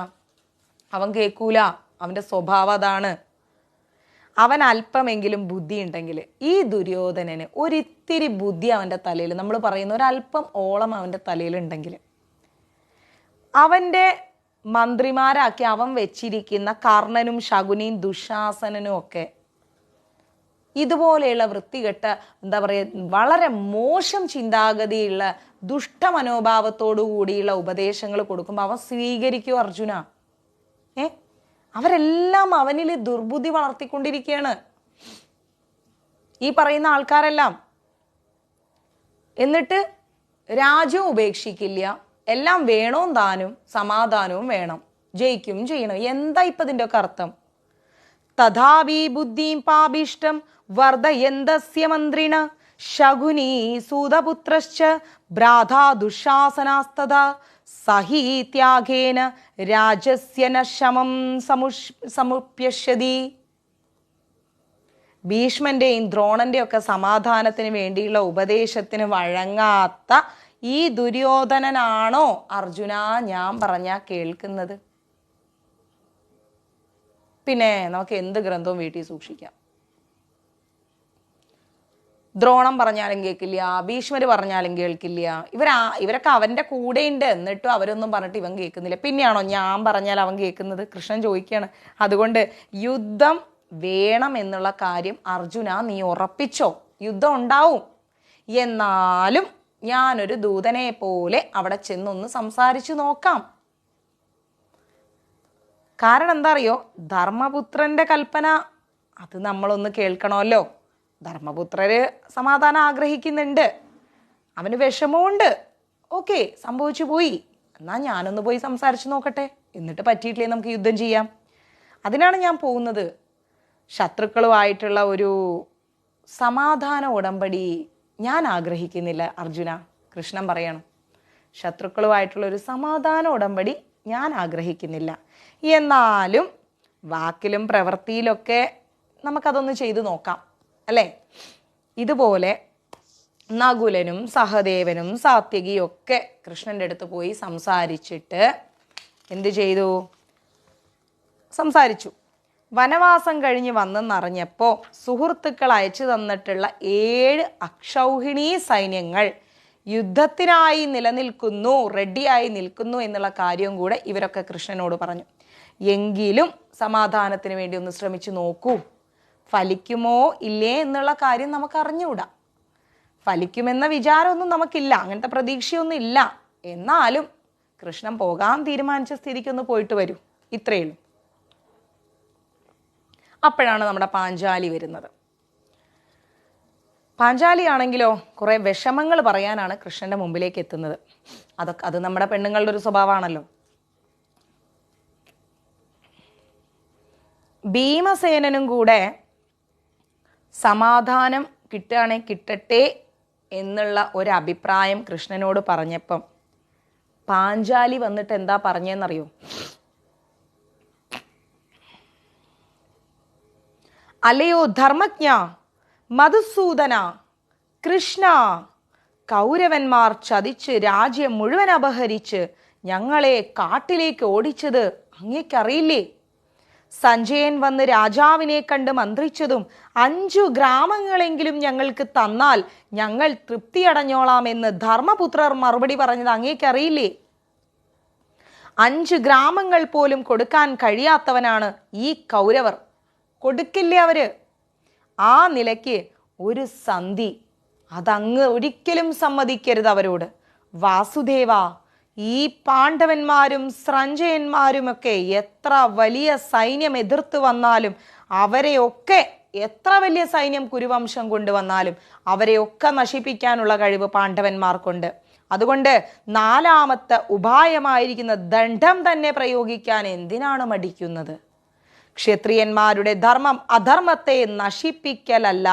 അവൻ കേൾക്കൂല. അവൻ്റെ സ്വഭാവം അതാണ്. അവൻ അല്പമെങ്കിലും ബുദ്ധി ഉണ്ടെങ്കിൽ, ഈ ദുര്യോധനന് ഒരിത്തിരി ബുദ്ധി അവൻ്റെ തലയിൽ, നമ്മൾ പറയുന്ന ഒരല്പം ഓളം അവൻ്റെ തലയിലുണ്ടെങ്കിൽ, അവൻ്റെ മന്ത്രിമാരാക്കി അവൻ വെച്ചിരിക്കുന്ന കർണനും ശകുനിയും ദുശാസനനും ഒക്കെ ഇതുപോലെയുള്ള വൃത്തികെട്ട എന്താ പറയുക, വളരെ മോശം ചിന്താഗതിയുള്ള ദുഷ്ടമനോഭാവത്തോടു കൂടിയുള്ള ഉപദേശങ്ങൾ കൊടുക്കുമ്പോൾ അവൻ സ്വീകരിക്കൂ അർജുന? അവരെല്ലാം അവനിൽ ദുർബുദ്ധി വളർത്തിക്കൊണ്ടിരിക്കുകയാണ്, ഈ പറയുന്ന ആൾക്കാരെല്ലാം. എന്നിട്ട് രാജ്യം ഉപേക്ഷിക്കില്ല, എല്ലാം വേണവും താനും സമാധാനവും വേണം, ജയിക്കും ചെയ്യണം. എന്താ ഇപ്പം ഇതിൻ്റെ ഒക്കെ അർത്ഥം? തഥാപി ബുദ്ധിം പാപിഷ്ടം വർദ്ധയന്തസ്യ മന്ത്രിണ ശകുനി സൂതപുത്രശ്ച ഭ്രാതാ ദുശാസനാസ്തഥാ സഹീത്യാഗേന രാജസ്യ ന ശമം സമുപ്യശ്യതി. ഭീഷ്മന്റെയും ദ്രോണന്റെയും ഒക്കെ സമാധാനത്തിന് വേണ്ടിയുള്ള ഉപദേശത്തിന് വഴങ്ങാത്ത ഈ ദുര്യോധനനാണോ അർജുന ഞാൻ പറഞ്ഞാ കേൾക്കുന്നത്? പിന്നെ നമുക്ക് എന്ത് ഗ്രന്ഥവും വീട്ടിൽ സൂക്ഷിക്കാം. ദ്രോണം പറഞ്ഞാലും കേൾക്കില്ല, ഭീഷ്മര് പറഞ്ഞാലും കേൾക്കില്ല. ഇവരൊക്കെ അവന്റെ കൂടെയുണ്ട്, എന്നിട്ടും അവരൊന്നും പറഞ്ഞിട്ട് ഇവൻ കേൾക്കുന്നില്ല. പിന്നെയാണോ ഞാൻ പറഞ്ഞാൽ അവൻ കേൾക്കുന്നത്? കൃഷ്ണൻ ചോദിക്കുകയാണ്. അതുകൊണ്ട് യുദ്ധം വേണം എന്നുള്ള കാര്യം അർജുന നീ ഉറപ്പിച്ചോ. യുദ്ധം ഉണ്ടാവും, എന്നാലും ഞാനൊരു ദൂതനെ പോലെ അവിടെ ചെന്നൊന്ന് സംസാരിച്ചു നോക്കാം. കാരണം എന്താ അറിയോ, ധർമ്മപുത്രന്റെ കൽപ്പന അത് നമ്മളൊന്ന് കേൾക്കണമല്ലോ. ധർമ്മപുത്രര് സമാധാനം ആഗ്രഹിക്കുന്നുണ്ട്, അവന് വിഷമമുണ്ട്. ഓക്കെ, സംഭവിച്ചു പോയി, എന്നാ ഞാനൊന്ന് പോയി സംസാരിച്ചു നോക്കട്ടെ, എന്നിട്ട് പറ്റിയിട്ടില്ലേ നമുക്ക് യുദ്ധം ചെയ്യാം. അതിനാണ് ഞാൻ പോകുന്നത്. ശത്രുക്കളുമായിട്ടുള്ള ഒരു സമാധാന ഉടമ്പടി ഞാൻ ആഗ്രഹിക്കുന്നില്ല അർജുന. കൃഷ്ണൻ പറയണം, ശത്രുക്കളുമായിട്ടുള്ള ഒരു സമാധാന ഉടമ്പടി ഞാൻ ആഗ്രഹിക്കുന്നില്ല. എന്നാലും വാക്കിലും പ്രവൃത്തിയിലൊക്കെ നമുക്കതൊന്ന് ചെയ്തു നോക്കാം അല്ലേ. ഇതുപോലെ നകുലനും സഹദേവനും സാത്യകിയും ഒക്കെ കൃഷ്ണൻ്റെ അടുത്ത് പോയി സംസാരിച്ചിട്ട് എന്ത് ചെയ്തു? സംസാരിച്ചു. വനവാസം കഴിഞ്ഞ് വന്നെന്നറിഞ്ഞപ്പോൾ സുഹൃത്തുക്കൾ അയച്ചു തന്നിട്ടുള്ള 7 അക്ഷൗഹിണീ സൈന്യങ്ങൾ യുദ്ധത്തിനായി നിലനിൽക്കുന്നു, റെഡിയായി നിൽക്കുന്നു എന്നുള്ള കാര്യവും കൂടെ ഇവരൊക്കെ കൃഷ്ണനോട് പറഞ്ഞു. എങ്കിലും സമാധാനത്തിന് വേണ്ടി ഒന്ന് ശ്രമിച്ചു നോക്കൂ. ഫലിക്കുമോ ഇല്ലേ എന്നുള്ള കാര്യം നമുക്ക് അറിഞ്ഞുകൂടാ. ഫലിക്കുമെന്ന വിചാരമൊന്നും നമുക്കില്ല, അങ്ങനത്തെ പ്രതീക്ഷയൊന്നും ഇല്ല. എന്നാലും കൃഷ്ണൻ പോകാൻ തീരുമാനിച്ച സ്ഥിതിക്കൊന്ന് പോയിട്ട് വരൂ, ഇത്രയേ ഉള്ളൂ. അപ്പോഴാണ് നമ്മുടെ പാഞ്ചാലി വരുന്നത്. പാഞ്ചാലി ആണെങ്കിലോ കുറെ വിഷമങ്ങൾ പറയാനാണ് കൃഷ്ണന്റെ മുമ്പിലേക്ക് എത്തുന്നത്. അത് നമ്മുടെ പെണ്ണുങ്ങളുടെ ഒരു സ്വഭാവമാണല്ലോ. ഭീമസേനനും കൂടെ സമാധാനം കിട്ടുകയാണെങ്കിൽ കിട്ടട്ടെ എന്നുള്ള ഒരു അഭിപ്രായം കൃഷ്ണനോട് പറഞ്ഞപ്പം പാഞ്ചാലി വന്നിട്ട് എന്താ പറഞ്ഞെന്നറിയോ? അല്ലയോ ധർമ്മജ്ഞ, മധുസൂദന, കൃഷ്ണ, കൗരവന്മാർ ചതിച്ച് രാജ്യം മുഴുവൻ അപഹരിച്ച് ഞങ്ങളെ കാട്ടിലേക്ക് ഓടിച്ചത് അങ്ങേക്കറിയില്ലേ? സഞ്ജയൻ വന്ന് രാജാവിനെ കണ്ട് മന്ത്രിച്ചതും 5 ഗ്രാമങ്ങളെങ്കിലും ഞങ്ങൾക്ക് തന്നാൽ ഞങ്ങൾ തൃപ്തിയടഞ്ഞോളാമെന്ന് ധർമ്മപുത്രർ മറുപടി പറഞ്ഞത് അങ്ങേക്കറിയില്ലേ? 5 ഗ്രാമങ്ങൾ പോലും കൊടുക്കാൻ കഴിയാത്തവനാണ് ഈ കൗരവർ. കൊടുക്കില്ല അവര്. ആ നിലയ്ക്ക് ഒരു സന്ധി അതങ്ങ് ഒരിക്കലും സമ്മതിക്കരുത് അവരോട്. വാസുദേവ, ഈ പാണ്ഡവന്മാരും സഞ്ജയന്മാരുമൊക്കെ എത്ര വലിയ സൈന്യം എതിർത്ത് വന്നാലും അവരെയൊക്കെ, എത്ര വലിയ സൈന്യം കുരുവംശം കൊണ്ടുവന്നാലും അവരെയൊക്കെ നശിപ്പിക്കാനുള്ള കഴിവ് പാണ്ഡവന്മാർക്കുണ്ട്. അതുകൊണ്ട് 4ാമത്തെ ഉപായമായിരിക്കുന്ന ദണ്ഡം തന്നെ പ്രയോഗിക്കാൻ എന്തിനാണ് മടിക്കുന്നത്? ക്ഷത്രിയന്മാരുടെ ധർമ്മം അധർമ്മത്തെ നശിപ്പിക്കലല്ല,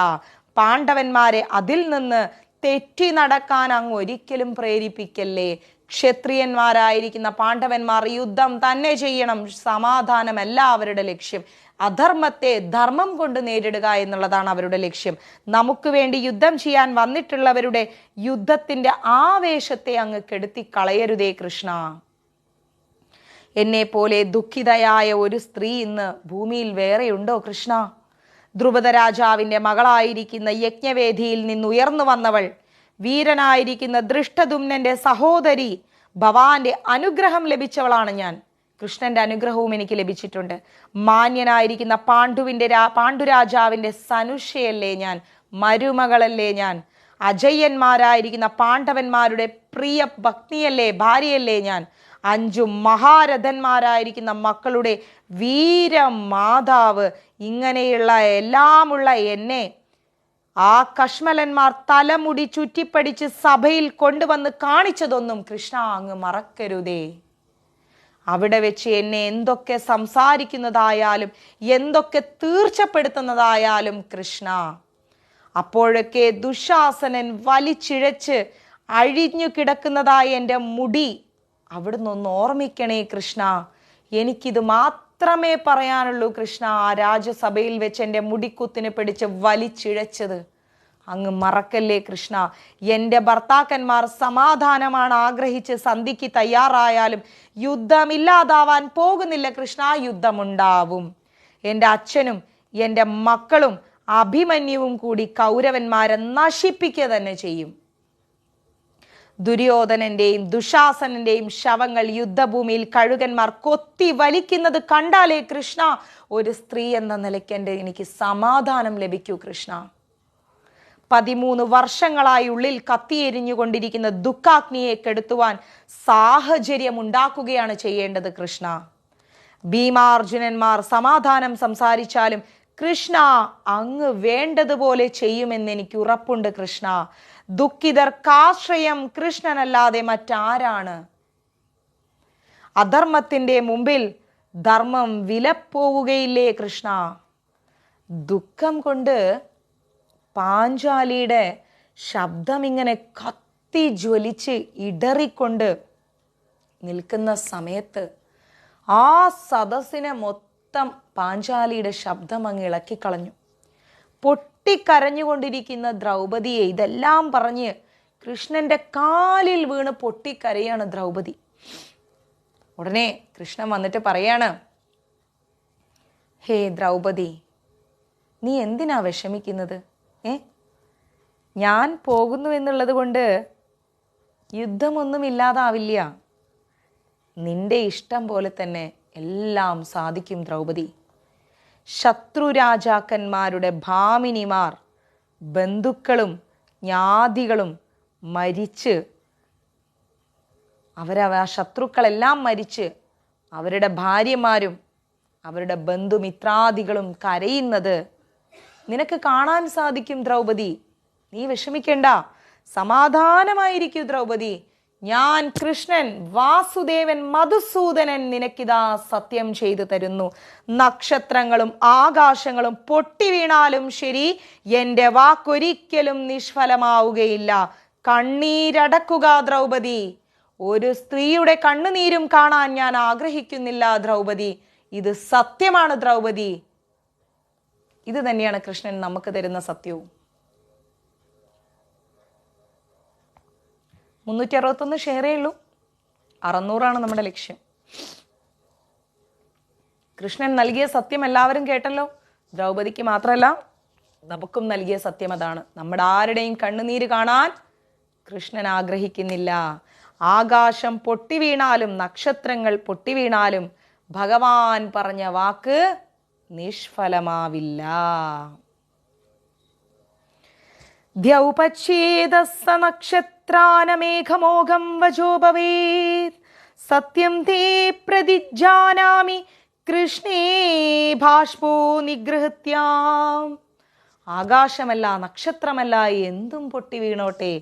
പാണ്ഡവന്മാരെ അതിൽ നിന്ന് തെറ്റി നടക്കാൻ അങ്ങ് ഒരിക്കലും പ്രേരിപ്പിക്കല്ലേ. ക്ഷത്രിയന്മാരായിരിക്കുന്ന പാണ്ഡവന്മാർ യുദ്ധം തന്നെ ചെയ്യണം, സമാധാനമല്ല അവരുടെ ലക്ഷ്യം. അധർമ്മത്തെ ധർമ്മം കൊണ്ട് നേരിടുക എന്നുള്ളതാണ് അവരുടെ ലക്ഷ്യം. നമുക്ക് വേണ്ടി യുദ്ധം ചെയ്യാൻ വന്നിട്ടുള്ളവരുടെ യുദ്ധത്തിന്റെ ആവേശത്തെ അങ്ങ് കെടുത്തി കളയരുതേ കൃഷ്ണ. എന്നെ പോലെ ദുഃഖിതയായ ഒരു സ്ത്രീ ഇന്ന് ഭൂമിയിൽ വേറെയുണ്ടോ കൃഷ്ണ? ധ്രുപദ രാജാവിന്റെ മകളായിരിക്കുന്ന യജ്ഞവേദിയിൽ നിന്നുയർന്നു വന്നവൾ, വീരനായിരിക്കുന്ന ദൃഷ്ടദുമ്നന്റെ സഹോദരി, ഭവാന്റെ അനുഗ്രഹം ലഭിച്ചവളാണ് ഞാൻ. കൃഷ്ണന്റെ അനുഗ്രഹവും എനിക്ക് ലഭിച്ചിട്ടുണ്ട്. മാന്യനായിരിക്കുന്ന പാണ്ഡുരാജാവിന്റെ സനുഷയല്ലേ ഞാൻ, മരുമകളല്ലേ ഞാൻ. അജയ്യന്മാരായിരിക്കുന്ന പാണ്ഡവന്മാരുടെ പ്രിയ ഭക്തിയല്ലേ, ഭാര്യയല്ലേ ഞാൻ. 5 മഹാരഥന്മാരായിരിക്കുന്ന മക്കളുടെ വീരമാതാവ്. ഇങ്ങനെയുള്ള എല്ലാമുള്ള എന്നെ ആ കശ്മലന്മാർ തലമുടി ചുറ്റിപ്പടിച്ച് സഭയിൽ കൊണ്ടുവന്ന് കാണിച്ചതൊന്നും കൃഷ്ണ അങ്ങ് മറക്കരുതേ. അവിടെ വെച്ച് എന്നെ എന്തൊക്കെ സംസാരിക്കുന്നതായാലും എന്തൊക്കെ തീർച്ചപ്പെടുത്തുന്നതായാലും കൃഷ്ണ, അപ്പോഴൊക്കെ ദുശാസനൻ വലിച്ചിഴച്ച് അഴിഞ്ഞു കിടക്കുന്നതായ എൻ്റെ മുടി അവിടുന്ന് ഒന്ന് ഓർമ്മിക്കണേ കൃഷ്ണ. എനിക്കിത് മാത്രമേ പറയാനുള്ളൂ കൃഷ്ണ. ആ രാജസഭയിൽ വെച്ച് എൻ്റെ മുടിക്കുത്തിന് പിടിച്ച് വലിച്ചിഴച്ചത് അങ്ങ് മറക്കല്ലേ കൃഷ്ണ. എൻ്റെ ഭർത്താക്കന്മാർ സമാധാനമാണ് ആഗ്രഹിച്ച് സന്ധിക്ക് തയ്യാറായാലും യുദ്ധമില്ലാതാവാൻ പോകുന്നില്ല കൃഷ്ണ, യുദ്ധമുണ്ടാവും. എൻ്റെ അച്ഛനും എൻ്റെ മക്കളും അഭിമന്യുവും കൂടി കൗരവന്മാരെ നശിപ്പിക്കുക തന്നെ ചെയ്യും. ദുര്യോധനന്റെയും ദുശാസനന്റെയും ശവങ്ങൾ യുദ്ധഭൂമിയിൽ കഴുകന്മാർ കൊത്തി വലിക്കുന്നത് കണ്ടാലേ കൃഷ്ണ ഒരു സ്ത്രീ എന്ന നിലയ്ക്ക് എനിക്ക് സമാധാനം ലഭിക്കൂ കൃഷ്ണ. 13 വർഷങ്ങളായി ഉള്ളിൽ കത്തിയെരിഞ്ഞുകൊണ്ടിരിക്കുന്ന ദുഃഖാഗ്നിയെ കെടുത്തുവാൻ സാഹചര്യം ഉണ്ടാക്കുകയാണ് ചെയ്യേണ്ടത് കൃഷ്ണ. ഭീമാർജുനന്മാർ സമാധാനം സംസാരിച്ചാലും കൃഷ്ണ അങ്ങ് വേണ്ടതുപോലെ ചെയ്യുമെന്ന് എനിക്ക് ഉറപ്പുണ്ട് കൃഷ്ണ. ദുഃഖിതർക്കാശ്രയം കൃഷ്ണനല്ലാതെ മറ്റാരാണ്? അധർമ്മത്തിന്റെ മുമ്പിൽ ധർമ്മം വിലപ്പോവുകയില്ലേ കൃഷ്ണ? ദുഃഖം കൊണ്ട് പാഞ്ചാലിയുടെ ശബ്ദം ഇങ്ങനെ കത്തി ജ്വലിച്ച് ഇടറിക്കൊണ്ട് നിൽക്കുന്ന സമയത്ത് ആ സദസ്സിനെ മൊത്തം പാഞ്ചാലിയുടെ ശബ്ദം അങ്ങ് ഇളക്കിക്കളഞ്ഞു. പൊട്ടിക്കരഞ്ഞുകൊണ്ടിരിക്കുന്ന ദ്രൗപദിയെ ഇതെല്ലാം പറഞ്ഞ് കൃഷ്ണന്റെ കാലിൽ വീണ് പൊട്ടിക്കരയാണ് ദ്രൗപദി. ഉടനെ കൃഷ്ണൻ വന്നിട്ട് പറയാണ്, ഹേ ദ്രൗപദി, നീ എന്തിനാ വിഷമിക്കുന്നത്? ഞാൻ പോകുന്നു എന്നുള്ളത് കൊണ്ട് യുദ്ധമൊന്നും ഇല്ലാതാവില്ല. നിന്റെ ഇഷ്ടം പോലെ തന്നെ എല്ലാം സാധിക്കും ദ്രൗപദി. ശത്രുരാജാക്കന്മാരുടെ ഭാമിനിമാർ, ബന്ധുക്കളും ജ്ഞാതികളും മരിച്ച് ശത്രുക്കളെല്ലാം മരിച്ച് അവരുടെ ഭാര്യമാരും അവരുടെ ബന്ധുമിത്രാദികളും കരയുന്നത് നിനക്ക് കാണാൻ സാധിക്കും ദ്രൗപദി. നീ വിഷമിക്കേണ്ട, സമാധാനമായിരിക്കൂ ദ്രൗപദി. ഞാൻ കൃഷ്ണൻ, വാസുദേവൻ, മധുസൂദനൻ നിനക്കിതാ സത്യം ചെയ്തു തരുന്നു. നക്ഷത്രങ്ങളും ആകാശങ്ങളും പൊട്ടി വീണാലും ശരി, എൻ്റെ വാക്കൊരിക്കലും നിഷ്ഫലമാവുകയില്ല. കണ്ണീരടക്കുക ദ്രൗപദി. ഒരു സ്ത്രീയുടെ കണ്ണുനീരും കാണാൻ ഞാൻ ആഗ്രഹിക്കുന്നില്ല ദ്രൗപദി. ഇത് സത്യമാണ് ദ്രൗപദി. ഇത് തന്നെയാണ് കൃഷ്ണൻ നമുക്ക് തരുന്ന സത്യവും. 361 ഷെയറേ ഉള്ളൂ, 600 നമ്മുടെ ലക്ഷ്യം. കൃഷ്ണൻ നൽകിയ സത്യം എല്ലാവരും കേട്ടല്ലോ. ദ്രൗപദിക്ക് മാത്രമല്ല നമുക്കും നൽകിയ സത്യം അതാണ്. നമ്മുടെ ആരുടെയും കണ്ണുനീര് കാണാൻ കൃഷ്ണൻ ആഗ്രഹിക്കുന്നില്ല. ആകാശം പൊട്ടി വീണാലും നക്ഷത്രങ്ങൾ പൊട്ടി വീണാലും ഭഗവാൻ പറഞ്ഞ വാക്ക് നിഷ്ഫലമാവില്ല. ദ്യൗപച്ഛേദസ്സ നക്ഷത്രാനമേഘമോഘം വജോ ഭവേത് സത്യം തേ പ്രതിജാനാമി കൃഷ്ണേ ഭാഷ്പോ നിഗൃഹത്യാം. ആകാശമല്ല നക്ഷത്രമല്ല എന്തും പൊട്ടി വീണോട്ടെ,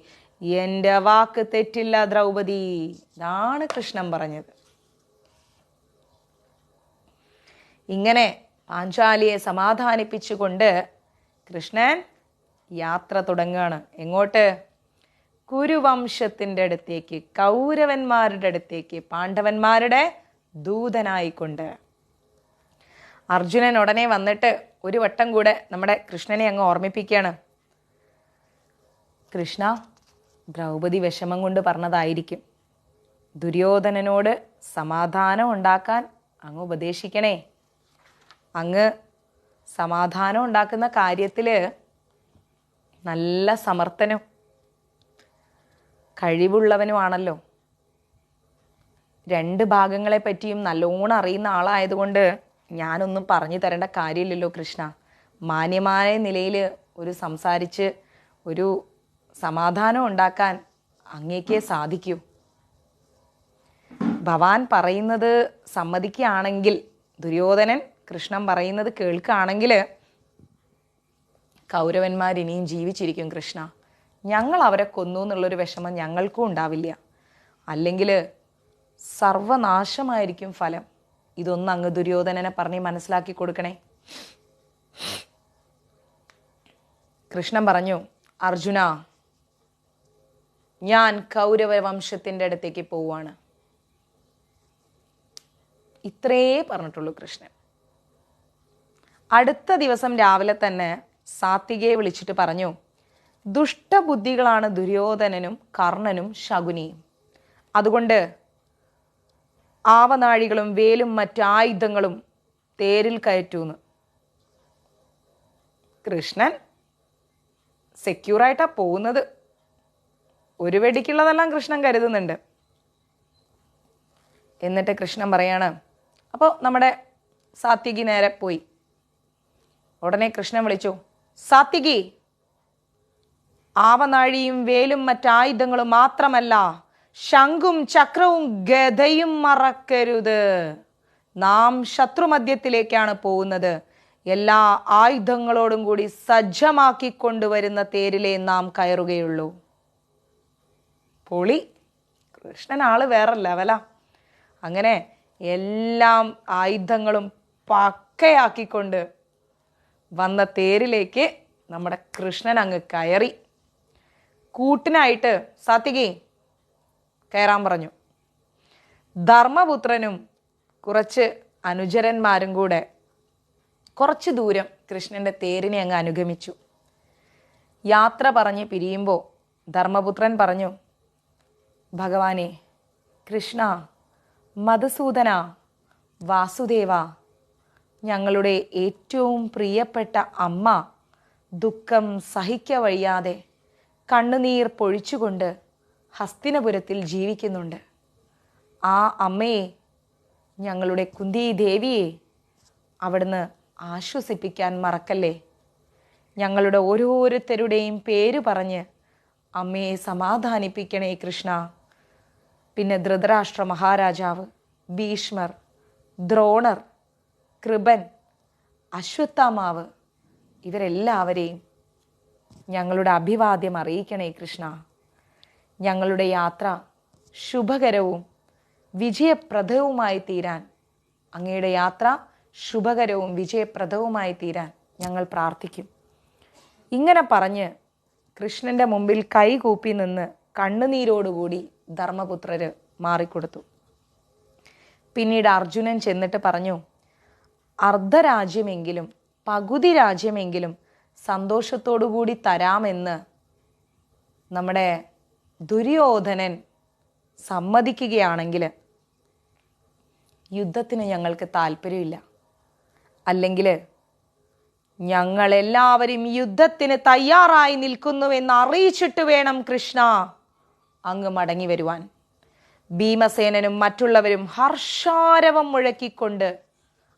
എൻ്റെ വാക്ക് തെറ്റില്ല ദ്രൗപദി. ഇതാണ് കൃഷ്ണൻ പറഞ്ഞത്. ഇങ്ങനെ പാഞ്ചാലിയെ സമാധാനിപ്പിച്ചുകൊണ്ട് കൃഷ്ണൻ യാത്ര തുടങ്ങുകയാണ്. എങ്ങോട്ട്? കുരുവംശത്തിൻ്റെ അടുത്തേക്ക്, കൗരവന്മാരുടെ അടുത്തേക്ക്, പാണ്ഡവന്മാരുടെ ദൂതനായിക്കൊണ്ട്. അർജുനൻ ഉടനെ വന്നിട്ട് ഒരു വട്ടം കൂടെ നമ്മുടെ കൃഷ്ണനെ അങ്ങ് ഓർമ്മിപ്പിക്കുകയാണ്. കൃഷ്ണ, ദ്രൗപദി വിഷമം കൊണ്ട് പറഞ്ഞതായിരിക്കും. ദുര്യോധനനോട് സമാധാനം ഉണ്ടാക്കാൻ അങ്ങ് ഉപദേശിക്കണേ. അങ്ങ് സമാധാനം ഉണ്ടാക്കുന്ന കാര്യത്തിൽ നല്ല സമർത്ഥനും കഴിവുള്ളവനുമാണല്ലോ. 2 ഭാഗങ്ങളെ പറ്റിയും നല്ലോണം അറിയുന്ന ആളായതുകൊണ്ട് ഞാനൊന്നും പറഞ്ഞു തരേണ്ട കാര്യമില്ലല്ലോ കൃഷ്ണ. മാന്യമായ നിലയിൽ സംസാരിച്ച് ഒരു സമാധാനം ഉണ്ടാക്കാൻ അങ്ങേക്കേ സാധിക്കൂ. ഭവാൻ പറയുന്നത് സമ്മതിക്കുകയാണെങ്കിൽ, ദുര്യോധനൻ കൃഷ്ണൻ പറയുന്നത് കേൾക്കുകയാണെങ്കിൽ കൗരവന്മാർ ഇനിയും ജീവിച്ചിരിക്കും കൃഷ്ണ. ഞങ്ങൾ അവരെ കൊന്നു എന്നുള്ളൊരു വിഷമം ഞങ്ങൾക്കും ഉണ്ടാവില്ല. അല്ലെങ്കിൽ സർവനാശമായിരിക്കും ഫലം. ഇതൊന്നും അങ്ങ് ദുര്യോധനനെ പറഞ്ഞ് മനസ്സിലാക്കി കൊടുക്കണേ. കൃഷ്ണൻ പറഞ്ഞു, അർജുന, ഞാൻ കൗരവ വംശത്തിൻ്റെ അടുത്തേക്ക് പോവാണ്. ഇത്രേ പറഞ്ഞിട്ടുള്ളൂ കൃഷ്ണൻ. അടുത്ത ദിവസം രാവിലെ തന്നെ സാത്വികയെ വിളിച്ചിട്ട് പറഞ്ഞു, ദുഷ്ടബുദ്ധികളാണ് ദുര്യോധനനും കർണനും ശകുനിയും. അതുകൊണ്ട് ആവനാഴികളും വേലും മറ്റായുധങ്ങളും തേരിൽ കയറ്റൂന്ന്. കൃഷ്ണൻ സെക്യൂറായിട്ടാണ് പോകുന്നത്. ഒരു വെടിക്കുള്ളതെല്ലാം കൃഷ്ണൻ കരുതുന്നുണ്ട്. എന്നിട്ട് കൃഷ്ണൻ പറയാണ്, അപ്പോൾ നമ്മുടെ സാത്വികി നേരെ പോയി. ഉടനെ കൃഷ്ണൻ വിളിച്ചു, സാത്വികി, ആവനാഴിയും വേലും മറ്റായുധങ്ങളും മാത്രമല്ല, ശംഖും ചക്രവും ഗദയും മറക്കരുത്. നാം ശത്രുമധ്യത്തിലേക്കാണ് പോകുന്നത്. എല്ലാ ആയുധങ്ങളോടും കൂടി സജ്ജമാക്കി കൊണ്ടുവരുന്ന തേരിലേ നാം കയറുകയുള്ളൂ. പൊളി. കൃഷ്ണൻ ആള് വേറെ ലെവലാ. അങ്ങനെ എല്ലാം ആയുധങ്ങളും പക്കയാക്കിക്കൊണ്ട് വന്ന തേരിലേക്ക് നമ്മുടെ കൃഷ്ണൻ അങ്ങ് കയറി. കൂട്ടിനായിട്ട് സാത്വികി കയറാൻ പറഞ്ഞു. ധർമ്മപുത്രനും കുറച്ച് അനുചരന്മാരും കൂടെ കുറച്ച് ദൂരം കൃഷ്ണൻ്റെ തേരിനെ അങ്ങ് അനുഗമിച്ചു. യാത്ര പറഞ്ഞ് പിരിയുമ്പോൾ ധർമ്മപുത്രൻ പറഞ്ഞു, ഭഗവാനെ, കൃഷ്ണ, മധുസൂദന, വാസുദേവ, ഞങ്ങളുടെ ഏറ്റവും പ്രിയപ്പെട്ട അമ്മ ദുഃഖം സഹിക്കവഴിയാതെ കണ്ണുനീർ പൊഴിച്ചുകൊണ്ട് ഹസ്തിനപുരത്തിൽ ജീവിക്കുന്നുണ്ട്. ആ അമ്മയെ, ഞങ്ങളുടെ കുന്തി ദേവിയെ അവിടുന്ന് ആശ്വസിപ്പിക്കാൻ മറക്കല്ലേ. ഞങ്ങളുടെ ഓരോരുത്തരുടെയും പേര് പറഞ്ഞ് അമ്മയെ സമാധാനിപ്പിക്കണേ കൃഷ്ണ. പിന്നെ ധൃതരാഷ്ട്ര മഹാരാജാവ്, ഭീഷ്മർ, ദ്രോണർ, കൃപൻ, അശ്വത്ഥാമാവ്, ഇവരെല്ലാവരെയും ഞങ്ങളുടെ അഭിവാദ്യം അറിയിക്കണേ കൃഷ്ണ. ഞങ്ങളുടെ യാത്ര ശുഭകരവും വിജയപ്രദവുമായി തീരാൻ, അങ്ങയുടെ യാത്ര ശുഭകരവും വിജയപ്രദവുമായി തീരാൻ ഞങ്ങൾ പ്രാർത്ഥിക്കും. ഇങ്ങനെ പറഞ്ഞ് കൃഷ്ണൻ്റെ മുമ്പിൽ കൈകൂപ്പി നിന്ന് കണ്ണുനീരോടുകൂടി ധർമ്മപുത്രര് മാറിക്കൊടുത്തു. പിന്നീട് അർജുനൻ ചെന്നിട്ട് പറഞ്ഞു, അർദ്ധരാജ്യമെങ്കിലും പകുതി രാജ്യമെങ്കിലും സന്തോഷത്തോടുകൂടി തരാമെന്ന് നമ്മുടെ ദുര്യോധനൻ സമ്മതിക്കുകയാണെങ്കിൽ യുദ്ധത്തിന് ഞങ്ങൾക്ക് താല്പര്യമില്ല. അല്ലെങ്കിൽ ഞങ്ങളെല്ലാവരും യുദ്ധത്തിന് തയ്യാറായി നിൽക്കുന്നുവെന്ന് അറിയിച്ചിട്ട് വേണം കൃഷ്ണ അങ്ങ് മടങ്ങി വരുവാൻ. ഭീമസേനനും മറ്റുള്ളവരും ഹർഷാരവം മുഴക്കിക്കൊണ്ട്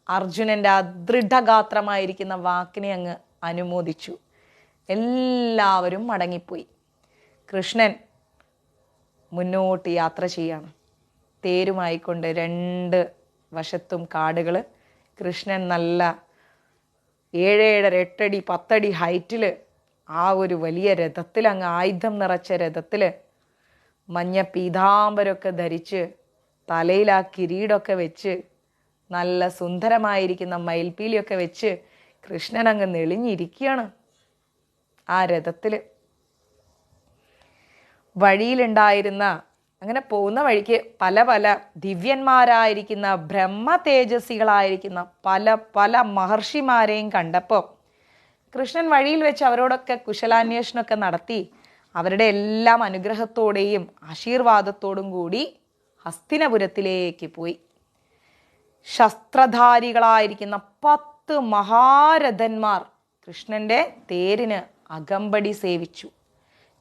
അർജുനൻ്റെ ആ ദൃഢഗാത്രമായിരിക്കുന്ന വാക്കിനെ അങ്ങ് അനുമോദിച്ചു. എല്ലാവരും മടങ്ങിപ്പോയി. കൃഷ്ണൻ മുന്നോട്ട് യാത്ര ചെയ്യാണ്. തേരുമായിക്കൊണ്ട് 2 വശത്തും കാടുകൾ. കൃഷ്ണൻ നല്ല 7, 7, 8 അടി 10 അടി ഹൈറ്റിൽ ആ ഒരു വലിയ രഥത്തിൽ, അങ്ങ് ആയുധം നിറച്ച രഥത്തിൽ, മഞ്ഞ പീതാംബരമൊക്കെ ധരിച്ച് തലയിൽ ആ കിരീടമൊക്കെ വെച്ച് നല്ല സുന്ദരമായിരിക്കുന്ന മയിൽപ്പീലിയൊക്കെ വെച്ച് കൃഷ്ണൻ അങ്ങ് നെളിഞ്ഞിരിക്കുകയാണ് ആ രഥത്തിൽ. വഴിയിലുണ്ടായിരുന്ന, അങ്ങനെ പോകുന്ന വഴിക്ക് പല പല ദിവ്യന്മാരായിരിക്കുന്ന ബ്രഹ്മ തേജസ്സികളായിരിക്കുന്ന പല പല മഹർഷിമാരെയും കണ്ടപ്പോൾ കൃഷ്ണൻ വഴിയിൽ വെച്ച് അവരോടൊക്കെ കുശലാന്വേഷണമൊക്കെ നടത്തി അവരുടെ എല്ലാം അനുഗ്രഹത്തോടെയും ആശീർവാദത്തോടും കൂടി ഹസ്തിനപുരത്തിലേക്ക് പോയി. ശസ്ത്രധാരികളായിരിക്കുന്ന 10 മഹാരഥന്മാർ കൃഷ്ണൻ്റെ തേരിന് അകമ്പടി സേവിച്ചു.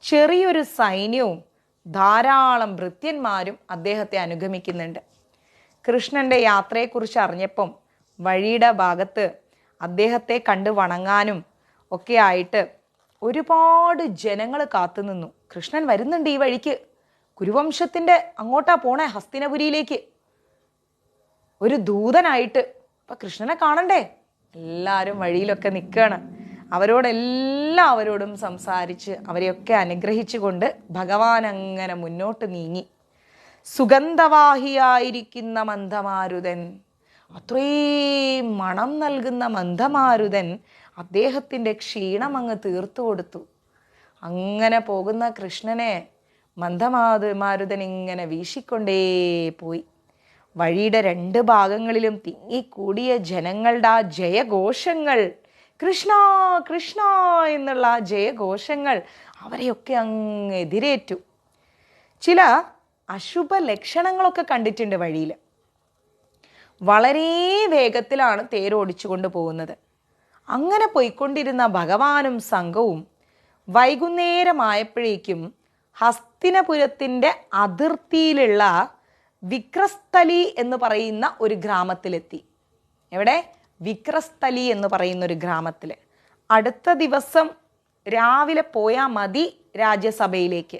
ചെറിയൊരു സൈന്യവും ധാരാളം ഭൃത്യന്മാരും അദ്ദേഹത്തെ അനുഗമിക്കുന്നുണ്ട്. കൃഷ്ണൻ്റെ യാത്രയെക്കുറിച്ച് അറിഞ്ഞപ്പം വഴിയുടെ ഭാഗത്ത് അദ്ദേഹത്തെ കണ്ട് വണങ്ങാനും ഒക്കെ ആയിട്ട് ഒരുപാട് ജനങ്ങൾ കാത്തുനിന്നു. കൃഷ്ണൻ വരുന്നുണ്ട് ഈ വഴിക്ക്, കുരുവംശത്തിൻ്റെ അങ്ങോട്ടാ പോണേ, ഹസ്തിനപുരിയിലേക്ക്, ഒരു ദൂതനായിട്ട്. അപ്പം കൃഷ്ണനെ കാണണ്ടേ? എല്ലാവരും വഴിയിലൊക്കെ നിൽക്കുകയാണ്. അവരോടെല്ലാവരോടും സംസാരിച്ച് അവരെയൊക്കെ അനുഗ്രഹിച്ചുകൊണ്ട് ഭഗവാൻ അങ്ങനെ മുന്നോട്ട് നീങ്ങി. സുഗന്ധവാഹിയായിരിക്കുന്ന മന്ദമാരുതൻ, അത്രയും മണം നൽകുന്ന മന്ദമാരുതൻ അദ്ദേഹത്തിൻ്റെ ക്ഷീണം അങ്ങ് തീർത്തു കൊടുത്തു. അങ്ങനെ പോകുന്ന കൃഷ്ണനെ മന്ദമാരുതൻ ഇങ്ങനെ വീശിക്കൊണ്ടേ പോയി. വഴിയുടെ 2 ഭാഗങ്ങളിലും തിങ്ങിക്കൂടിയ ജനങ്ങളുടെ ആ ജയഘോഷങ്ങൾ, കൃഷ്ണ കൃഷ്ണ എന്നുള്ള ആ ജയഘോഷങ്ങൾ അവരെയൊക്കെ അങ്ങ് എതിരേറ്റു. ചില അശുഭ ലക്ഷണങ്ങളൊക്കെ കണ്ടിട്ടുണ്ട് വഴിയിൽ. വളരെ വേഗത്തിലാണ് തേരോടിച്ചു കൊണ്ട് പോകുന്നത്. അങ്ങനെ പോയിക്കൊണ്ടിരുന്ന ഭഗവാനും സംഘവും വൈകുന്നേരമായപ്പോഴേക്കും ഹസ്തിനപുരത്തിൻ്റെ അതിർത്തിയിലുള്ള വിക്രസ്ഥലി എന്ന് പറയുന്ന ഒരു ഗ്രാമത്തിലെത്തി. എവിടെ? വിക്രസ്ഥലി എന്ന് പറയുന്ന ഒരു ഗ്രാമത്തിൽ. അടുത്ത ദിവസം രാവിലെ പോയാൽ മതി രാജ്യസഭയിലേക്ക്.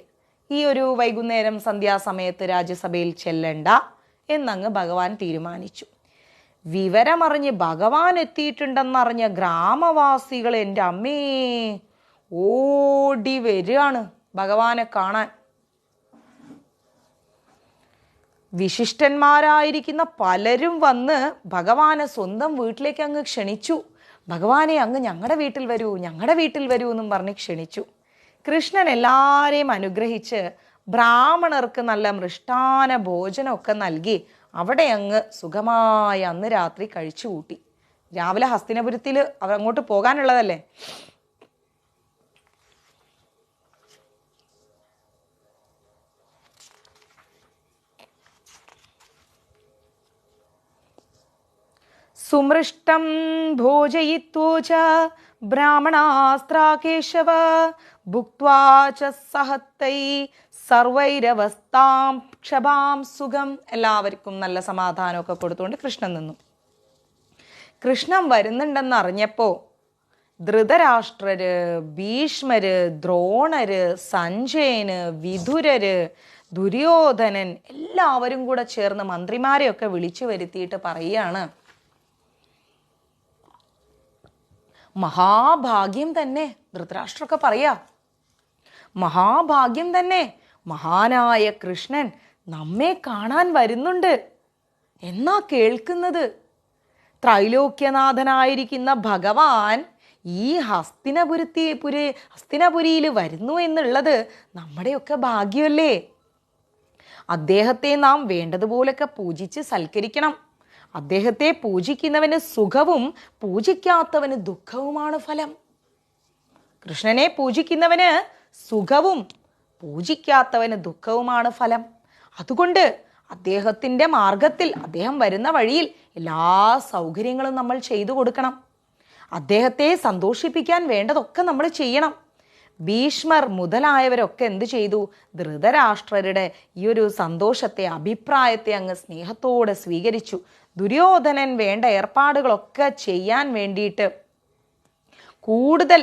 ഈ ഒരു വൈകുന്നേരം സന്ധ്യാസമയത്ത് രാജ്യസഭയിൽ ചെല്ലണ്ട എന്നങ്ങ് ഭഗവാൻ തീരുമാനിച്ചു. വിവരമറിഞ്ഞ് ഭഗവാൻ എത്തിയിട്ടുണ്ടെന്നറിഞ്ഞ ഗ്രാമവാസികൾ എൻ്റെ അമ്മേ ഓടി വരികയാണ് ഭഗവാനെ കാണാൻ. വിശിഷ്ടന്മാരായിരിക്കുന്ന പലരും വന്ന് ഭഗവാനെ സ്വന്തം വീട്ടിലേക്ക് അങ്ങ് ക്ഷണിച്ചു. ഭഗവാനെ അങ്ങ് ഞങ്ങളുടെ വീട്ടിൽ വരൂ, ഞങ്ങളുടെ വീട്ടിൽ വരൂ എന്നും പറഞ്ഞ് ക്ഷണിച്ചു. കൃഷ്ണൻ എല്ലാവരെയും അനുഗ്രഹിച്ച് ബ്രാഹ്മണർക്ക് നല്ല മൃഷ്ടാന ഭോജനമൊക്കെ നൽകി അവിടെ അങ്ങ് സുഖമായി അന്ന് രാത്രി കഴിച്ചു കൂട്ടി. രാവിലെ ഹസ്തിനപുരത്തിൽ അങ്ങോട്ട് പോകാനുള്ളതല്ലേ. സുമൃഷ്ടം ഭോജയിത്വോച ബ്രാഹ്മണാസ്ത്രാ കേശവ ഭുക്ത്വാ ച സഹത്തൈ സർവൈരവസ്ഥാം ക്ഷഭാം സുഖം. എല്ലാവർക്കും നല്ല സമാധാനമൊക്കെ കൊടുത്തുകൊണ്ട് കൃഷ്ണൻ നിന്നു. കൃഷ്ണൻ വരുന്നുണ്ടെന്ന് അറിഞ്ഞപ്പോൾ ധൃതരാഷ്ട്രര്, ഭീഷ്മര്, ദ്രോണര്, സഞ്ജയന്, വിതുരര്, ദുര്യോധനൻ എല്ലാവരും കൂടെ ചേർന്ന് മന്ത്രിമാരെയൊക്കെ വിളിച്ചു വരുത്തിയിട്ട് പറയുകയാണ്, മഹാഭാഗ്യം തന്നെ. ധൃതരാഷ്ട്രമൊക്കെ പറയാ, മഹാഭാഗ്യം തന്നെ, മഹാനായ കൃഷ്ണൻ നമ്മെ കാണാൻ വരുന്നുണ്ട് എന്നാ കേൾക്കുന്നത്. ത്രൈലോക്യനാഥനായിരിക്കുന്ന ഭഗവാൻ ഈ ഹസ്തിനപുരിയിൽ വരുന്നു എന്നുള്ളത് നമ്മുടെയൊക്കെ ഭാഗ്യമല്ലേ. അദ്ദേഹത്തെ നാം വേണ്ടതുപോലൊക്കെ പൂജിച്ച് സൽക്കരിക്കണം. അദ്ദേഹത്തെ പൂജിക്കുന്നവന് സുഖവും പൂജിക്കാത്തവന് ദുഃഖവുമാണ് ഫലം. കൃഷ്ണനെ പൂജിക്കുന്നവന് സുഖവും പൂജിക്കാത്തവന് ദുഃഖവുമാണ് ഫലം. അതുകൊണ്ട് അദ്ദേഹത്തിൻ്റെ മാർഗത്തിൽ, അദ്ദേഹം വരുന്ന വഴിയിൽ എല്ലാ സൗകര്യങ്ങളും നമ്മൾ ചെയ്തു കൊടുക്കണം. അദ്ദേഹത്തെ സന്തോഷിപ്പിക്കാൻ വേണ്ടതൊക്കെ നമ്മൾ ചെയ്യണം. ഭീഷ്മർ മുതലായവരൊക്കെ എന്ത് ചെയ്തു? ധൃതരാഷ്ട്രരുടെ ഈ ഒരു സന്തോഷത്തെ, അഭിപ്രായത്തെ അങ്ങ് സ്നേഹത്തോടെ സ്വീകരിച്ചു. ദുര്യോധനൻ വേണ്ട ഏർപ്പാടുകളൊക്കെ ചെയ്യാൻ വേണ്ടിയിട്ട്, കൂടുതൽ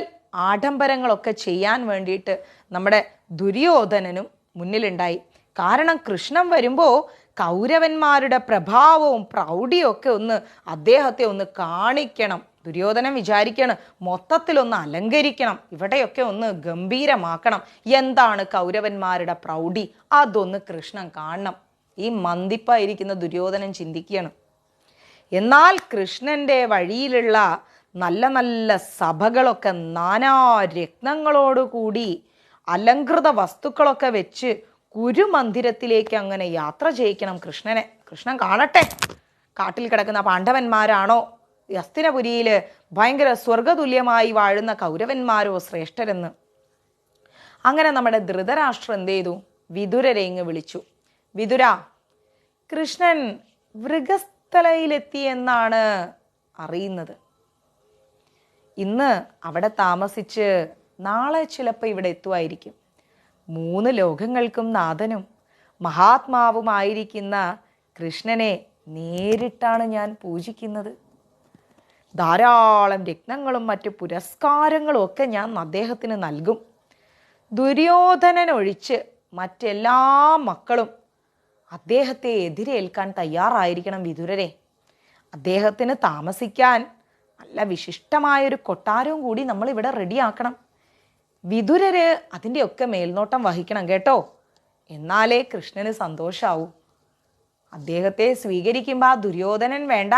ആഡംബരങ്ങളൊക്കെ ചെയ്യാൻ വേണ്ടിയിട്ട് നമ്മുടെ ദുര്യോധനനും മുന്നിലുണ്ടായി. കാരണം കൃഷ്ണൻ വരുമ്പോൾ കൗരവന്മാരുടെ പ്രഭാവവും പ്രൗഢിയും ഒക്കെ ഒന്ന് അദ്ദേഹത്തെ ഒന്ന് കാണിക്കണം. ദുര്യോധനൻ വിചാരിക്കണം മൊത്തത്തിലൊന്ന് അലങ്കരിക്കണം, ഇവിടെയൊക്കെ ഒന്ന് ഗംഭീരമാക്കണം. എന്താണ് കൗരവന്മാരുടെ പ്രൗഢി? അതൊന്ന് കൃഷ്ണൻ കാണണം. ഈ മന്ദിപ്പായിരിക്കുന്ന ദുര്യോധനൻ ചിന്തിക്കുകയാണ്. എന്നാൽ കൃഷ്ണൻ്റെ വഴിയിലുള്ള നല്ല നല്ല സഭകളൊക്കെ നാനാ രത്നങ്ങളോടുകൂടി അലങ്കൃത വസ്തുക്കളൊക്കെ വെച്ച് കുരുമന്ദിരത്തിലേക്ക് അങ്ങനെ യാത്ര ചെയ്യിക്കണം കൃഷ്ണനെ. കൃഷ്ണൻ കാണട്ടെ കാട്ടിൽ കിടക്കുന്ന പാണ്ഡവന്മാരാണോ, ഹസ്തിനപുരിയിൽ ഭയങ്കര സ്വർഗതുല്യമായി വാഴുന്ന കൗരവന്മാരോ ശ്രേഷ്ഠരെന്ന്. അങ്ങനെ നമ്മുടെ ധൃതരാഷ്ട്രം എന്ത് ചെയ്തു? വിതുരരെ ഇങ്ങ് വിളിച്ചു. വിതുര, കൃഷ്ണൻ വൃഗസ്ഥലയിലെത്തി എന്നാണ് അറിയുന്നത്. ഇന്ന് അവിടെ താമസിച്ച് നാളെ ചിലപ്പോൾ ഇവിടെ എത്തുമായിരിക്കും. 3 ലോകങ്ങൾക്കും നാഥനും മഹാത്മാവുമായിരിക്കുന്ന കൃഷ്ണനെ നേരിട്ടാണ് ഞാൻ പൂജിക്കുന്നത്. ധാരാളം രത്നങ്ങളും മറ്റു പുരസ്കാരങ്ങളും ഒക്കെ ഞാൻ അദ്ദേഹത്തിന് നൽകും. ദുര്യോധനനൊഴിച്ച് മറ്റെല്ലാ മക്കളും അദ്ദേഹത്തെ എതിരേൽക്കാൻ തയ്യാറായിരിക്കണം വിതുരരെ. അദ്ദേഹത്തിന് താമസിക്കാൻ നല്ല വിശിഷ്ടമായൊരു കൊട്ടാരവും കൂടി നമ്മൾ ഇവിടെ റെഡിയാക്കണം. വിതുരര് അതിൻ്റെയൊക്കെ മേൽനോട്ടം വഹിക്കണം കേട്ടോ. എന്നാലേ കൃഷ്ണന് സന്തോഷാവൂ. അദ്ദേഹത്തെ സ്വീകരിക്കുമ്പോൾ ആ ദുര്യോധനൻ വേണ്ട,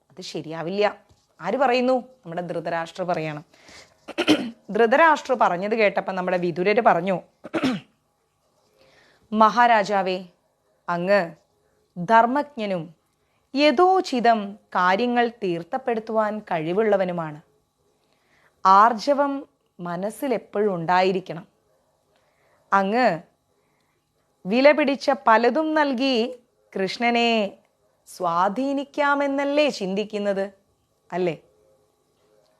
അത് ശരിയാവില്ല. ആര് പറയുന്നു? നമ്മുടെ ധൃതരാഷ്ട്ര പറയണം. ധൃതരാഷ്ട്ര പറഞ്ഞത് കേട്ടപ്പോൾ നമ്മുടെ വിതുരര് പറഞ്ഞു, മഹാരാജാവേ, അങ്ങ് ധർമ്മജ്ഞനും യഥോചിതം കാര്യങ്ങൾ തീർത്ഥപ്പെടുത്തുവാൻ കഴിവുള്ളവനുമാണ്. ആർജവം മനസ്സിലെപ്പോഴും ഉണ്ടായിരിക്കണം. അങ്ങ് വില പിടിച്ച പലതും നൽകി കൃഷ്ണനെ സ്വാധീനിക്കാമെന്നല്ലേ ചിന്തിക്കുന്നത്, അല്ലേ?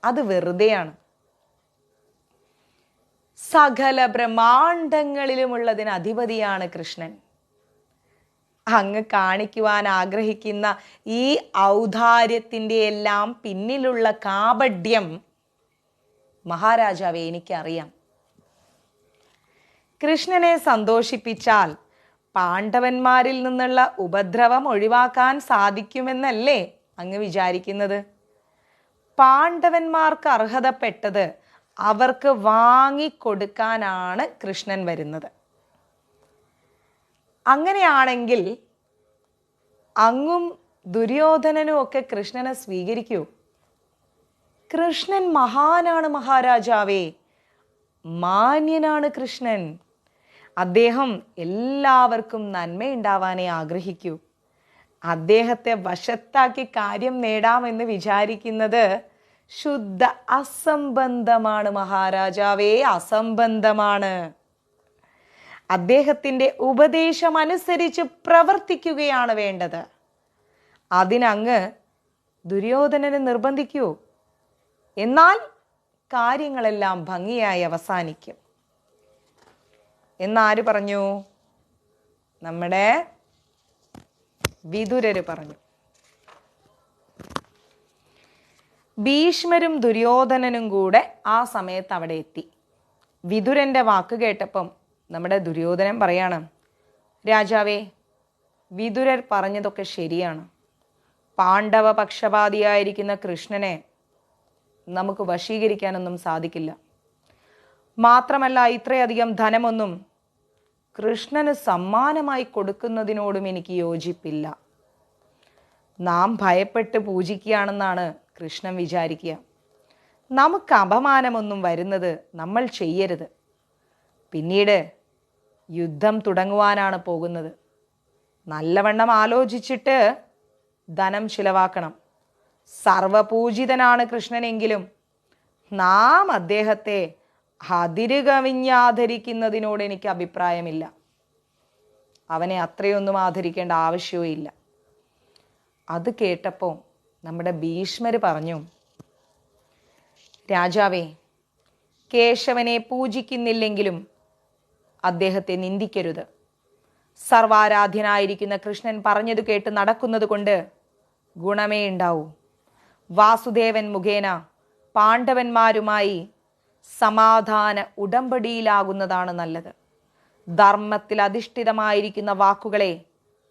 അത് വെറുതെയാണ്. സകല ബ്രഹ്മാണ്ടങ്ങളിലുമുള്ളതിന് അധിപതിയാണ് കൃഷ്ണൻ. അങ്ങ് കാണിക്കുവാൻ ആഗ്രഹിക്കുന്ന ഈ ഔദാര്യത്തിൻ്റെ എല്ലാം പിന്നിലുള്ള കാപഢ്യം മഹാരാജാവേ എനിക്കറിയാം. കൃഷ്ണനെ സന്തോഷിപ്പിച്ചാൽ പാണ്ഡവന്മാരിൽ നിന്നുള്ള ഉപദ്രവം ഒഴിവാക്കാൻ സാധിക്കുമെന്നല്ലേ അങ്ങ് വിചാരിക്കുന്നത്? പാണ്ഡവന്മാർക്ക് അർഹതപ്പെട്ടത് അവർക്ക് വാങ്ങിക്കൊടുക്കാനാണ് കൃഷ്ണൻ വരുന്നത്. അങ്ങനെയാണെങ്കിൽ അങ്ങും ദുര്യോധനനും ഒക്കെ കൃഷ്ണനെ സ്വീകരിക്കൂ. കൃഷ്ണൻ മഹാനാണ് മഹാരാജാവേ, മാന്യനാണ് കൃഷ്ണൻ. അദ്ദേഹം എല്ലാവർക്കും നന്മയുണ്ടാവാനേ ആഗ്രഹിക്കൂ. അദ്ദേഹത്തെ വശത്താക്കി കാര്യം നേടാമെന്ന് വിചാരിക്കുന്നത് ശുദ്ധ അസംബന്ധമാണ് മഹാരാജാവേ, അസംബന്ധമാണ്. അദ്ദേഹത്തിൻ്റെ ഉപദേശം അനുസരിച്ച് പ്രവർത്തിക്കുകയാണ് വേണ്ടത്. അതിനങ്ങ് ദുര്യോധനനെ നിർബന്ധിക്കൂ. എന്നാൽ കാര്യങ്ങളെല്ലാം ഭംഗിയായി അവസാനിക്കും എന്നാര് പറഞ്ഞു? നമ്മുടെ വിതുരര് പറഞ്ഞു. ഭീഷ്മരും ദുര്യോധനനും കൂടെ ആ സമയത്ത് അവിടെ എത്തി. വിതുരന്റെ വാക്ക് കേട്ടപ്പം നമ്മുടെ ദുര്യോധനൻ പറയാണ്, രാജാവേ, വിതുരർ പറഞ്ഞതൊക്കെ ശരിയാണ്. പാണ്ഡവ പക്ഷപാതിയായിരിക്കുന്ന കൃഷ്ണനെ നമുക്ക് വശീകരിക്കാനൊന്നും സാധിക്കില്ല. മാത്രമല്ല, ഇത്രയധികം ധനമൊന്നും കൃഷ്ണന് സമ്മാനമായി കൊടുക്കുന്നതിനോടും എനിക്ക് യോജിപ്പില്ല. നാം ഭയപ്പെട്ട് പൂജിക്കുകയാണെന്നാണ് കൃഷ്ണൻ വിചാരിക്കുക. നമുക്ക് അപമാനമൊന്നും വരുന്നത് നമ്മൾ ചെയ്യരുത്. പിന്നീട് യുദ്ധം തുടങ്ങുവാനാണ് പോകുന്നത്. നല്ലവണ്ണം ആലോചിച്ചിട്ട് ധനം ചിലവാക്കണം. സർവപൂജിതനാണ് കൃഷ്ണനെങ്കിലും നാം അദ്ദേഹത്തെ അതിരുകവിഞ്ഞാദരിക്കുന്നതിനോട് എനിക്ക് അഭിപ്രായമില്ല. അവനെ അത്രയൊന്നും ആദരിക്കേണ്ട ആവശ്യവും ഇല്ല. അത് കേട്ടപ്പോൾ നമ്മുടെ ഭീഷ്മര് പറഞ്ഞു, രാജാവേ, കേശവനെ പൂജിക്കുന്നില്ലെങ്കിലും അദ്ദേഹത്തെ നിന്ദിക്കരുത്. സർവാരാധ്യനായിരിക്കുന്ന കൃഷ്ണൻ പറഞ്ഞത് കേട്ട് നടക്കുന്നത് കൊണ്ട് ഗുണമേ ഉണ്ടാവൂ. വാസുദേവൻ മുഖേന പാണ്ഡവന്മാരുമായി സമാധാന ഉടമ്പടിയിലാകുന്നതാണ് നല്ലത്. ധർമ്മത്തിൽ അധിഷ്ഠിതമായിരിക്കുന്ന വാക്കുകളെ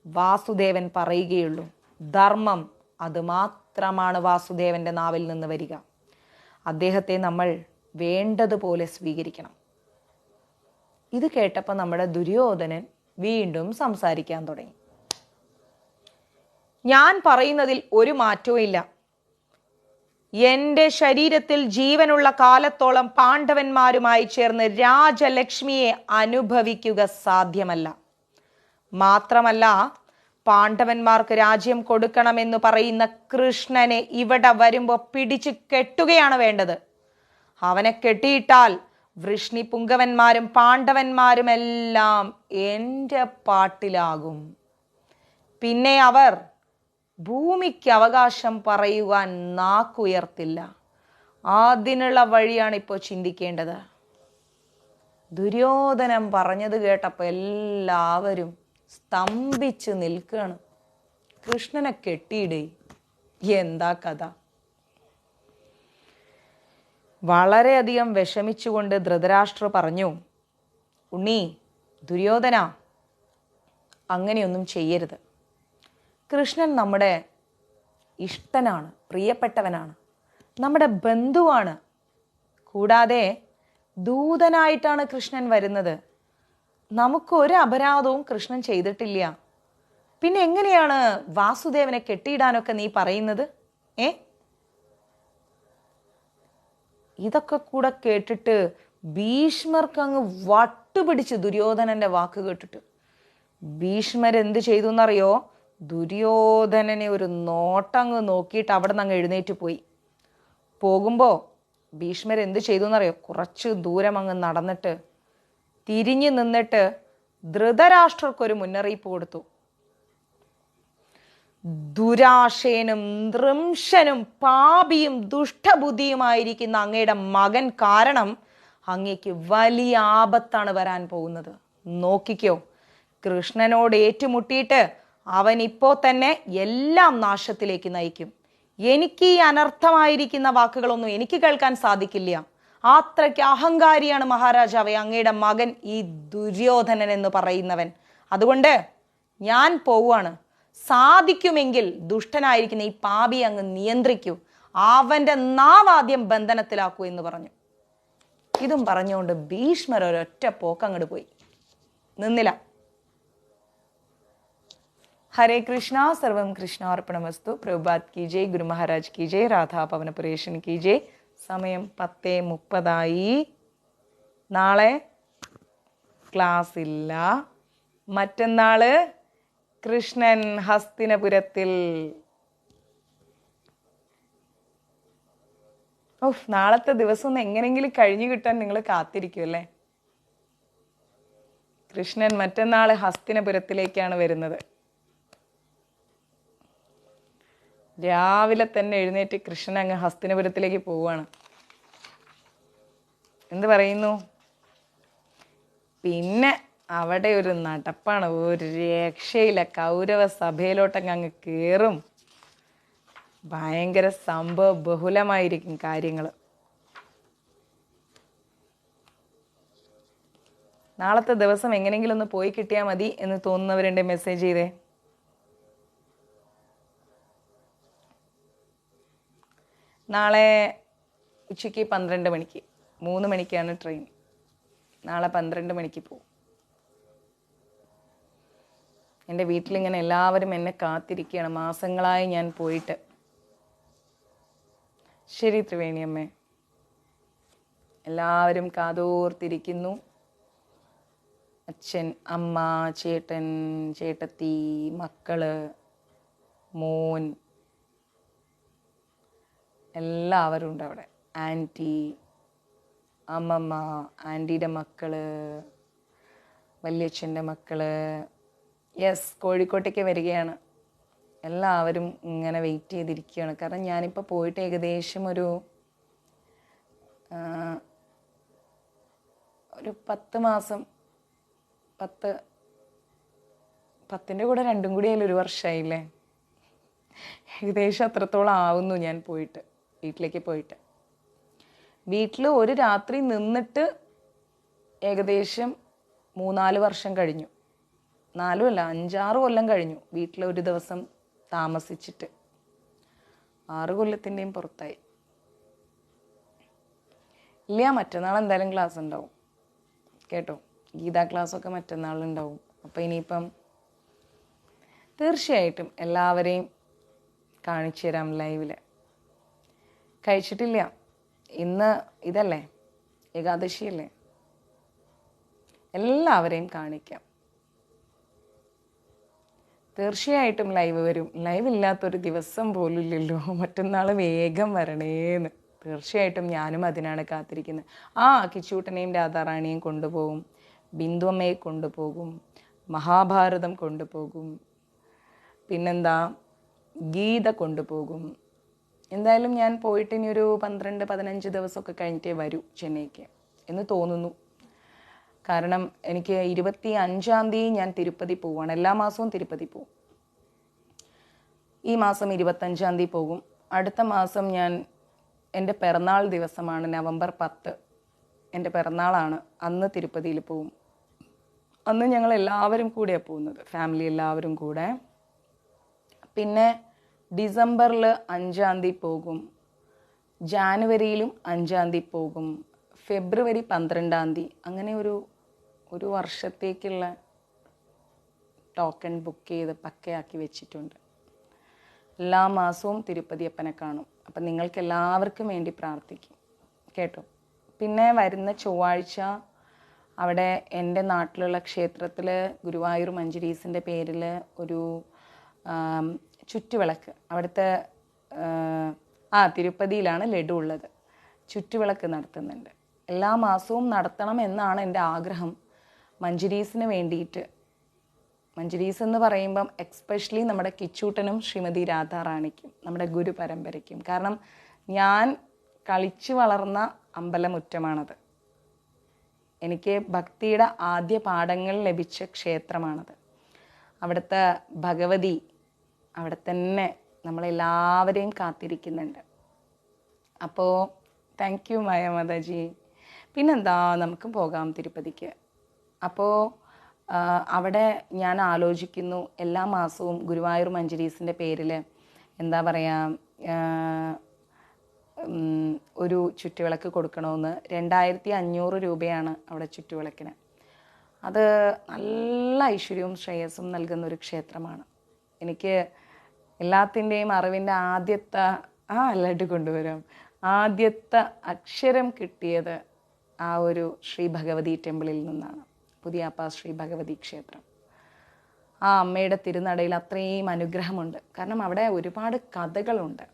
വാസുദേവൻ പറയുകയുള്ളൂ. ധർമ്മം, അത് മാത്രമാണ് വാസുദേവന്റെ നാവിൽ നിന്ന് വരിക. അദ്ദേഹത്തെ നമ്മൾ വേണ്ടതുപോലെ സ്വീകരിക്കണം. ഇത് കേട്ടപ്പോൾ നമ്മുടെ ദുര്യോധനൻ വീണ്ടും സംസാരിക്കാൻ തുടങ്ങി. ഞാൻ പറയുന്നതിൽ ഒരു മാറ്റവും ഇല്ല. എൻ്റെ ശരീരത്തിൽ ജീവനുള്ള കാലത്തോളം പാണ്ഡവന്മാരുമായി ചേർന്ന് രാജലക്ഷ്മിയെ അനുഭവിക്കുക സാധ്യമല്ല. മാത്രമല്ല, പാണ്ഡവന്മാർക്ക് രാജ്യം കൊടുക്കണമെന്ന് പറയുന്ന കൃഷ്ണനെ ഇവിടെ വരുമ്പോൾ പിടിച്ചു കെട്ടുകയാണ് വേണ്ടത്. അവനെ കെട്ടിയിട്ടാൽ വൃഷ്ണി പുങ്കവന്മാരും പാണ്ഡവന്മാരുമെല്ലാം എൻ്റെ പാട്ടിലാകും. പിന്നെ അവർ ഭൂമിക്ക് അവകാശം പറയുവാൻ നാക്കുയർത്തില്ല. അതിനുള്ള വഴിയാണ് ഇപ്പോൾ ചിന്തിക്കേണ്ടത്. ദുര്യോധനൻ പറഞ്ഞത് കേട്ടപ്പോൾ എല്ലാവരും സ്തംഭിച്ച് നിൽക്കുകയാണ്. കൃഷ്ണനെ കെട്ടിയിടേ, എന്താ കഥ? വളരെയധികം വിഷമിച്ചുകൊണ്ട് ധൃതരാഷ്ട്ര പറഞ്ഞു, ഉണ്ണി, ദുര്യോധന, അങ്ങനെയൊന്നും ചെയ്യരുത്. കൃഷ്ണൻ നമ്മുടെ ഇഷ്ടനാണ്, പ്രിയപ്പെട്ടവനാണ്, നമ്മുടെ ബന്ധുവാണ്. കൂടാതെ ദൂതനായിട്ടാണ് കൃഷ്ണൻ വരുന്നത്. നമുക്ക് ഒരു അപരാധവും കൃഷ്ണൻ ചെയ്തിട്ടില്ല. പിന്നെ എങ്ങനെയാണ് വാസുദേവനെ കെട്ടിയിടാനൊക്കെ നീ പറയുന്നത്? ഇതൊക്കെ കൂടെ കേട്ടിട്ട് ഭീഷ്മർക്ക് അങ്ങ് വട്ടുപിടിച്ച് ദുര്യോധനന്റെ വാക്ക് കേട്ടിട്ട്. ഭീഷ്മർ എന്ത് ചെയ്തു എന്നറിയോ? ദുര്യോധനനെ ഒരു നോട്ടങ്ങ് നോക്കിയിട്ട് അവിടെ നിന്ന് അങ്ങ് എഴുന്നേറ്റ് പോയി. പോകുമ്പോൾ ഭീഷ്മർ എന്ത് ചെയ്തു എന്നറിയോ? കുറച്ച് ദൂരം അങ്ങ് നടന്നിട്ട് തിരിഞ്ഞു നിന്നിട്ട് ധൃതരാഷ്ട്രർക്കൊരു മുന്നറിയിപ്പ് കൊടുത്തു. ദുരാശയനും നൃംശനും പാപിയും ദുഷ്ടബുദ്ധിയുമായിരിക്കുന്ന അങ്ങയുടെ മകൻ കാരണം അങ്ങയ്ക്ക് വലിയ ആപത്താണ് വരാൻ പോകുന്നത്. നോക്കിക്കോ, കൃഷ്ണനോട് ഏറ്റുമുട്ടിയിട്ട് അവൻ ഇപ്പോൾ തന്നെ എല്ലാം നാശത്തിലേക്ക് നയിക്കും. എനിക്ക് ഈ അനർത്ഥമായിരിക്കുന്ന വാക്കുകളൊന്നും എനിക്ക് കേൾക്കാൻ സാധിക്കില്ല. അത്രയ്ക്ക് അഹങ്കാരിയാണ് മഹാരാജാവേ അങ്ങയുടെ മകൻ ഈ ദുര്യോധനൻ എന്ന് പറയുന്നവൻ. അതുകൊണ്ട് ഞാൻ പോവാണ്. സാധിക്കുമെങ്കിൽ ദുഷ്ടനായിരിക്കുന്ന ഈ പാപി അങ്ങ് നിയന്ത്രിക്കൂ, അവന്റെ നാവാദ്യം ബന്ധനത്തിലാക്കൂ എന്ന് പറഞ്ഞു. ഇതും പറഞ്ഞുകൊണ്ട് ഭീഷ്മർ ഒരൊറ്റ പോക്കങ്ങോട്ട് പോയി, നിന്നില്ല. ഹരേ കൃഷ്ണ, സർവം കൃഷ്ണാർപ്പണമസ്തു. പ്രഭുപാത് കി ജയ്, ഗുരു മഹാരാജ് കി ജയ്, രാധാ പവനപുരേഷൻ കി ജയ്. സമയം 10:30. നാളെ ക്ലാസ് ഇല്ല. മറ്റന്നാള് കൃഷ്ണൻ ഹസ്തിനപുരത്തിൽ. നാളത്തെ ദിവസം ഒന്ന് എങ്ങനെങ്കിലും കഴിഞ്ഞു കിട്ടാൻ നിങ്ങൾ കാത്തിരിക്കും അല്ലേ? കൃഷ്ണൻ മറ്റന്നാള് ഹസ്തിനപുരത്തിലേക്കാണ് വരുന്നത്. രാവിലെ തന്നെ എഴുന്നേറ്റ് കൃഷ്ണൻ അങ്ങ് ഹസ്തിനപുരത്തിലേക്ക് പോവുകയാണ്. എന്ത് പറയുന്നു? പിന്നെ അവിടെ ഒരു നടപ്പാണ്, ഒരു രക്ഷയില്ല. കൗരവ സഭയിലോട്ടങ്ങ് അങ്ങ് കയറും. ഭയങ്കര സംഭവ ബഹുലമായിരിക്കും കാര്യങ്ങൾ. നാളത്തെ ദിവസം എങ്ങനെയെങ്കിലും ഒന്ന് പോയി കിട്ടിയാൽ മതി എന്ന് തോന്നുന്നവരുണ്ട്, മെസ്സേജ് ചെയ്തേ. നാളെ ഉച്ചയ്ക്ക് 12 മണിക്ക്, 3 മണിക്കാണ് ട്രെയിൻ. നാളെ 12 മണിക്ക് പോകും. എൻ്റെ വീട്ടിലിങ്ങനെ എല്ലാവരും എന്നെ കാത്തിരിക്കുകയാണ്. മാസങ്ങളായി ഞാൻ പോയിട്ട്. ശരി ത്രിവേണിയമ്മേ, എല്ലാവരും കാതോർത്തിരിക്കുന്നു. അച്ഛൻ, അമ്മ, ചേട്ടൻ, ചേട്ടത്തി, മക്കള്, മോൻ, എല്ലാവരും ഉണ്ട് അവിടെ. ആൻറ്റി, അമ്മമ്മ, ആൻറ്റിയുടെ മക്കള്, വല്യച്ഛൻ്റെ മക്കള്. യെസ്, കോഴിക്കോട്ടേക്ക് വരികയാണ്. എല്ലാവരും ഇങ്ങനെ വെയിറ്റ് ചെയ്തിരിക്കുകയാണ്. കാരണം ഞാനിപ്പോൾ പോയിട്ട് ഏകദേശം ഒരു 10 മാസം, 10ൻ്റെ കൂടെ 2 കൂടി ആയാലും 1 വർഷമായില്ലേ. ഏകദേശം അത്രത്തോളം ആവുന്നു ഞാൻ പോയിട്ട്, വീട്ടിലേക്ക് പോയിട്ട്. വീട്ടിൽ ഒരു രാത്രി നിന്നിട്ട് ഏകദേശം 3-4 വർഷം കഴിഞ്ഞു. 4 അല്ല, 5-6 കൊല്ലം കഴിഞ്ഞു വീട്ടിൽ ഒരു ദിവസം താമസിച്ചിട്ട്. 6 കൊല്ലത്തിൻ്റെയും പുറത്തായി. ഇല്ല, മറ്റന്നാൾ എന്തായാലും ക്ലാസ് ഉണ്ടാവും കേട്ടോ. ഗീതാ ക്ലാസ്സൊക്കെ മറ്റന്നാളുണ്ടാവും. അപ്പോൾ ഇനിയിപ്പം തീർച്ചയായിട്ടും എല്ലാവരെയും കാണിച്ചു തരാം ലൈവിൽ. കഴിച്ചിട്ടില്ല, ഇന്ന് ഇതല്ലേ ഏകാദശിയല്ലേ, എല്ലാവരെയും കാണിക്കാം. തീർച്ചയായിട്ടും ലൈവ് വരും. ലൈവ് ഇല്ലാത്തൊരു ദിവസം പോലും ഇല്ലല്ലോ. മറ്റന്നാൾ വേഗം വരണേന്ന്. തീർച്ചയായിട്ടും ഞാനും അതിനാണ് കാത്തിരിക്കുന്നത്. കിച്ചൂട്ടനെയും രാധാറാണിയും കൊണ്ടുപോകും, ബിന്ദുമ്മയെ കൊണ്ടുപോകും, മഹാഭാരതം കൊണ്ടുപോകും, പിന്നെന്താ ഗീത കൊണ്ടുപോകും. എന്തായാലും ഞാൻ പോയിട്ട് ഇനി ഒരു 12-15 ദിവസമൊക്കെ കഴിഞ്ഞിട്ടേ വരൂ ചെന്നൈക്ക് എന്ന് തോന്നുന്നു. കാരണം എനിക്ക് 25-ാം തീയതി ഞാൻ തിരുപ്പതി പോവുകയാണ്. എല്ലാ മാസവും തിരുപ്പതി പോവും. ഈ മാസം 25-ാം തീയതി പോകും. അടുത്ത മാസം ഞാൻ, എൻ്റെ പിറന്നാൾ ദിവസമാണ് നവംബർ 10, എൻ്റെ പിറന്നാളാണ്. അന്ന് തിരുപ്പതിയിൽ പോവും. അന്ന് ഞങ്ങൾ എല്ലാവരും കൂടെയാണ് പോകുന്നത്, ഫാമിലി എല്ലാവരും കൂടെ. പിന്നെ ഡിസംബറിൽ 5-ാം തീയതി പോകും, ജാനുവരിയിലും 5-ാം തീയതി പോകും, ഫെബ്രുവരി 12-ാം തീയതി. അങ്ങനെ ഒരു വർഷത്തേക്കുള്ള ടോക്കൺ ബുക്ക് ചെയ്ത് പക്കയാക്കി വെച്ചിട്ടുണ്ട്. എല്ലാ മാസവും തിരുപ്പതിയപ്പനെ കാണും. അപ്പം നിങ്ങൾക്ക് എല്ലാവർക്കും വേണ്ടി പ്രാർത്ഥിക്കും കേട്ടോ. പിന്നെ വരുന്ന ചൊവ്വാഴ്ച അവിടെ എൻ്റെ നാട്ടിലുള്ള ക്ഷേത്രത്തിൽ ഗുരുവായൂർ മഞ്ജരീസിൻ്റെ പേരിൽ ഒരു ചുറ്റുവിളക്ക്, അവിടുത്തെ തിരുപ്പതിയിലാണ് ലഡു ഉള്ളത്, ചുറ്റുവിളക്ക് നടത്തുന്നുണ്ട്. എല്ലാ മാസവും നടത്തണം എന്നാണ് എൻ്റെ ആഗ്രഹം. മഞ്ജരീസിന് വേണ്ടിയിട്ട് മഞ്ജരീസ് എന്ന് പറയുമ്പം എക്സ്പെഷ്യലി നമ്മുടെ കിച്ചൂട്ടനും ശ്രീമതി രാധാറാണിക്കും നമ്മുടെ ഗുരു പരമ്പരയ്ക്കും. കാരണം ഞാൻ കളിച്ചു വളർന്ന അമ്പലമുറ്റമാണത്. എനിക്ക് ഭക്തിയുടെ ആദ്യ പാഠങ്ങൾ ലഭിച്ച ക്ഷേത്രമാണത്. അവിടുത്തെ ഭഗവതി അവിടെ തന്നെ നമ്മളെല്ലാവരെയും കാത്തിരിക്കുന്നുണ്ട്. അപ്പോൾ താങ്ക് യു മായാമാതാജി. പിന്നെന്താ, നമുക്കും പോകാം തിരുപ്പതിക്ക്. അപ്പോൾ അവിടെ ഞാൻ ആലോചിക്കുന്നു, എല്ലാ മാസവും ഗുരുവായൂർ മഞ്ജരീസിൻ്റെ പേരിൽ എന്താ പറയുക, ഒരു ചുറ്റുവിളക്ക് കൊടുക്കണമെന്ന്. 2500 രൂപയാണ് അവിടെ ചുറ്റുവിളക്കിന്. അത് നല്ല ഐശ്വര്യവും ശ്രേയസ്സും നൽകുന്ന ഒരു ക്ഷേത്രമാണ്. എനിക്ക് എല്ലാത്തിൻ്റെയും അറിവിൻ്റെ ആദ്യത്തെ അല്ലായിട്ട് കൊണ്ടുവരാം, ആദ്യത്തെ അക്ഷരം കിട്ടിയത് ആ ഒരു ശ്രീ ഭഗവതി ടെമ്പിളിൽ നിന്നാണ്, പുതിയാപ്പ ശ്രീ ഭഗവതി ക്ഷേത്രം. ആ അമ്മയുടെ തിരുനടയിൽ അത്രയും അനുഗ്രഹമുണ്ട്. കാരണം അവിടെ ഒരുപാട് കഥകളുണ്ട്.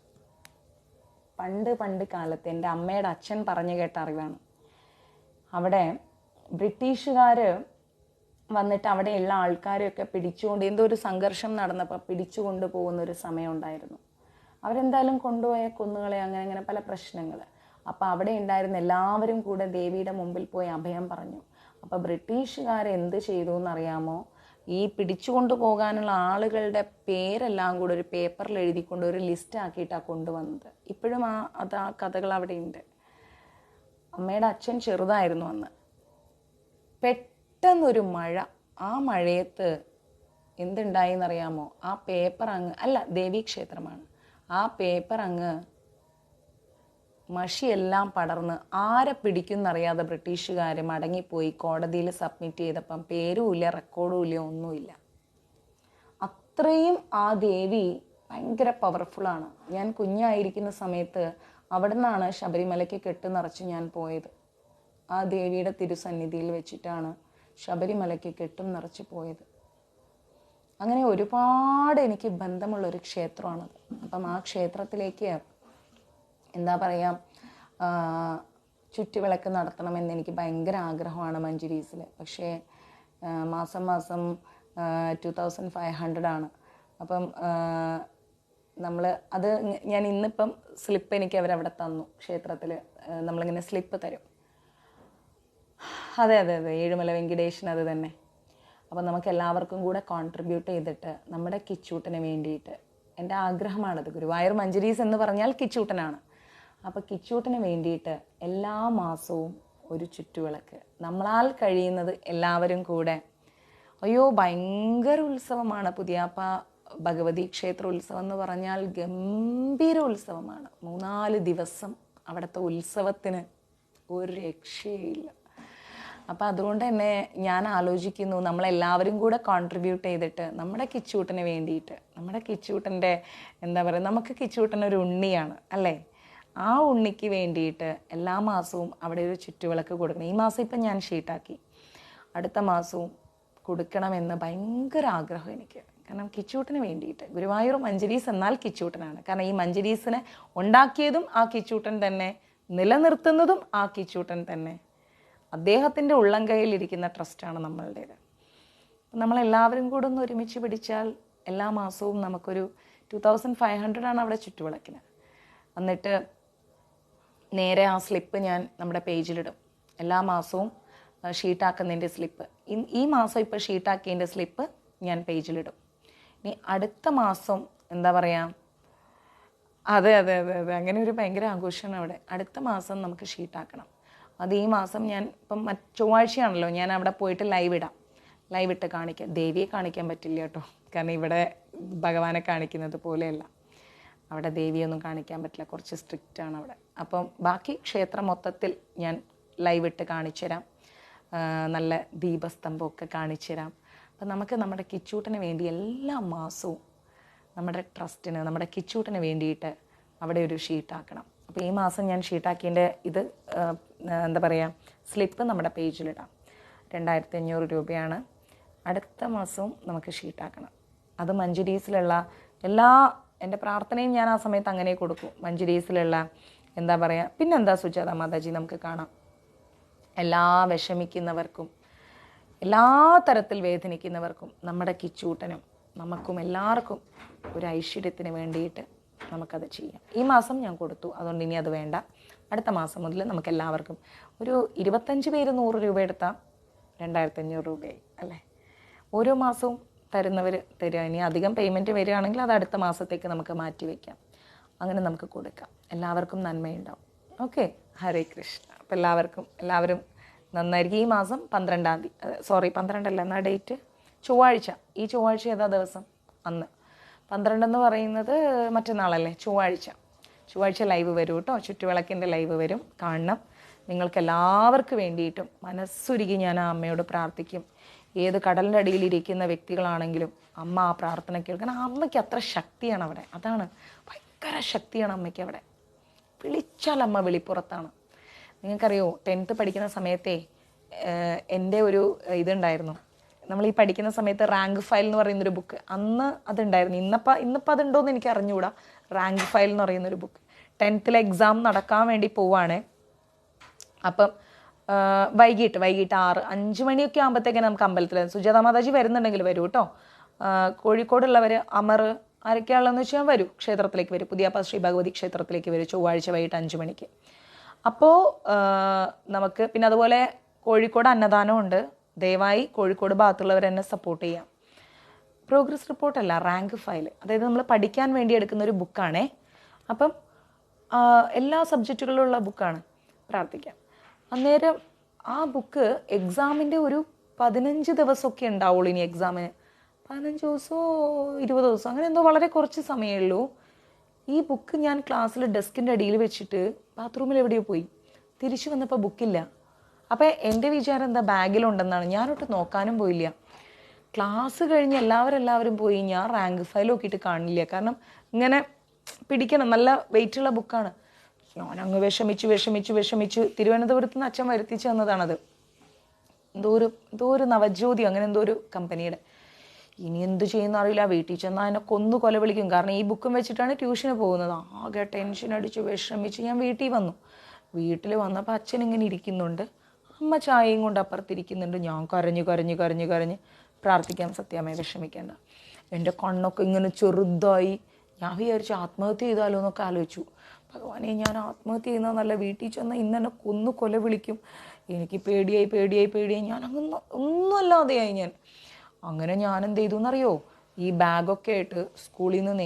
പണ്ട് കാലത്ത് എൻ്റെ അമ്മയുടെ അച്ഛൻ പറഞ്ഞു കേട്ട അറിവാണ്. അവിടെ ബ്രിട്ടീഷുകാർ വന്നിട്ട് അവിടെയുള്ള ആൾക്കാരെയൊക്കെ പിടിച്ചുകൊണ്ട്, എന്തോ ഒരു സംഘർഷം നടന്നപ്പോൾ പിടിച്ചുകൊണ്ട് പോകുന്നൊരു സമയം ഉണ്ടായിരുന്നു. അവരെന്തായാലും കൊണ്ടുപോയ കൊന്നുകളെ, അങ്ങനെ പല പ്രശ്നങ്ങൾ. അപ്പോൾ അവിടെ ഉണ്ടായിരുന്ന എല്ലാവരും കൂടെ ദേവിയുടെ മുമ്പിൽ പോയി അഭയം പറഞ്ഞു. അപ്പോൾ ബ്രിട്ടീഷുകാർ എന്ത് ചെയ്തു എന്നറിയാമോ? ഈ പിടിച്ചുകൊണ്ടു പോകാനുള്ള ആളുകളുടെ പേരെല്ലാം കൂടെ ഒരു പേപ്പറിൽ എഴുതിക്കൊണ്ട് ഒരു ലിസ്റ്റ് ആക്കിയിട്ടാണ് കൊണ്ടുവന്നത്. ഇപ്പോഴും ആ കഥകൾ അവിടെ ഉണ്ട്. അമ്മയുടെ അച്ഛൻ ചെറുതായിരുന്നു അന്ന്. പെട്ടെന്നൊരു മഴ. ആ മഴയത്ത് എന്തുണ്ടായിന്നറിയാമോ? ആ പേപ്പർ ദേവീക്ഷേത്രമാണ്. ആ പേപ്പർ മഷിയെല്ലാം പടർന്ന് ആരെ പിടിക്കുന്നറിയാതെ ബ്രിട്ടീഷുകാർ മടങ്ങിപ്പോയി. കോടതിയിൽ സബ്മിറ്റ് ചെയ്തപ്പം പേരുമില്ല, റെക്കോർഡും ഇല്ല, ഒന്നുമില്ല. അത്രയും ആ ദേവി ഭയങ്കര പവർഫുള്ളാണ്. ഞാൻ കുഞ്ഞായിരിക്കുന്ന സമയത്ത് അവിടെ നിന്നാണ് ശബരിമലയ്ക്ക് കെട്ട് നിറച്ച് ഞാൻ പോയത്. ആ ദേവിയുടെ തിരുസന്നിധിയിൽ വെച്ചിട്ടാണ് ശബരിമലയ്ക്ക് കെട്ടും നിറച്ച് പോയത്. അങ്ങനെ ഒരുപാട് എനിക്ക് ബന്ധമുള്ളൊരു ക്ഷേത്രമാണത്. അപ്പം ആ ക്ഷേത്രത്തിലേക്ക് എന്താ പറയുക, ചുറ്റുവിളക്ക് നടത്തണമെന്ന് എനിക്ക് ഭയങ്കര ആഗ്രഹമാണ് മഞ്ജരീസിൽ. പക്ഷേ മാസം 2500 ആണ്. അപ്പം നമ്മൾ ഞാൻ ഇന്നിപ്പം സ്ലിപ്പ് എനിക്ക് അവരവിടെ തന്നു. ക്ഷേത്രത്തിൽ നമ്മളിങ്ങനെ സ്ലിപ്പ് തരും. അതെ ഏഴുമല വെങ്കിടേശൻ അത് തന്നെ. അപ്പം നമുക്ക് എല്ലാവർക്കും കൂടെ കോൺട്രിബ്യൂട്ട് ചെയ്തിട്ട് നമ്മുടെ കിച്ചൂട്ടന് വേണ്ടിയിട്ട്, എൻ്റെ ആഗ്രഹമാണത്. ഗുരുവായൂർ മഞ്ജരീസ് എന്ന് പറഞ്ഞാൽ കിച്ചൂട്ടനാണ്. അപ്പോൾ കിച്ചൂട്ടന് വേണ്ടിയിട്ട് എല്ലാ മാസവും ഒരു ചുറ്റുവിളക്ക്, നമ്മളാൽ കഴിയുന്നത് എല്ലാവരും കൂടെ. അയ്യോ ഭയങ്കര ഉത്സവമാണ് പുതിയാപ്പ ഭഗവതി ക്ഷേത്ര ഉത്സവം എന്ന് പറഞ്ഞാൽ ഗംഭീര ഉത്സവമാണ്. 3-4 ദിവസം അവിടുത്തെ ഉത്സവത്തിന് ഒരു രക്ഷയില്ല. അപ്പം അതുകൊണ്ട് തന്നെ ഞാൻ ആലോചിക്കുന്നു, നമ്മളെല്ലാവരും കൂടെ കോൺട്രിബ്യൂട്ട് ചെയ്തിട്ട് നമ്മുടെ കിച്ചൂട്ടന് വേണ്ടിയിട്ട്, നമ്മുടെ കിച്ചൂട്ടൻ്റെ എന്താ പറയുക, നമുക്ക് കിച്ചൂട്ടനൊരു ഉണ്ണിയാണ് അല്ലേ, ആ ഉണ്ണിക്ക് വേണ്ടിയിട്ട് എല്ലാ മാസവും അവിടെ ഒരു ചുറ്റുവിളക്ക് കൊടുക്കണം. ഈ മാസം ഇപ്പം ഞാൻ ഷീട്ടാക്കി, അടുത്ത മാസവും കൊടുക്കണമെന്ന് ഭയങ്കര ആഗ്രഹം എനിക്ക്. കാരണം കിച്ചൂട്ടന് വേണ്ടിയിട്ട്. ഗുരുവായൂർ മഞ്ജരീസ് എന്നാൽ കിച്ചൂട്ടനാണ്. കാരണം ഈ മഞ്ജരീസിനെ ഉണ്ടാക്കിയതും ആ കിച്ചൂട്ടൻ തന്നെ, നിലനിർത്തുന്നതും ആ കിച്ചൂട്ടൻ തന്നെ. അദ്ദേഹത്തിൻ്റെ ഉള്ളംകൈയിലിരിക്കുന്ന ട്രസ്റ്റാണ് നമ്മളുടേത്. നമ്മളെല്ലാവരും കൂടെ ഒന്ന് ഒരുമിച്ച് പിടിച്ചാൽ എല്ലാ മാസവും നമുക്കൊരു 2500 ആണ് അവിടെ ചുറ്റുവിളക്കിന്. എന്നിട്ട് നേരെ ആ സ്ലിപ്പ് ഞാൻ നമ്മുടെ പേജിലിടും. എല്ലാ മാസവും ഷീട്ടാക്കുന്നതിൻ്റെ സ്ലിപ്പ്, ഈ മാസം ഇപ്പോൾ ഷീട്ടാക്കിയതിൻ്റെ സ്ലിപ്പ് ഞാൻ പേജിലിടും. ഇനി അടുത്ത മാസം എന്താ പറയുക, അതെ അങ്ങനെ ഒരു ഭയങ്കര ആഘോഷമാണ് അവിടെ. അടുത്ത മാസം നമുക്ക് ഷീട്ടാക്കണം. അത് ഈ മാസം ഞാൻ ഇപ്പം ചൊവ്വാഴ്ചയാണല്ലോ, ഞാൻ അവിടെ പോയിട്ട് ലൈവ് ഇട്ട് കാണിക്കാം. ദേവിയെ കാണിക്കാൻ പറ്റില്ല കേട്ടോ, കാരണം ഇവിടെ ഭഗവാനെ കാണിക്കുന്നത് പോലെയല്ല. അവിടെ ദേവിയൊന്നും കാണിക്കാൻ പറ്റില്ല, കുറച്ച് സ്ട്രിക്റ്റാണ് അവിടെ. അപ്പം ബാക്കി ക്ഷേത്രം മൊത്തത്തിൽ ഞാൻ ലൈവ് ഇട്ട് കാണിച്ചു തരാം. നല്ല ദീപസ്തംഭമൊക്കെ കാണിച്ചു തരാം. അപ്പം നമുക്ക് നമ്മുടെ കിച്ചൂട്ടന് വേണ്ടി എല്ലാ മാസവും നമ്മുടെ ട്രസ്റ്റിന്, നമ്മുടെ കിച്ചൂട്ടന് വേണ്ടിയിട്ട് അവിടെ ഒരു ഷീട്ടാക്കണം. അപ്പോൾ ഈ മാസം ഞാൻ ഷീട്ടാക്കിയതിൻ്റെ ഇത് എന്താ പറയുക, സ്ലിപ്പ് നമ്മുടെ പേജിലിടാം. 2500 രൂപയാണ്. അടുത്ത മാസവും നമുക്ക് ഷീട്ടാക്കണം. അത് മഞ്ജരീസിലുള്ള എൻ്റെ പ്രാർത്ഥനയും ഞാൻ ആ സമയത്ത് അങ്ങനെ കൊടുക്കും. മഞ്ജരീസിലുള്ള എന്താ പറയുക, പിന്നെന്താ സുജാത മാതാജി, നമുക്ക് കാണാം എല്ലാ വിഷമിക്കുന്നവർക്കും, എല്ലാ തരത്തിൽ വേദനിക്കുന്നവർക്കും നമ്മുടെ കിച്ചൂട്ടനും നമുക്കും എല്ലാവർക്കും ഒരു ഐശ്വര്യത്തിന് വേണ്ടിയിട്ട് നമുക്കത് ചെയ്യാം. ഈ മാസം ഞാൻ കൊടുത്തു, അതുകൊണ്ട് ഇനി അത് വേണ്ട. അടുത്ത മാസം മുതൽ നമുക്ക് എല്ലാവർക്കും ഒരു 25 പേര് 100 രൂപ എടുത്താൽ 2500 രൂപയായി അല്ലേ. ഓരോ മാസവും തരുന്നവർ തരിക. ഇനി അധികം പേയ്മെൻറ്റ് വരികയാണെങ്കിൽ അത് അടുത്ത മാസത്തേക്ക് നമുക്ക് മാറ്റി വയ്ക്കാം. അങ്ങനെ നമുക്ക് കൊടുക്കാം. എല്ലാവർക്കും നന്മയുണ്ടാവും. ഓക്കെ, ഹരേ കൃഷ്ണ. അപ്പോൾ എല്ലാവരും നന്നായിരിക്കും. ഈ മാസം 12-ാം തീയതി, 12 എന്നാ ഡേറ്റ്, ചൊവ്വാഴ്ച. ഈ ചൊവ്വാഴ്ച ഏതാ ദിവസം? അന്ന് 12 എന്ന് പറയുന്നത് മറ്റന്നാളല്ലേ, ചൊവ്വാഴ്ച ലൈവ് വരും കേട്ടോ. ചുറ്റുവിളക്കിൻ്റെ ലൈവ് വരും, കാണണം. നിങ്ങൾക്ക് എല്ലാവർക്കും വേണ്ടിയിട്ടും മനസ്സുരുകി ഞാൻ ആ അമ്മയോട് പ്രാർത്ഥിക്കും. ഏത് കടലിൻ്റെ അടിയിലിരിക്കുന്ന വ്യക്തികളാണെങ്കിലും അമ്മ ആ പ്രാർത്ഥന കേൾക്കണം. ആ അമ്മയ്ക്ക് അത്ര ശക്തിയാണ് അവിടെ, അതാണ്, ഭയങ്കര ശക്തിയാണ് അമ്മയ്ക്ക് അവിടെ. വിളിച്ചാൽ അമ്മ വെളിപ്പുറത്താണ്. നിങ്ങൾക്കറിയോ, 10th പഠിക്കുന്ന സമയത്തെ എൻ്റെ ഒരു ഇതുണ്ടായിരുന്നു. നമ്മൾ ഈ പഠിക്കുന്ന സമയത്ത് റാങ്ക് ഫയൽ എന്ന് പറയുന്നൊരു ബുക്ക് അന്ന് അതുണ്ടായിരുന്നു. ഇന്നിപ്പോൾ അതുണ്ടോയെന്ന് എനിക്ക് അറിഞ്ഞുകൂടാ. റാങ്ക് ഫയൽ എന്ന് പറയുന്നൊരു ബുക്ക് 10th എക്സാം നടക്കാൻ വേണ്ടി പോവാണ്. അപ്പം വൈകിട്ട് 5 മണിയൊക്കെ ആകുമ്പോഴത്തേക്കാണ് നമുക്ക് അമ്പലത്തിൽ. സുജാത മാതാജി വരുന്നുണ്ടെങ്കിൽ വരൂ കേട്ടോ. കോഴിക്കോടുള്ളവർ അമർ ആരൊക്കെയാണെന്ന് വെച്ചാൽ വരൂ, ക്ഷേത്രത്തിലേക്ക് വരും. പുതിയപ്പ ശ്രീ ഭഗവതി ക്ഷേത്രത്തിലേക്ക് വരും ചൊവ്വാഴ്ച വൈകിട്ട് 5 മണിക്ക്. അപ്പോൾ നമുക്ക് പിന്നെ അതുപോലെ കോഴിക്കോട് അന്നദാനമുണ്ട്. ദയവായി കോഴിക്കോട് ഭാഗത്തുള്ളവർ എന്നെ സപ്പോർട്ട് ചെയ്യാം. പ്രോഗ്രസ് റിപ്പോർട്ടല്ല, റാങ്ക് ഫയൽ, അതായത് നമ്മൾ പഠിക്കാൻ വേണ്ടി എടുക്കുന്ന ഒരു ബുക്കാണേ. അപ്പം എല്ലാ സബ്ജക്റ്റുകളിലുള്ള ബുക്കാണ്. പ്രാർത്ഥിക്കാം. അന്നേരം ആ ബുക്ക് എക്സാമിൻ്റെ ഒരു 15 ദിവസമൊക്കെ ഉണ്ടാവുള്ളൂ. ഇനി എക്സാമിന് 15 ദിവസമോ 20 ദിവസം അങ്ങനെ എന്തോ, വളരെ കുറച്ച് സമയമേ ഉള്ളൂ. ഈ ബുക്ക് ഞാൻ ക്ലാസ്സിൽ ഡെസ്കിൻ്റെ അടിയിൽ വെച്ചിട്ട് ബാത്റൂമിൽ എവിടെയോ പോയി. തിരിച്ചു വന്നപ്പോൾ ബുക്കില്ല. അപ്പോൾ എൻ്റെ വിചാരം എന്താ, ബാഗിലുണ്ടെന്നാണ്. ഞാനൊട്ട് നോക്കാനും പോയില്ല. ക്ലാസ് കഴിഞ്ഞ് എല്ലാവരും പോയി. ഞാൻ റാങ്ക് ഫയൽ നോക്കിയിട്ട് കാണില്ല. കാരണം ഇങ്ങനെ പിടിക്കണം, നല്ല വെയിറ്റുള്ള ബുക്കാണ്. ഞാനങ്ങ് വിഷമിച്ചു. തിരുവനന്തപുരത്ത് നിന്ന് അച്ഛൻ വരുത്തിച്ച് തന്നതാണത്. എന്തോ ഒരു നവജ്യോതി അങ്ങനെ എന്തോ ഒരു കമ്പനിയുടെ. ഇനി എന്ത് ചെയ്യുന്ന അറിയില്ല. വീട്ടിൽ ചെന്നാൽ എന്നെ കൊല വിളിക്കും. കാരണം ഈ ബുക്കും വെച്ചിട്ടാണ് ട്യൂഷന് പോകുന്നത്. ആകെ ടെൻഷൻ അടിച്ച് വിഷമിച്ച് ഞാൻ വീട്ടിൽ വന്നപ്പോൾ അച്ഛൻ ഇങ്ങനെ ഇരിക്കുന്നുണ്ട്, അമ്മ ചായയും കൊണ്ട് അപ്പുറത്തിരിക്കുന്നുണ്ട്. ഞാൻ കരഞ്ഞ് പ്രാർത്ഥിക്കാം, സത്യമേ വിഷമിക്കേണ്ട. എൻ്റെ കണ്ണൊക്കെ ഇങ്ങനെ ചെറുതായി. ഞാൻ വിചാരിച്ചു ആത്മഹത്യ ചെയ്താലോ എന്നൊക്കെ ആലോചിച്ചു. ഭഗവാനെ, ഞാൻ ആത്മഹത്യ ചെയ്യുന്ന നല്ല, വീട്ടിൽ ചെന്നാൽ ഇന്ന് എന്നെ കൊല വിളിക്കും. എനിക്ക് പേടിയായി. ഞാൻ ഒന്നുമല്ലാതെയായി ഞാൻ. അങ്ങനെ ഞാൻ എന്ത് ചെയ്തു എന്നറിയോ, ഈ ബാഗൊക്കെ ആയിട്ട് സ്കൂളിൽ നിന്ന്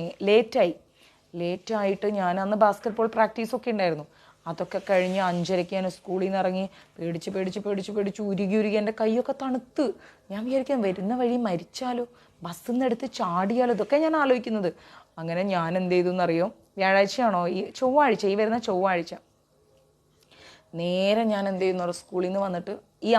ലേറ്റായിട്ട് ഞാൻ അന്ന് ബാസ്കറ്റ്ബോൾ പ്രാക്ടീസൊക്കെ ഉണ്ടായിരുന്നു. അതൊക്കെ കഴിഞ്ഞ് 5:30 ഞാൻ സ്കൂളിൽ നിന്ന് ഇറങ്ങി. പേടിച്ച് ഉരുകി എൻ്റെ കൈയൊക്കെ തണുത്ത്. ഞാൻ വിചാരിക്കാൻ വരുന്ന വഴി മരിച്ചാലോ, ബസ്സിൽ നിന്ന് എടുത്ത് ചാടിയാലോ, ഇതൊക്കെ ഞാൻ ആലോചിക്കുന്നത്. അങ്ങനെ ഞാൻ എന്ത് ചെയ്തു എന്നറിയോ, വ്യാഴാഴ്ചയാണോ ഈ വരുന്ന ചൊവ്വാഴ്ച നേരെ ഞാൻ എന്ത് ചെയ്യുന്നു, സ്കൂളിൽ നിന്ന് വന്നിട്ട് ഈ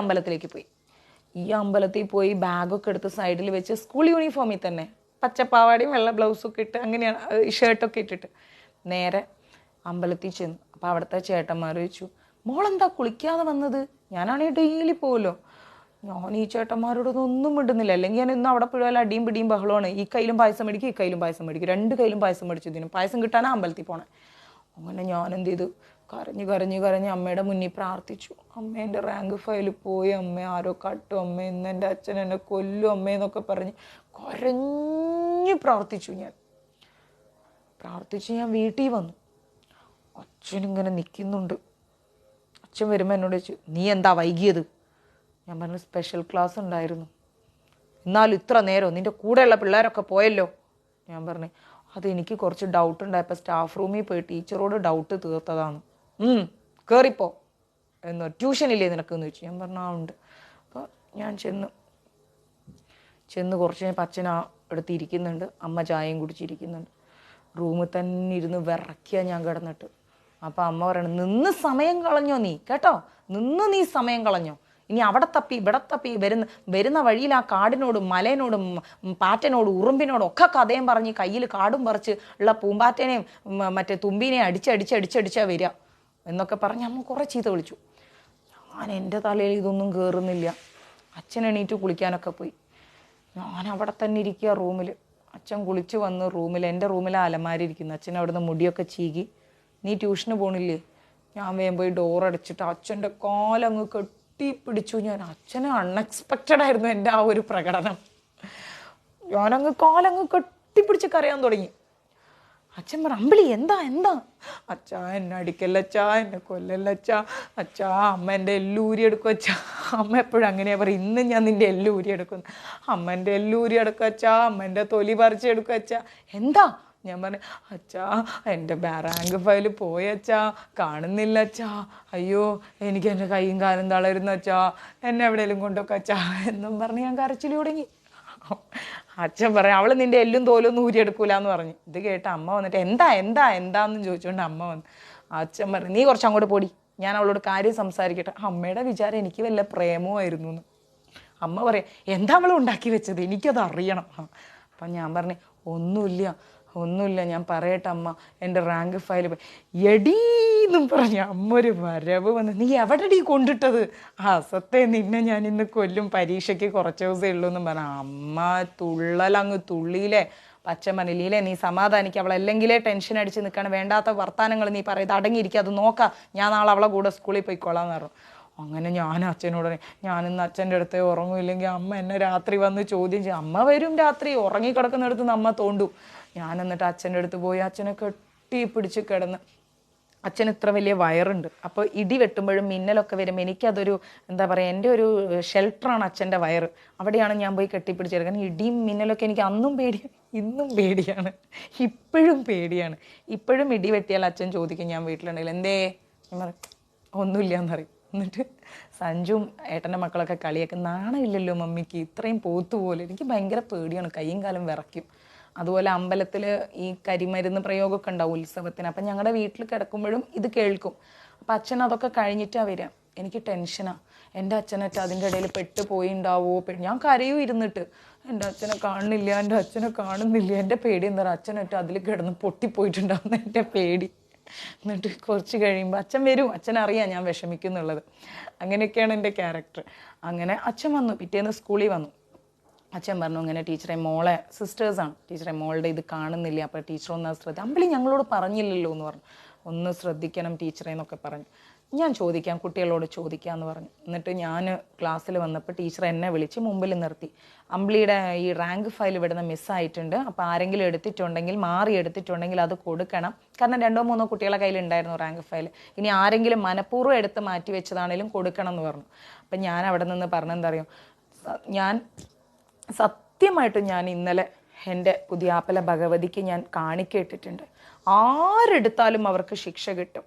അമ്പലത്തിൽ പോയി ബാഗൊക്കെ എടുത്ത് സൈഡിൽ വെച്ച്, സ്കൂൾ യൂണിഫോമിൽ തന്നെ പച്ചപ്പാവാടിയും വെള്ള ബ്ലൗസൊക്കെ ഇട്ട്, അങ്ങനെയാണ് ഷർട്ടൊക്കെ ഇട്ടിട്ട് നേരെ അമ്പലത്തിൽ ചെന്നു. അപ്പോൾ അവിടുത്തെ ചേട്ടന്മാർ ചോദിച്ചു, മോളെന്താ കുളിക്കാതെ വന്നത്? ഞാനാണെങ്കിൽ ഡെയിലി പോകുമല്ലോ. ഞാൻ ഈ ചേട്ടന്മാരോടൊന്നും മിണ്ടുന്നില്ല. അല്ലെങ്കിൽ ഞാൻ ഇന്ന് അവിടെ പോയാൽ അടിയും പിടിയും ബഹളമാണ്. ഈ കയ്യിലും പായസം മേടിക്കും, 2 കയ്യിലും പായസം മേടിച്ചു. ഇതിനും പായസം കിട്ടാനാ അമ്പലത്തിൽ പോണേ. അങ്ങനെ ഞാൻ എന്ത് ചെയ്തു, കരഞ്ഞ് അമ്മയുടെ മുന്നിൽ പ്രാർത്ഥിച്ചു. അമ്മ, എൻ്റെ റാങ്ക് ഫയൽ പോയി അമ്മ, ആരോ കട്ടും അമ്മ, ഇന്ന് എൻ്റെ അച്ഛൻ എന്നെ കൊല്ലും അമ്മയെന്നൊക്കെ പറഞ്ഞ് കരഞ്ഞ് പ്രാർത്ഥിച്ചു. ഞാൻ വീട്ടിൽ വന്നു. അച്ഛനിങ്ങനെ നിൽക്കുന്നുണ്ട്. അച്ഛൻ വരുമ്പോൾ എന്നോട് ചോദിച്ചു, നീ എന്താ വൈകിയത്? ഞാൻ പറഞ്ഞു, സ്പെഷ്യൽ ക്ലാസ് ഉണ്ടായിരുന്നു. എന്നാലും ഇത്ര നേരം നിൻ്റെ കൂടെയുള്ള പിള്ളേരൊക്കെ പോയല്ലോ. ഞാൻ പറഞ്ഞു, അതെനിക്ക് കുറച്ച് ഡൗട്ട് ഉണ്ടായപ്പോൾ സ്റ്റാഫ് റൂമിൽ പോയി ടീച്ചറോട് ഡൗട്ട് തീർത്തതാണ്. കയറിപ്പോ എന്നോ, ട്യൂഷനില്ലേ നിനക്കെന്ന് ചോദിച്ചു. ഞാൻ പറഞ്ഞു, ഉണ്ട്. അപ്പോൾ ഞാൻ ചെന്ന് കുറച്ച് കഴിഞ്ഞപ്പോൾ അച്ഛൻ അടുത്ത് ഇരിക്കുന്നുണ്ട്, അമ്മ ചായയും കുടിച്ചിരിക്കുന്നുണ്ട്. റൂമിൽ തന്നെ ഇരുന്ന് വിറയ്ക്കുക ഞാൻ കിടന്നിട്ട്. അപ്പോൾ അമ്മ പറയണം, നിന്ന് സമയം കളഞ്ഞോ നീ, കേട്ടോ, നീ സമയം കളഞ്ഞോ. ഇനി അവിടെ തപ്പി ഇവിടെ തപ്പി വരുന്ന വഴിയിൽ ആ കാടിനോടും മലയിനോടും പാറ്റനോടും ഉറുമ്പിനോടും ഒക്കെ കഥയും പറഞ്ഞ് കയ്യിൽ കാടും പറിച്ച് ഉള്ള പൂമ്പാറ്റനെയും മറ്റേ തുമ്പീനെയും അടിച്ചടിച്ചാ വരിക എന്നൊക്കെ പറഞ്ഞ് അമ്മ കുറേ ചീത്ത വിളിച്ചു. എൻ്റെ തലയിൽ ഇതൊന്നും കയറുന്നില്ല. അച്ഛൻ എണീറ്റ് കുളിക്കാനൊക്കെ പോയി. ഞാൻ അവിടെ തന്നെ ഇരിക്കുക റൂമിൽ. അച്ഛൻ കുളിച്ച് വന്ന് എൻ്റെ റൂമിൽ അലമാരി ഇരിക്കുന്നു. അച്ഛൻ അവിടുന്ന് മുടിയൊക്കെ ചീകി, നീ ട്യൂഷന് പോണില്ലേ? ഞാൻ വേഗം പോയി ഡോറടച്ചിട്ട് അച്ഛൻ്റെ കാലങ്ങ് കെട്ടിപ്പിടിച്ചു ഞാൻ. അച്ഛന് അൺഎക്സ്പെക്റ്റഡ് ആയിരുന്നു എൻ്റെ ആ ഒരു പ്രകടനം. ഞാനങ്ങ് കാലങ്ങ് കെട്ടിപ്പിടിച്ച് കരയാൻ തുടങ്ങി. അച്ഛൻ പറഞ്ഞു, അമ്പിളി എന്താ എന്താ? അച്ഛാ എന്നെ അടിക്കല്ലച്ചാ, എന്നെ കൊല്ലല്ലച്ചാ, അച്ഛാ അമ്മ എൻ്റെ എല്ലൂരി എടുക്കും അച്ഛാ. അമ്മ എപ്പോഴും അങ്ങനെയാ പറയും, ഇന്ന് ഞാൻ നിൻ്റെ എല്ലൂരി എടുക്കുന്നു. അമ്മ എൻ്റെ എല്ലൂരി എടുക്കും അച്ഛാ, അമ്മ എൻ്റെ തൊലി പറിച്ചെടുക്കും അച്ഛാ. എന്താ? ഞാൻ പറഞ്ഞു, അച്ഛാ എൻ്റെ റാങ്ക് ഫയൽ പോയച്ചാ, കാണുന്നില്ല അച്ഛാ, അയ്യോ എനിക്ക് എൻ്റെ കൈയും കാലും തളരുന്നു അച്ഛാ, എന്നെ എവിടെയെങ്കിലും കൊണ്ടുവെക്കാം അച്ഛാ എന്നും പറഞ്ഞ് ഞാൻ കരച്ചിൽ തുടങ്ങി. അച്ഛൻ പറയാം, അവൾ നിൻ്റെ എല്ലും തോലൊന്നും ഊരിയെടുക്കൂല എന്ന് പറഞ്ഞു. ഇത് കേട്ട് അമ്മ വന്നിട്ട് എന്താ എന്താ എന്താന്ന് ചോദിച്ചുകൊണ്ട് അമ്മ വന്നു. അച്ഛൻ പറഞ്ഞു, നീ കുറച്ച് അങ്ങോട്ട് പോടി, ഞാൻ അവളോട് കാര്യം സംസാരിക്കട്ടെ. അമ്മയുടെ വിചാരം എനിക്ക് വല്ല പ്രേമമായിരുന്നു എന്ന്. അമ്മ പറയാം, എന്താ അവൾ ഉണ്ടാക്കി വെച്ചത്, എനിക്കത് അറിയണം. അപ്പം ഞാൻ പറഞ്ഞു, ഒന്നുമില്ല ഞാൻ പറയട്ടെ അമ്മ, എൻ്റെ റാങ്ക് ഫയൽ എടീന്നും പറഞ്ഞ് അമ്മ ഒരു വരവ് വന്ന്, നീ എവിടെടീ കൊണ്ടിട്ടത്? അസത്തെ നിന്നെ ഞാൻ ഇന്ന് കൊല്ലും, പരീക്ഷയ്ക്ക് കുറച്ച് ദിവസമേ ഉള്ളൂ എന്നും പറഞ്ഞ അമ്മ തുള്ളലങ്ങ് തുള്ളിയില്ലേ. അച്ഛൻ പറഞ്ഞില്ലേ, നീ സമാധാനിക്കുക, അവളല്ലെങ്കിലേ ടെൻഷൻ അടിച്ച് നിൽക്കണം, വേണ്ടാത്ത വർത്താനങ്ങൾ നീ പറയുന്നത് അടങ്ങിയിരിക്കുക, അത് നോക്കാം, ഞാൻ നാളെ അവളെ കൂടെ സ്കൂളിൽ പോയിക്കോളാം എന്ന് പറഞ്ഞു. അങ്ങനെ ഞാൻ അച്ഛനോട് ഞാനിന്ന് അച്ഛൻ്റെ അടുത്ത് ഉറങ്ങുമില്ലെങ്കിൽ അമ്മ എന്നെ രാത്രി വന്ന് ചോദ്യം ചെയ്യും. അമ്മ വരും രാത്രി, ഉറങ്ങിക്കിടക്കുന്നിടത്ത് അമ്മ തോണ്ടും. ഞാൻ എന്നിട്ട് അച്ഛൻ്റെ അടുത്ത് പോയി അച്ഛനെ കെട്ടിപ്പിടിച്ച് കിടന്ന്. അച്ഛന് ഇത്ര വലിയ വയറുണ്ട്, അപ്പോൾ ഇടി വെട്ടുമ്പോഴും മിന്നലൊക്കെ വരുമ്പോൾ എനിക്കതൊരു എന്താ പറയുക, എൻ്റെ ഒരു ഷെൽട്ടറാണ് അച്ഛൻ്റെ വയറ്. അവിടെയാണ് ഞാൻ പോയി കെട്ടിപ്പിടിച്ചെടുക്കാൻ. ഇടിയും മിന്നലൊക്കെ എനിക്ക് അന്നും പേടിയാണ്, ഇന്നും പേടിയാണ്, ഇപ്പോഴും പേടിയാണ്. ഇപ്പോഴും ഇടി വെട്ടിയാൽ അച്ഛൻ ചോദിക്കും ഞാൻ വീട്ടിലുണ്ടെങ്കിൽ എന്തേ, ഞാൻ പറയും ഒന്നുമില്ല എന്നറിയും. എന്നിട്ട് സഞ്ജുവും ഏട്ടൻ്റെ മക്കളൊക്കെ കളിയാക്കും, നാണമില്ലല്ലോ മമ്മിക്ക്, ഇത്രയും പോത്തു പോലെ. എനിക്ക് ഭയങ്കര പേടിയാണ്, കയ്യും കാലം വിറയ്ക്കും. അതുപോലെ അമ്പലത്തിൽ ഈ കരിമരുന്ന് പ്രയോഗമൊക്കെ ഉണ്ടാവും ഉത്സവത്തിന്. അപ്പം ഞങ്ങളുടെ വീട്ടിൽ കിടക്കുമ്പോഴും ഇത് കേൾക്കും. അപ്പം അച്ഛൻ അതൊക്കെ കഴിഞ്ഞിട്ടാണ് വരിക. എനിക്ക് ടെൻഷനാണ്, എൻ്റെ അച്ഛനൊക്കെ അതിൻ്റെ ഇടയിൽ പെട്ടുപോയി ഉണ്ടാവുമോ. ഞാൻ കരയും ഇരുന്നിട്ട്, എൻ്റെ അച്ഛനെ കാണുന്നില്ല, എൻ്റെ അച്ഛനെ കാണുന്നില്ല. എൻ്റെ പേടി എന്താ പറയുക, അച്ഛനൊക്കെ അതിൽ കിടന്ന് പൊട്ടിപ്പോയിട്ടുണ്ടാവുന്ന എൻ്റെ പേടി. എന്നിട്ട് കുറച്ച് കഴിയുമ്പോൾ അച്ഛൻ വരും, അച്ഛനറിയാം ഞാൻ വിഷമിക്കുന്നുള്ളത്. അങ്ങനെയൊക്കെയാണ് എൻ്റെ ക്യാരക്ടർ. അങ്ങനെ അച്ഛൻ വന്നു, പിറ്റേന്ന് സ്കൂളിൽ വന്നു. അച്ഛൻ പറഞ്ഞു, ഇങ്ങനെ ടീച്ചറെ മോളെ സിസ്റ്റേഴ്സാണ്, ടീച്ചറെ മോളുടെ ഇത് കാണുന്നില്ല, അപ്പോൾ ടീച്ചർ ഒന്ന് ശ്രദ്ധിക്കാം. അമ്പിളി ഞങ്ങളോട് പറഞ്ഞില്ലല്ലോ എന്ന് പറഞ്ഞു. ഒന്ന് ശ്രദ്ധിക്കണം ടീച്ചറെ എന്നൊക്കെ പറഞ്ഞു. ഞാൻ ചോദിക്കാം, കുട്ടികളോട് ചോദിക്കാമെന്ന് പറഞ്ഞു. എന്നിട്ട് ഞാൻ ക്ലാസ്സിൽ വന്നപ്പോൾ ടീച്ചർ എന്നെ വിളിച്ച് മുമ്പിൽ നിർത്തി. അമ്പിളിയുടെ ഈ റാങ്ക് ഫയൽ ഇവിടുന്ന് മിസ്സായിട്ടുണ്ട്, അപ്പോൾ ആരെങ്കിലും എടുത്തിട്ടുണ്ടെങ്കിൽ, മാറി എടുത്തിട്ടുണ്ടെങ്കിൽ അത് കൊടുക്കണം. കാരണം 2-3 കുട്ടികളുടെ കയ്യിലുണ്ടായിരുന്നു റാങ്ക് ഫയൽ. ഇനി ആരെങ്കിലും മനഃപൂർവ്വം എടുത്ത് മാറ്റി വെച്ചതാണെങ്കിലും കൊടുക്കണം എന്ന് പറഞ്ഞു. അപ്പം ഞാൻ അവിടെ നിന്ന് പറഞ്ഞെന്താ അറിയോ, ഞാൻ സത്യമായിട്ടും ഞാൻ ഇന്നലെ എൻ്റെ പുതിയാപ്പല ഭഗവതിക്ക് ഞാൻ കാണിക്കേട്ടിട്ടുണ്ട്. ആരെടുത്താലും അവർക്ക് ശിക്ഷ കിട്ടും.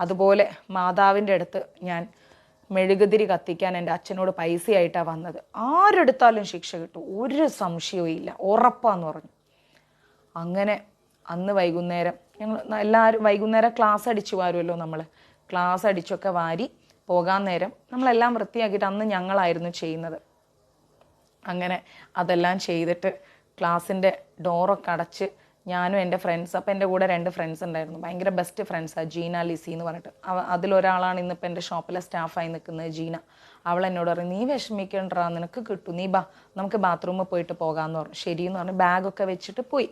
അതുപോലെ മാതാവിൻ്റെ അടുത്ത് ഞാൻ മെഴുകുതിരി കത്തിക്കാൻ എൻ്റെ അച്ഛനോട് പൈസയായിട്ടാണ് വന്നത്. ആരെടുത്താലും ശിക്ഷ കിട്ടും, ഒരു സംശയവും ഇല്ല, ഉറപ്പാന്ന് പറഞ്ഞു. അങ്ങനെ അന്ന് വൈകുന്നേരം ഞങ്ങൾ എല്ലാവരും വൈകുന്നേരം ക്ലാസ് അടിച്ചു വാരുമല്ലോ, നമ്മൾ ക്ലാസ് അടിച്ചൊക്കെ വാരി പോകാൻ നേരം നമ്മളെല്ലാം വൃത്തിയാക്കിയിട്ട് അന്ന് ഞങ്ങളായിരുന്നു ചെയ്യുന്നത്. അങ്ങനെ അതെല്ലാം ചെയ്തിട്ട് ക്ലാസ്സിൻ്റെ ഡോറൊക്കെ അടച്ച് ഞാനും എൻ്റെ ഫ്രണ്ട്സ്, അപ്പോൾ എൻ്റെ കൂടെ 2 ഫ്രണ്ട്സ് ഉണ്ടായിരുന്നു, ഭയങ്കര ബെസ്റ്റ് ഫ്രണ്ട്സാണ്, ജീന, ലിസി എന്ന് പറഞ്ഞിട്ട്. അതിലൊരാളാണ് ഇന്നിപ്പോൾ എൻ്റെ ഷോപ്പിലെ സ്റ്റാഫായി നിൽക്കുന്നത്, ജീന. അവൾ എന്നോട് പറഞ്ഞു, നീ വിഷമിക്കണ്ടാ, നിനക്ക് കിട്ടും, നീ ബാ നമുക്ക് ബാത്റൂമിൽ പോയിട്ട് പോകാമെന്ന് പറഞ്ഞു. ശരിയെന്ന് പറഞ്ഞ് ബാഗൊക്കെ വെച്ചിട്ട് പോയി.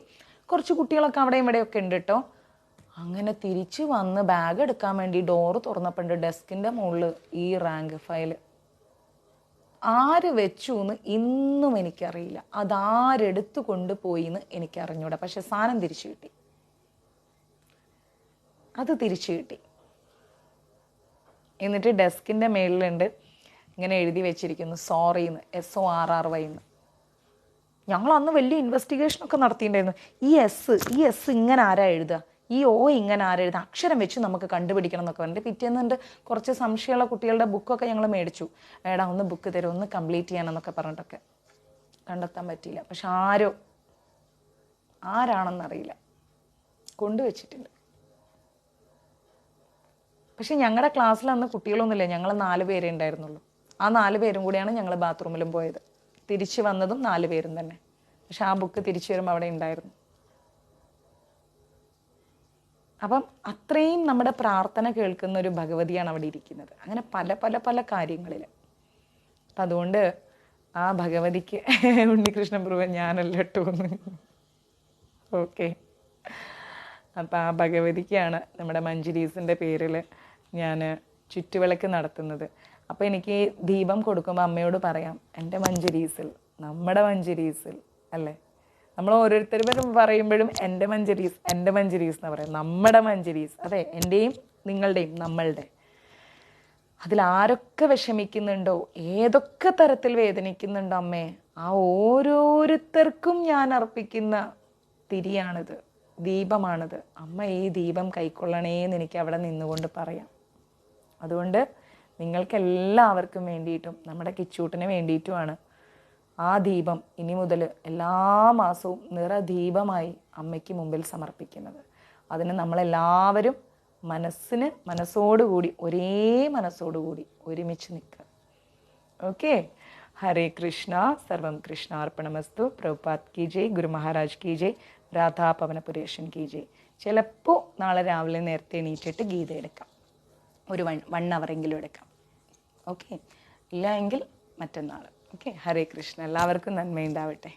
കുറച്ച് കുട്ടികളൊക്കെ അവിടെയും ഇവിടെയൊക്കെ ഉണ്ട് കേട്ടോ. അങ്ങനെ തിരിച്ച് വന്ന് ബാഗ് എടുക്കാൻ വേണ്ടി ഡോറ് തുറന്നപ്പോൾ ഡെസ്കിൻ്റെ മുകളിൽ ഈ റാങ്ക് ഫയൽ. ആര് വെച്ചു എന്ന് ഇന്നും എനിക്കറിയില്ല, അതാരെടുത്തു കൊണ്ടുപോയി എന്ന് എനിക്കറിഞ്ഞൂടാ. പക്ഷെ സാധനം തിരിച്ചു കിട്ടി, അത് തിരിച്ചു കിട്ടി. എന്നിട്ട് ഡെസ്കിൻ്റെ മേളിലുണ്ട് ഇങ്ങനെ എഴുതി വെച്ചിരിക്കുന്നു, സോറിന്ന്, SORRY എന്ന്. ഞങ്ങൾ അന്ന് വലിയ ഇൻവെസ്റ്റിഗേഷനൊക്കെ നടത്തിയിട്ടുണ്ടായിരുന്നു. ഈ എസ് ഇങ്ങനെ ആരാ എഴുതുക, ഈ O ഇങ്ങനെ ആരെഴുതുക, അക്ഷരം വെച്ച് നമുക്ക് കണ്ടുപിടിക്കണം എന്നൊക്കെ പറഞ്ഞിട്ട് പിറ്റേന്നുണ്ട് കുറച്ച് സംശയമുള്ള കുട്ടികളുടെ ബുക്കൊക്കെ ഞങ്ങൾ മേടിച്ചു. എടാ ഒന്ന് ബുക്ക് തരും, ഒന്ന് കംപ്ലീറ്റ് ചെയ്യാനെന്നൊക്കെ പറഞ്ഞിട്ടൊക്കെ. കണ്ടെത്താൻ പറ്റിയില്ല. പക്ഷെ ആരാണെന്നറിയില്ല, കൊണ്ടുവച്ചിട്ടുണ്ട്. പക്ഷെ ഞങ്ങളുടെ ക്ലാസ്സിൽ അന്ന് കുട്ടികളൊന്നുമില്ല, ഞങ്ങൾ 4 പേരേ ഉണ്ടായിരുന്നുള്ളൂ. ആ 4 പേരും കൂടിയാണ് ഞങ്ങൾ ബാത്റൂമിലും പോയത്. തിരിച്ചു വന്നതും 4 പേരും തന്നെ. പക്ഷെ ആ ബുക്ക് തിരിച്ചു വരുമ്പോൾ അവിടെ ഉണ്ടായിരുന്നു. അപ്പം അത്രയും നമ്മുടെ പ്രാർത്ഥന കേൾക്കുന്ന ഒരു ഭഗവതിയാണ് അവിടെ ഇരിക്കുന്നത്. അങ്ങനെ പല പല പല കാര്യങ്ങളിൽ. അപ്പം അതുകൊണ്ട് ആ ഭഗവതിക്ക് ഉണ്ണികൃഷ്ണൻ പ്രഭു ഞാനല്ല ഇട്ടോന്ന്. ഓക്കെ, അപ്പം ആ ഭഗവതിക്കാണ് നമ്മുടെ മഞ്ജരീസിൻ്റെ പേരിൽ ഞാൻ ചുറ്റുവിളക്ക് നടത്തുന്നത്. അപ്പോൾ എനിക്ക് ദീപം കൊടുക്കുമ്പോൾ അമ്മയോട് പറയാം, എൻ്റെ മഞ്ജരീസിൽ, നമ്മുടെ മഞ്ജരീസിൽ, അല്ലേ? നമ്മൾ ഓരോരുത്തരും പറയുമ്പോഴും എൻ്റെ മഞ്ജരീസ് എന്ന് പറയാം. നമ്മുടെ മഞ്ജരീസ്, അതെ, എൻ്റെയും നിങ്ങളുടെയും നമ്മളുടെ. അതിലാരൊക്കെ വിഷമിക്കുന്നുണ്ടോ, ഏതൊക്കെ തരത്തിൽ വേദനിക്കുന്നുണ്ടോ അമ്മേ, ആ ഓരോരുത്തർക്കും ഞാൻ അർപ്പിക്കുന്ന തിരിയാണിത്, ദീപമാണിത്. അമ്മ ഈ ദീപം കൈക്കൊള്ളണേന്ന് എനിക്ക് അവിടെ നിന്നുകൊണ്ട് പറയാം. അതുകൊണ്ട് നിങ്ങൾക്കെല്ലാവർക്കും വേണ്ടിയിട്ടും നമ്മുടെ കിച്ചൂട്ടിന് വേണ്ടിയിട്ടുമാണ് ആ ദീപം ഇനി മുതൽ എല്ലാ മാസവും നിറദീപമായി അമ്മയ്ക്ക് മുമ്പിൽ സമർപ്പിക്കുന്നത്. അതിന് നമ്മളെല്ലാവരും മനസ്സോടുകൂടി, ഒരേ മനസ്സോടുകൂടി ഒരുമിച്ച് നിൽക്കുക. ഓക്കെ. ഹരേ കൃഷ്ണ. സർവം കൃഷ്ണാർപ്പണമസ്തു. പ്രഭുപാദ് കി ജയ്, ഗുരു മഹാരാജ് കി ജയ്, രാധാ പവനപുരേഷൻ കി ജയ്. ചിലപ്പോൾ നാളെ രാവിലെ നേരത്തെ എണീറ്റിട്ട് ഗീത എടുക്കാം, ഒരു 1 അവറെങ്കിലും എടുക്കാം. ഓക്കെ, ഇല്ല എങ്കിൽ മറ്റന്നാൾ. ഓക്കെ. ഹരേ കൃഷ്ണ. എല്ലാവർക്കും നന്മയുണ്ടാവട്ടെ.